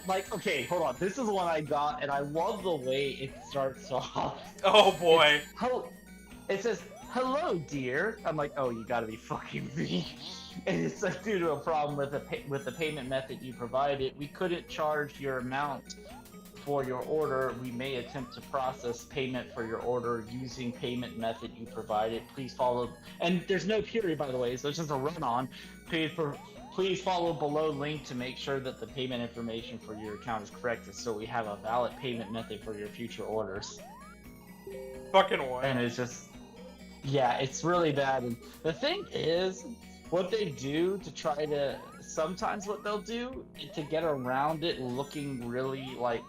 Like, okay, hold on. This is the one I got, and I love the way it starts off. Oh boy. It says, hello, dear. I'm like, oh, you gotta be fucking me. And it's like, due to a problem with the payment method you provided, we couldn't charge your amount for your order. We may attempt to process payment for your order using payment method you provided. Please follow. And there's no period, by the way, so it's just a run-on. Please follow below link to make sure that the payment information for your account is correct, so we have a valid payment method for your future orders. Fucking what? And it's just, yeah, it's really bad. And the thing is, what they do to try to, sometimes what they'll do to get around it looking really like,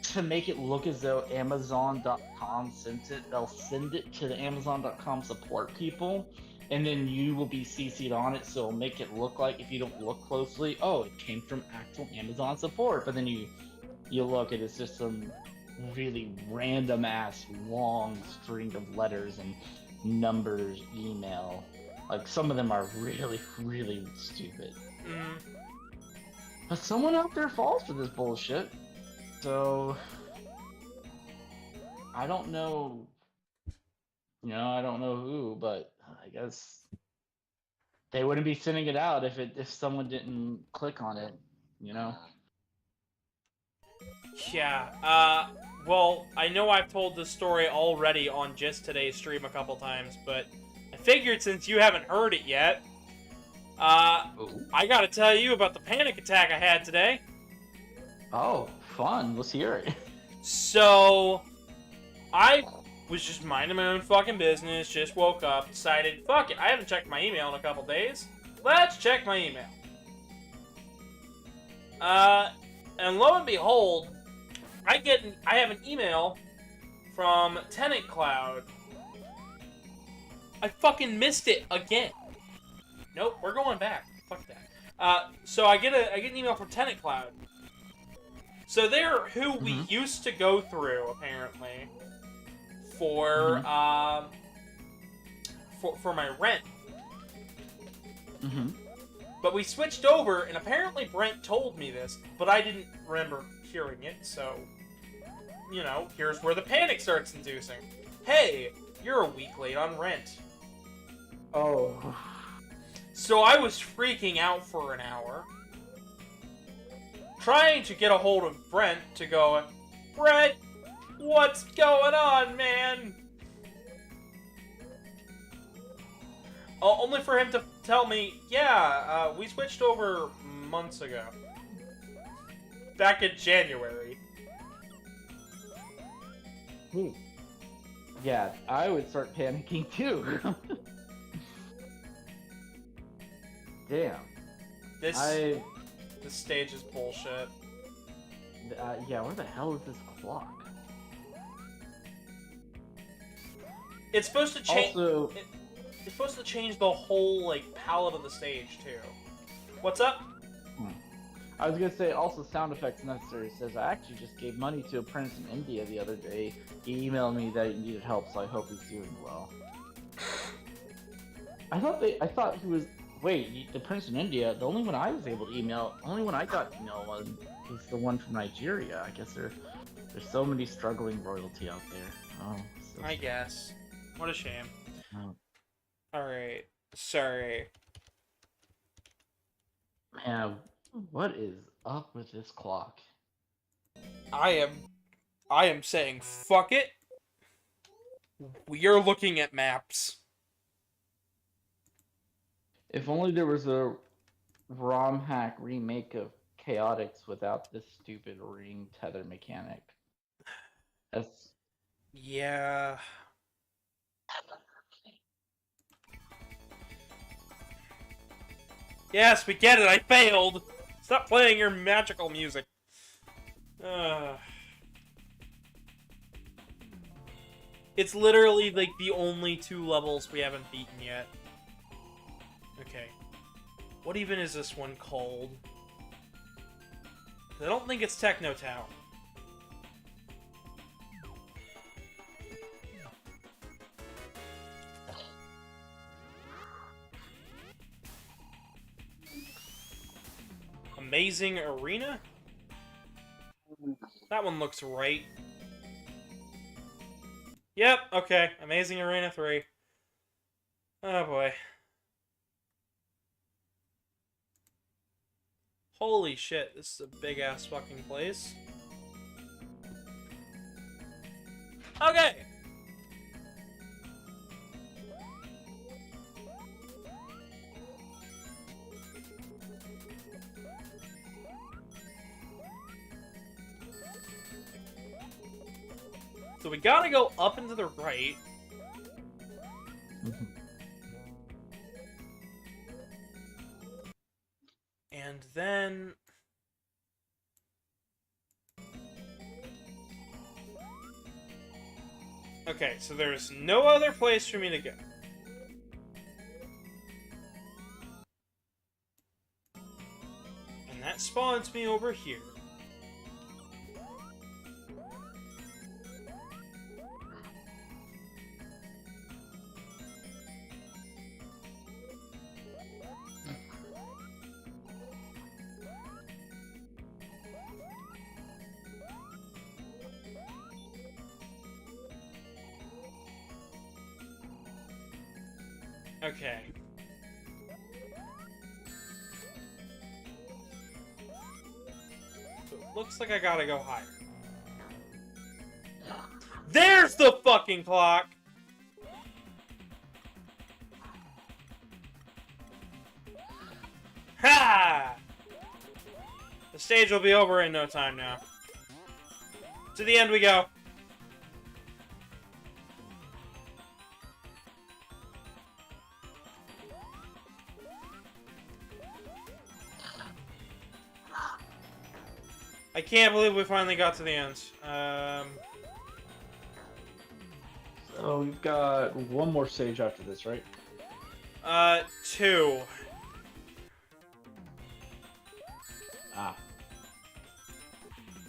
to make it look as though Amazon.com sent it, they'll send it to the Amazon.com support people, and then you will be CC'd on it, so it'll make it look like, if you don't look closely, oh, it came from actual Amazon support. But then you look and it's just some really random ass long string of letters and numbers, email. Like, some of them are really, really stupid. But someone out there falls for this bullshit. So I don't know, I don't know who, but I guess they wouldn't be sending it out if someone didn't click on it, Yeah, well, I know I've told this story already on just today's stream a couple times, but I figured since you haven't heard it yet, I gotta tell you about the panic attack I had today. Oh, fun. Let's hear it. So, I was just minding my own fucking business, just woke up, decided, fuck it, I haven't checked my email in a couple days. Let's check my email. And lo and behold, I have an email from Tenant Cloud. I fucking missed it again. Nope, we're going back. Fuck that. So I get an email from Tenant Cloud. So they're who we used to go through, apparently, for for my rent. But we switched over, and apparently Brent told me this, but I didn't remember hearing it, so, here's where the panic starts inducing. Hey, you're a week late on rent. Oh. So I was freaking out for an hour, trying to get a hold of Brent to go, Brent, what's going on, man? Only for him to tell me, yeah, we switched over months ago. Back in January. Yeah, I would start panicking too. Damn. This I this stage is bullshit. yeah, where the hell is this clock? It's supposed to change. Also, It's supposed to change the whole like palette of the stage too. What's up? I was gonna say also sound effects necessary says I actually just gave money to a prince in India the other day. He emailed me that he needed help, so I hope he's doing well. I thought he was. Wait, the prince in India. The only one I was able to email, only one I got email was the one from Nigeria. I guess there's so many struggling royalty out there. Oh, so I guess. What a shame. oh. Alright. Sorry. Man, what is up with this clock? I am saying fuck it. We are looking at maps. If only there was a ROM hack remake of Chaotix without this stupid ring tether mechanic. That's Yeah. Yes, we get it. I failed. Stop playing your magical music. It's literally like the only 2 levels we haven't beaten yet. Okay. What even is this one called? I don't think it's Techno Town. Amazing Arena? That one looks right. Yep, okay. Amazing Arena 3. Oh boy. Holy shit, this is a big ass fucking place. Okay! So we gotta go up and to the right. And then... Okay, so there's no other place for me to go. And that spawns me over here. Okay. So it looks like I gotta go higher. There's the fucking clock! Ha! The stage will be over in no time now. To the end we go. I can't believe we finally got to the end. So we've got one more stage after this, right? 2. Ah.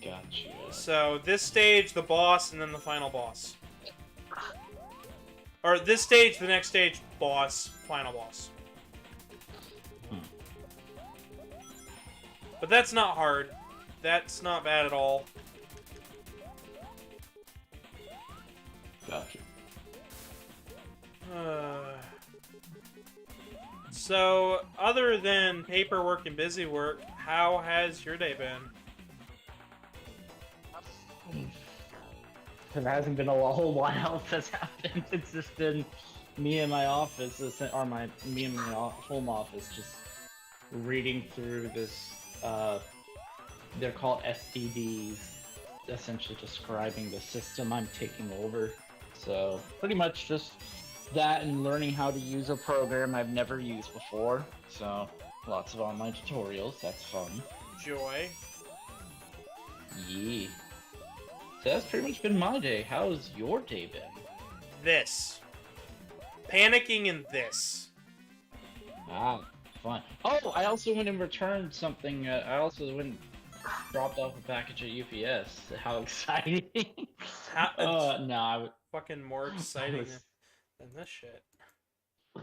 Gotcha. So this stage, the boss, and then the final boss. Or this stage, the next stage, boss, final boss. But that's not hard. That's not bad at all. Gotcha. So, other than paperwork and busy work, how has your day been? It hasn't been a whole while that's happened. It's just been me in my office, or me in my home office, just reading through this. They're called STDs, essentially describing the system I'm taking over. So pretty much just that and learning how to use a program I've never used before. So Lots of online tutorials. That's fun. Joy. Yeah. So that's pretty much been my day. How's your day been? This. Panicking in this. Ah, fun. Oh, I also went and returned something. I also went and dropped off a package at UPS. How exciting! No, Fucking more I exciting was- than this shit.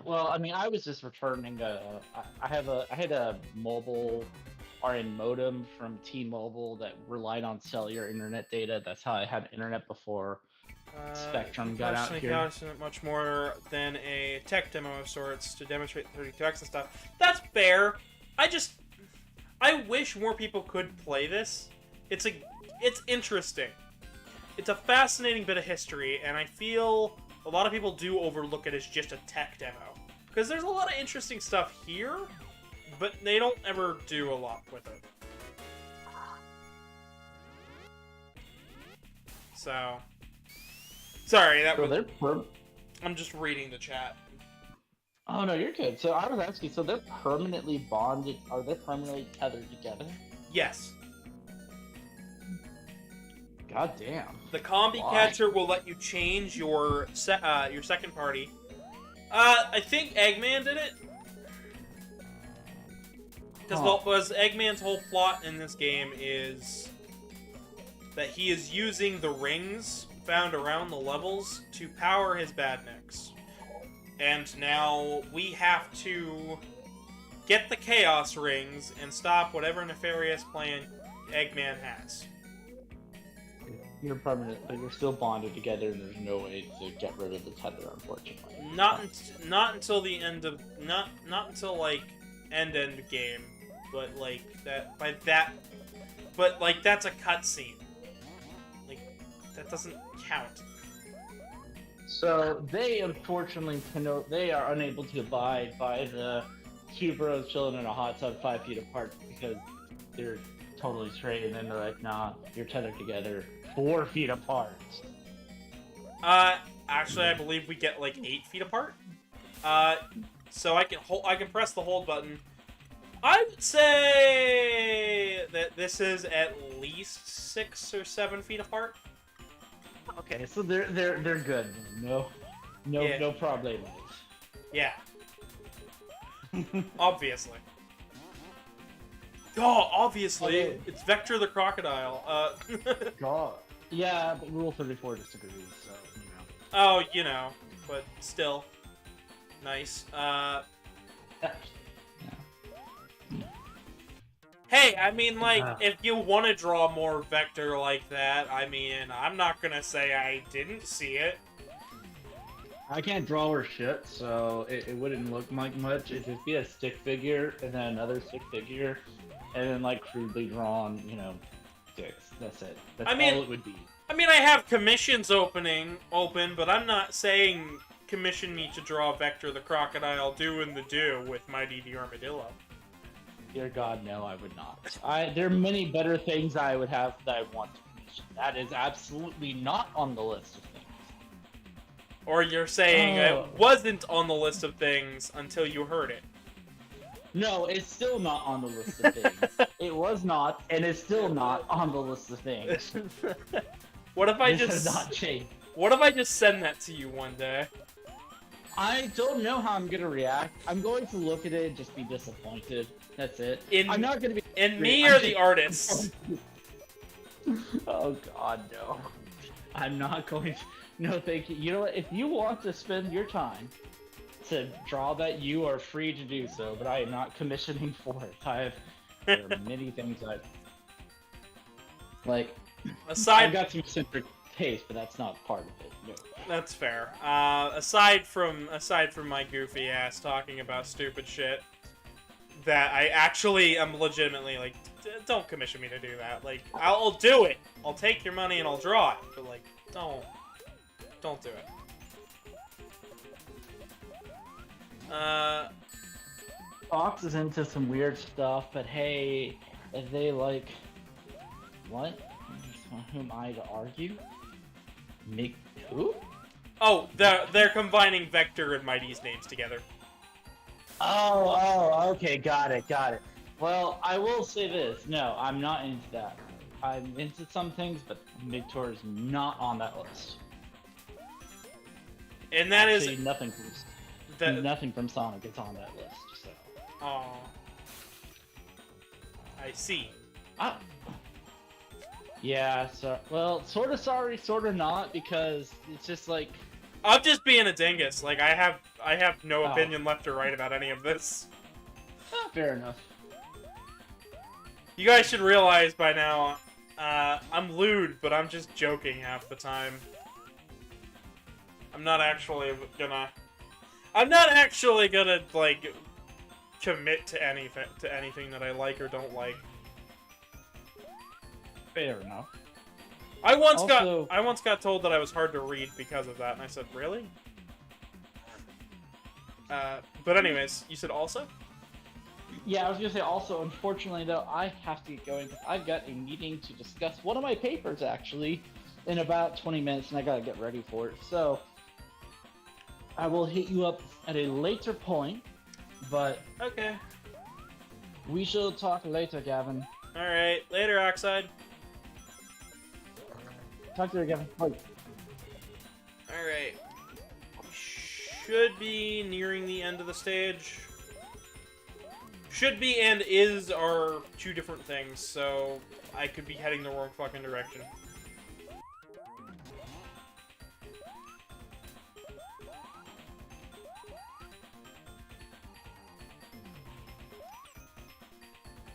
Well, I mean, I was just returning I had a mobile RN modem from T-Mobile that relied on cellular internet data. That's how I had internet before Spectrum got out Unfortunately, here. Chaotix isn't much more than a tech demo of sorts to demonstrate 32X and stuff. That's fair. I wish more people could play this. It's interesting. It's a fascinating bit of history, and I feel a lot of people do overlook it as just a tech demo. Because there's a lot of interesting stuff here, but they don't ever do a lot with it. So... Sorry, that So was... I'm just reading the chat. Oh no, you're good. So I was asking, so they're permanently bonded? Are they permanently tethered together? Yes. God damn. The combi Why? catcher will let you change your second party. I think Eggman did it. Because Eggman's whole plot in this game is that he is using the rings found around the levels to power his badniks. And now we have to get the Chaos Rings and stop whatever nefarious plan Eggman has. You're permanent, but you're still bonded together, and there's no way to get rid of the tether, unfortunately. Not until the end of not until like end game, but like that's a cutscene. Like that doesn't count. So they unfortunately they are unable to abide by the two bros chilling in a hot tub 5 feet apart because they're totally straight, and then they're like, nah, you're tethered together 4 feet apart. Actually, I believe we get like 8 feet apart. So I can press the hold button. I would say that this is at least 6 or 7 feet apart. Okay, so they're good. No problemos. Yeah. Obviously. Oh, obviously, Okay. it's Vector the Crocodile. God. Yeah, but Rule 34 disagrees, so you know. Oh, you know, but still, nice. Hey, I mean, like, if you want to draw more Vector like that, I mean, I'm not gonna say I didn't see it. I can't draw or shit, so it wouldn't look like much. It'd just be a stick figure, and then another stick figure, and then, like, crudely drawn, you know, sticks. That's it. That's I mean- all it would be. I mean, I have commissions open, but I'm not saying commission me to draw Vector the Crocodile doing the do with Mighty the Armadillo. Dear God, no, I would not. There are many better things I would have that I want to commission. That is absolutely not on the list of things. Or you're saying Oh. it wasn't on the list of things until you heard it. No, it's still not on the list of things. It was not, and it's still not on the list of things. What if I This has just not changed. What if I just send that to you one day? I don't know how I'm gonna react. I'm going to look at it and just be disappointed. That's it. In- I'm not gonna be. And me or the artist? Oh God, no. I'm not going to. No, thank you. You know what? If you want to spend your time to draw that, you are free to do so. But I am not commissioning for it. There are many things like. I've Aside, got some centric taste, but that's not part of it. No. that's fair. Aside from my goofy ass talking about stupid shit, that I actually am legitimately like, don't commission me to do that. Like, I'll do it. I'll take your money and I'll draw it. But like, don't do it. Fox is into some weird stuff, but hey, if they like, what? Who am I to argue? Make who? Oh, they're combining Vector and Mighty's names together. Oh, Okay, got it. Well, I will say this. No, I'm not into that. I'm into some things, but Victor is not on that list. And that is Actually, nothing from Sonic is on that list. So. Oh, I see. Ah. Yeah. So, well, sort of sorry, sort of not, because it's just like. I'm just being a dingus. Like I have no Oh. opinion left or right about any of this. Fair enough. You guys should realize by now, I'm lewd, but I'm just joking half the time. I'm not actually gonna like commit to anything that I like or don't like. Fair enough. I once Also- got told that I was hard to read because of that, and I said, "Really?" But anyways, you said also? Yeah, I was gonna say also, unfortunately though, I have to get going because I've got a meeting to discuss one of my papers actually in about 20 minutes, and I gotta get ready for it. So I will hit you up at a later point, but Okay. we shall talk later, Gavin. All right. Later, Oxide. Talk to you, Gavin. Bye. All right. Should be nearing the end of the stage. Should be and is are two different things, so I could be heading the wrong fucking direction.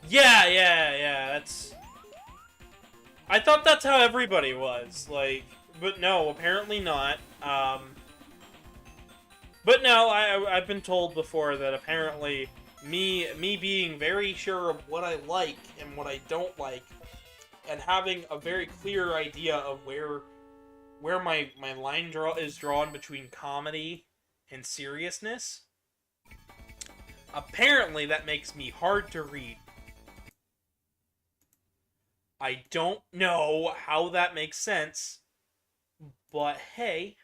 Yeah, that's... I thought that's how everybody was, like... But no, apparently not. But no, I've been told before that apparently me being very sure of what I like and what I don't like, and having a very clear idea of where my line is drawn between comedy and seriousness, apparently that makes me hard to read. I don't know how that makes sense, but hey,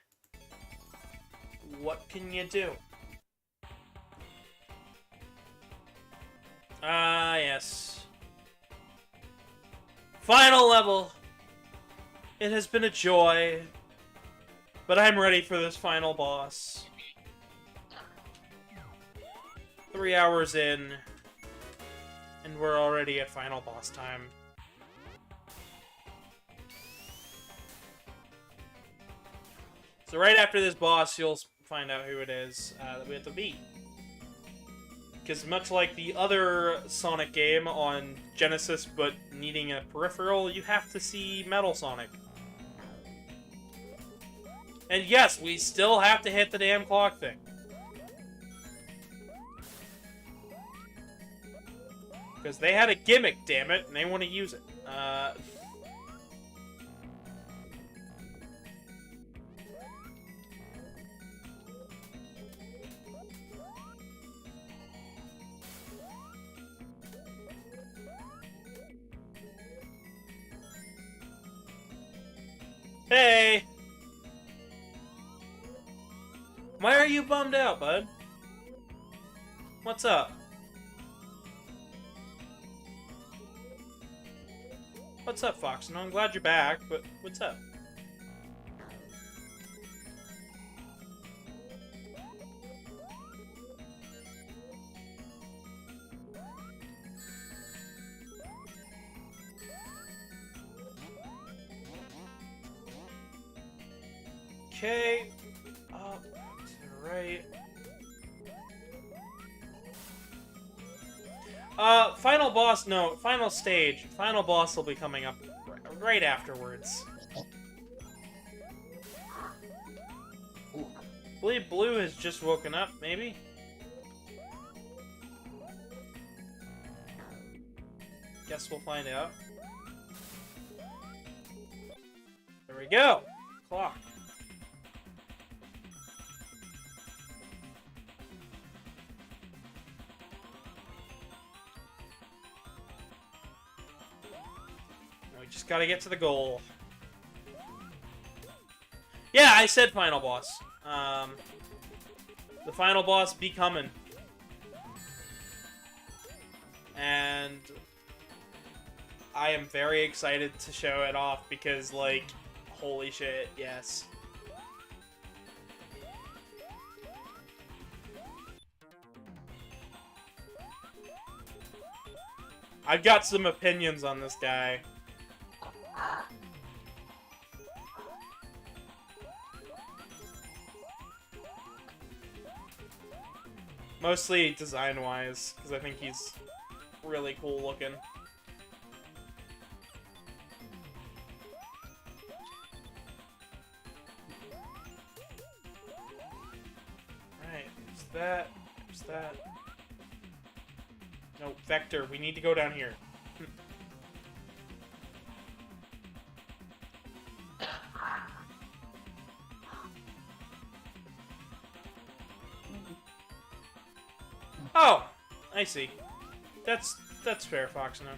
what can you do? Ah, yes. Final level! It has been a joy, but I'm ready for this final boss. 3 hours in, and we're already at final boss time. So right after this boss, you'll find out who it is that we have to beat. Because much like the other Sonic game on Genesis, but needing a peripheral, you have to see Metal Sonic. And yes, we still have to hit the damn clock thing. Because they had a gimmick, damn it, and they want to use it. Hey! Why are you bummed out, bud? What's up? What's up, Fox? No, I'm glad you're back, but what's up? Okay, up to the right. Final boss, no, final stage. Final boss will be coming up right afterwards. I believe Blue has just woken up, maybe? Guess we'll find out. There we go! Clock. We just gotta get to the goal. Yeah, I said final boss. The final boss be coming. and I am very excited to show it off because, like, holy shit, yes. I've got some opinions on this guy. Mostly design-wise, because I think he's really cool looking. Alright, there's that, there's that. No, Vector, we need to go down here. Oh, I see. That's fair, Fox. No.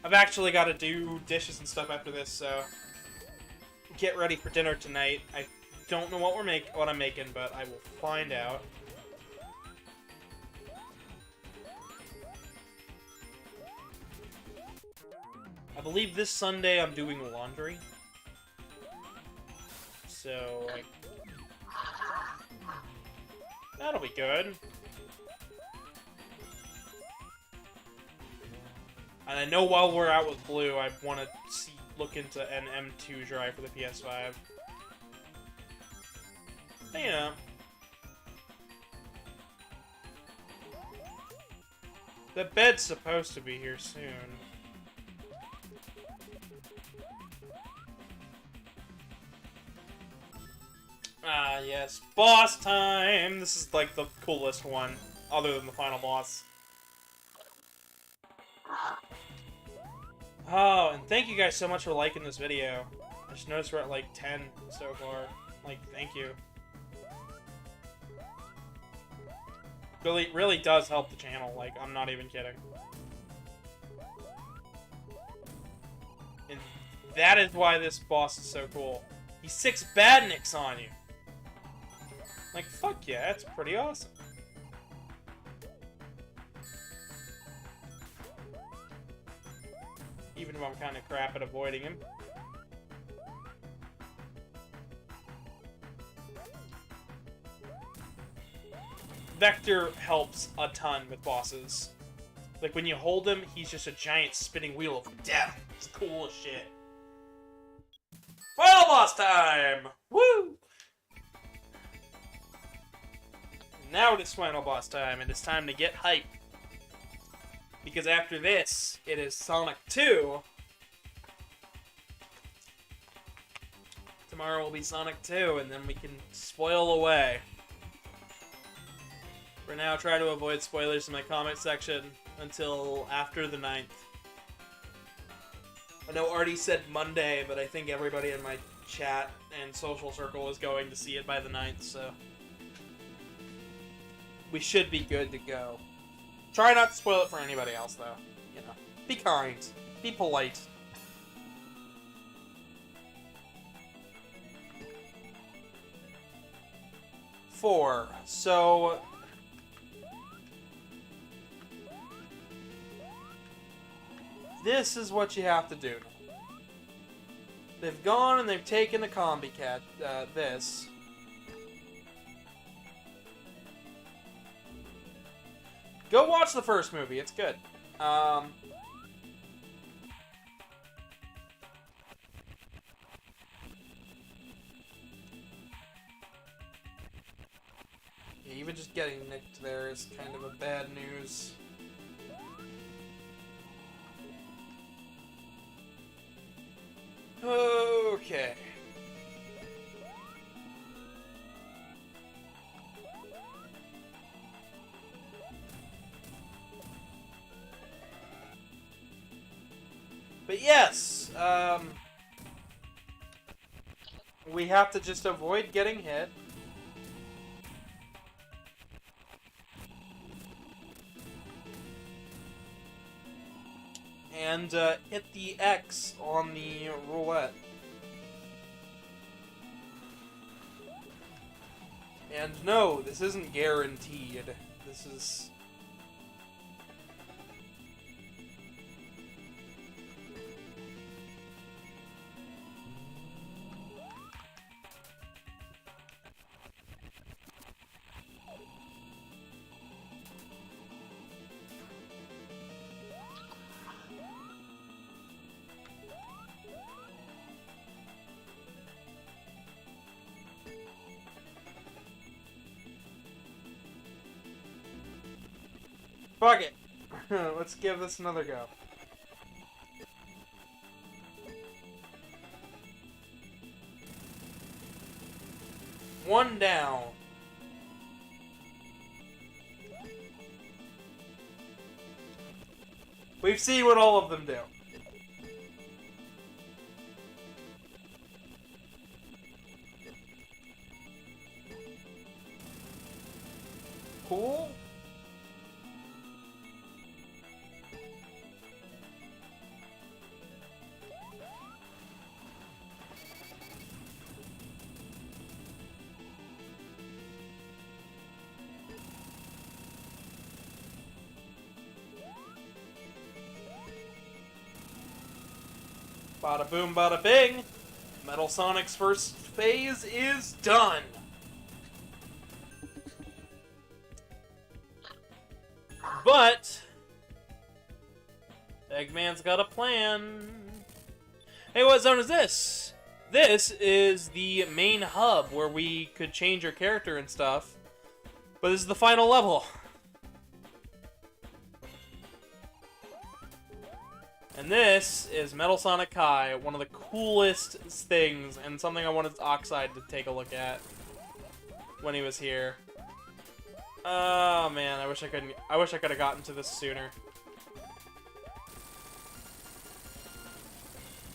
I've actually got to do dishes and stuff after this, so get ready for dinner tonight. I don't know what I'm making, but I will find out. I believe this Sunday I'm doing laundry. So, like, that'll be good. And I know while we're out with Blue, I want to look into an M2 drive for the PS5. But, you know. The bed's supposed to be here soon. Ah, yes. Boss time! This is, like, the coolest one, other than the final boss. Oh, and thank you guys so much for liking this video. I just noticed we're at, like, 10 so far. Like, thank you. Really does help the channel, like, I'm not even kidding. And that is why this boss is so cool. He 6 badniks on you. Like, fuck yeah, that's pretty awesome. Even if I'm kind of crap at avoiding him. Vector helps a ton with bosses. Like, when you hold him, he's just a giant spinning wheel of death. It's cool as shit. Final boss time! Woo! Now it is final boss time, and it's time to get hype. Because after this, it is Sonic 2. Tomorrow will be Sonic 2, and then we can spoil away. For now, try to avoid spoilers in my comment section until after the 9th. I know Artie said Monday, but I think everybody in my chat and social circle is going to see it by the 9th, so we should be good to go. Try not to spoil it for anybody else, though. You know, be kind. Be polite. Four. So this is what you have to do. They've gone and they've taken the combi cat, this. Go watch the first movie, it's good. Yeah, even just getting nicked there is kind of a bad news. Okay. But yes, we have to just avoid getting hit. And hit the X on the roulette. And no, this isn't guaranteed. This is... Fuck it. Let's give this another go. One down. We've seen what all of them do. Cool. Bada boom, bada bing. Metal Sonic's first phase is done. But Eggman's got a plan. Hey, what zone is this? This is the main hub where we could change our character and stuff. But this is the final level. And this is Metal Sonic Kai, one of the coolest things, and something I wanted Oxide to take a look at when he was here. Oh man, I wish I could have gotten to this sooner.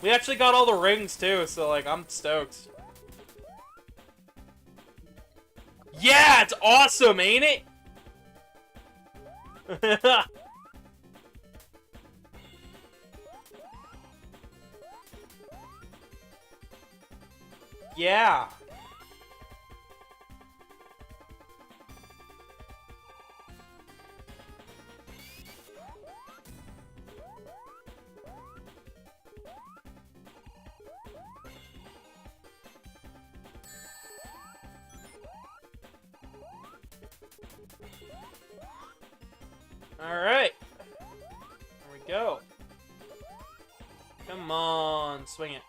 We actually got all the rings too, so like I'm stoked. Yeah, it's awesome, ain't it? Yeah. All right. Here we go. Come on, swing it.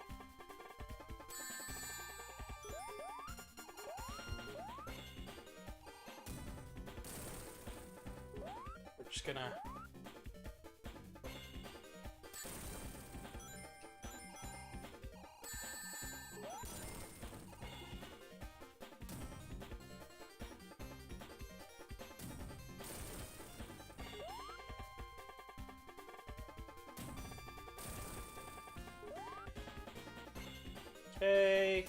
We're just gonna... Okay.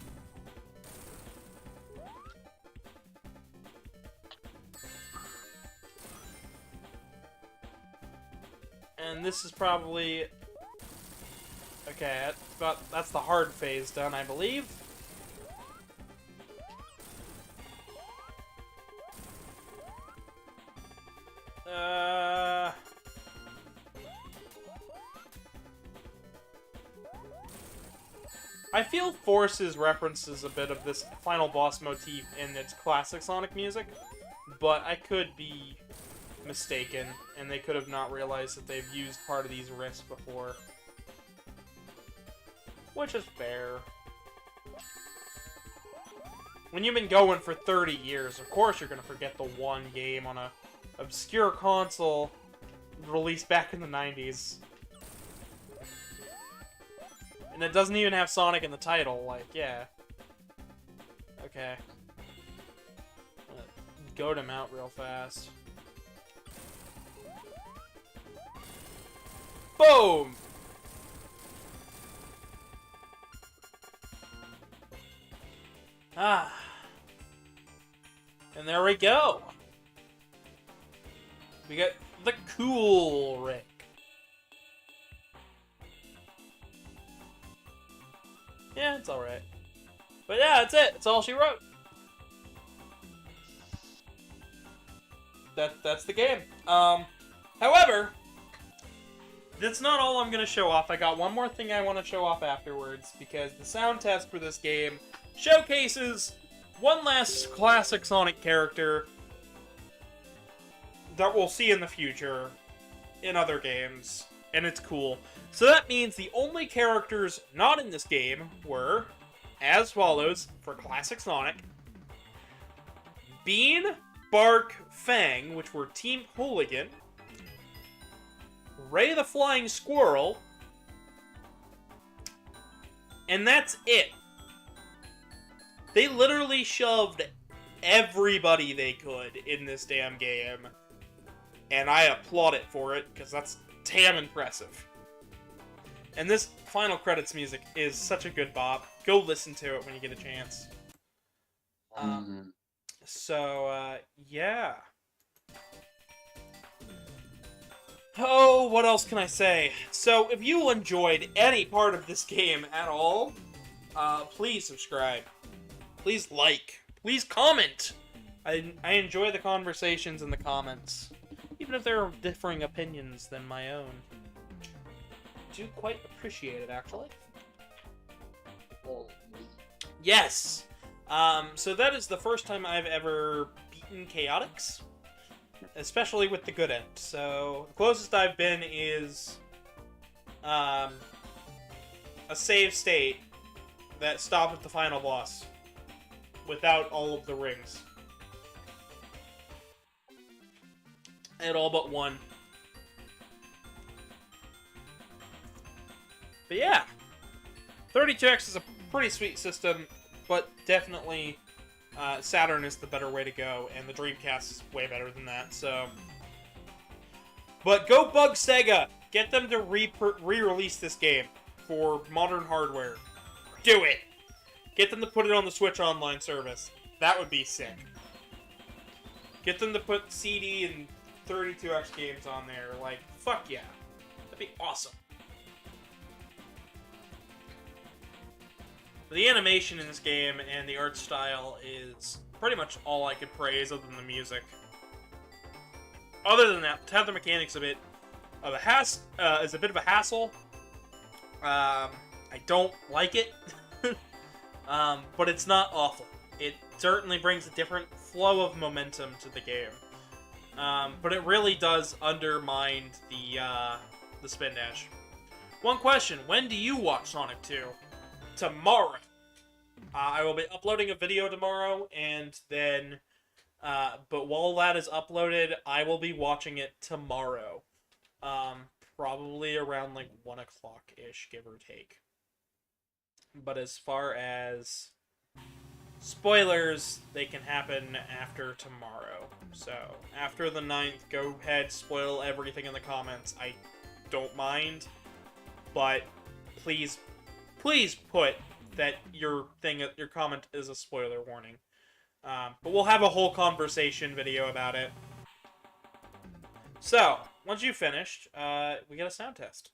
And this is probably... Okay, that's the hard phase done, I believe. I feel Forces references a bit of this final boss motif in its classic Sonic music, but I could be mistaken, and they could have not realized that they've used part of these riffs before. Which is fair. When you've been going for 30 years, of course you're gonna forget the one game on a obscure console released back in the 90s. And it doesn't even have Sonic in the title, like, yeah. Okay. Goat him out real fast. Boom! Ah. And there we go. We got the cool Rick. Yeah, it's alright. But yeah, that's it. That's all she wrote. that's the game. However, that's not all I'm gonna show off. I got one more thing I want to show off afterwards, because the sound test for this game showcases one last classic Sonic character that we'll see in the future in other games, and it's cool. So that means the only characters not in this game were as follows for classic Sonic: Bean, Bark, Fang, which were Team Hooligan, Ray the Flying Squirrel, and that's it. They literally shoved everybody they could in this damn game, and I applaud it for it, because that's damn impressive. And this final credits music is such a good bop. Go listen to it when you get a chance. Yeah. Oh, what else can I say? So, if you enjoyed any part of this game at all, please subscribe. Please like. Please comment. I enjoy the conversations in the comments, even if there are differing opinions than my own. I do quite appreciate it, actually. Yes! So that is the first time I've ever beaten Chaotix, especially with the good end. So, the closest I've been is a save state that stopped at the final boss without all of the rings. At all but one. But yeah, 32X is a pretty sweet system, but definitely Saturn is the better way to go, and the Dreamcast is way better than that, so... But go bug Sega! Get them to re-release this game for modern hardware. Do it! Get them to put it on the Switch Online service. That would be sick. Get them to put CD and 32X games on there. Like, fuck yeah. That'd be awesome. The animation in this game and the art style is pretty much all I could praise other than the music. Other than that, to have the mechanics a bit of a is a bit of a hassle. I don't like it, but it's not awful. It certainly brings a different flow of momentum to the game. But it really does undermine the spin dash. One question: when do you watch Sonic 2? Tomorrow. I will be uploading a video tomorrow, and then, but while that is uploaded, I will be watching it tomorrow. Probably around, like, 1 o'clock-ish, give or take. But as far as spoilers, they can happen after tomorrow. So, after the 9th, go ahead, spoil everything in the comments. I don't mind, but please put that your comment is a spoiler warning. But we'll have a whole conversation video about it. So, once you've finished, we get a sound test.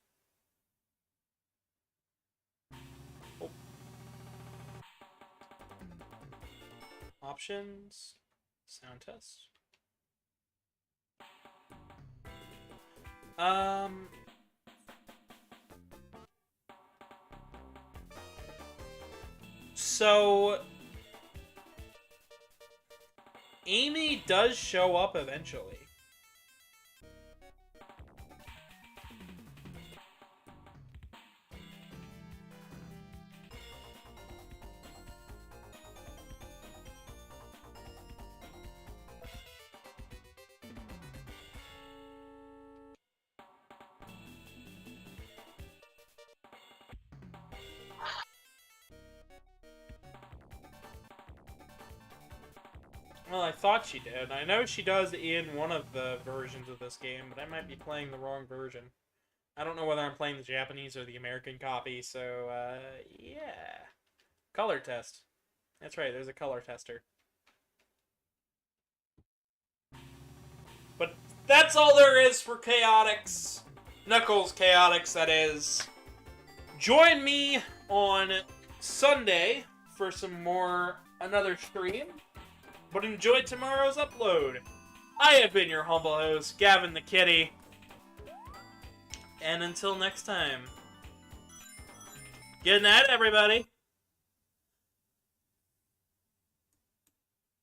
Oh. Options, sound test. So, Amy does show up eventually. Well, I thought she did. I know she does in one of the versions of this game, but I might be playing the wrong version. I don't know whether I'm playing the Japanese or the American copy, so, yeah. Color test. That's right, there's a color tester. But that's all there is for Chaotix. Knuckles Chaotix, that is. Join me on Sunday for another stream. But enjoy tomorrow's upload. I have been your humble host, Gavin the Kitty. And until next time, good night, everybody.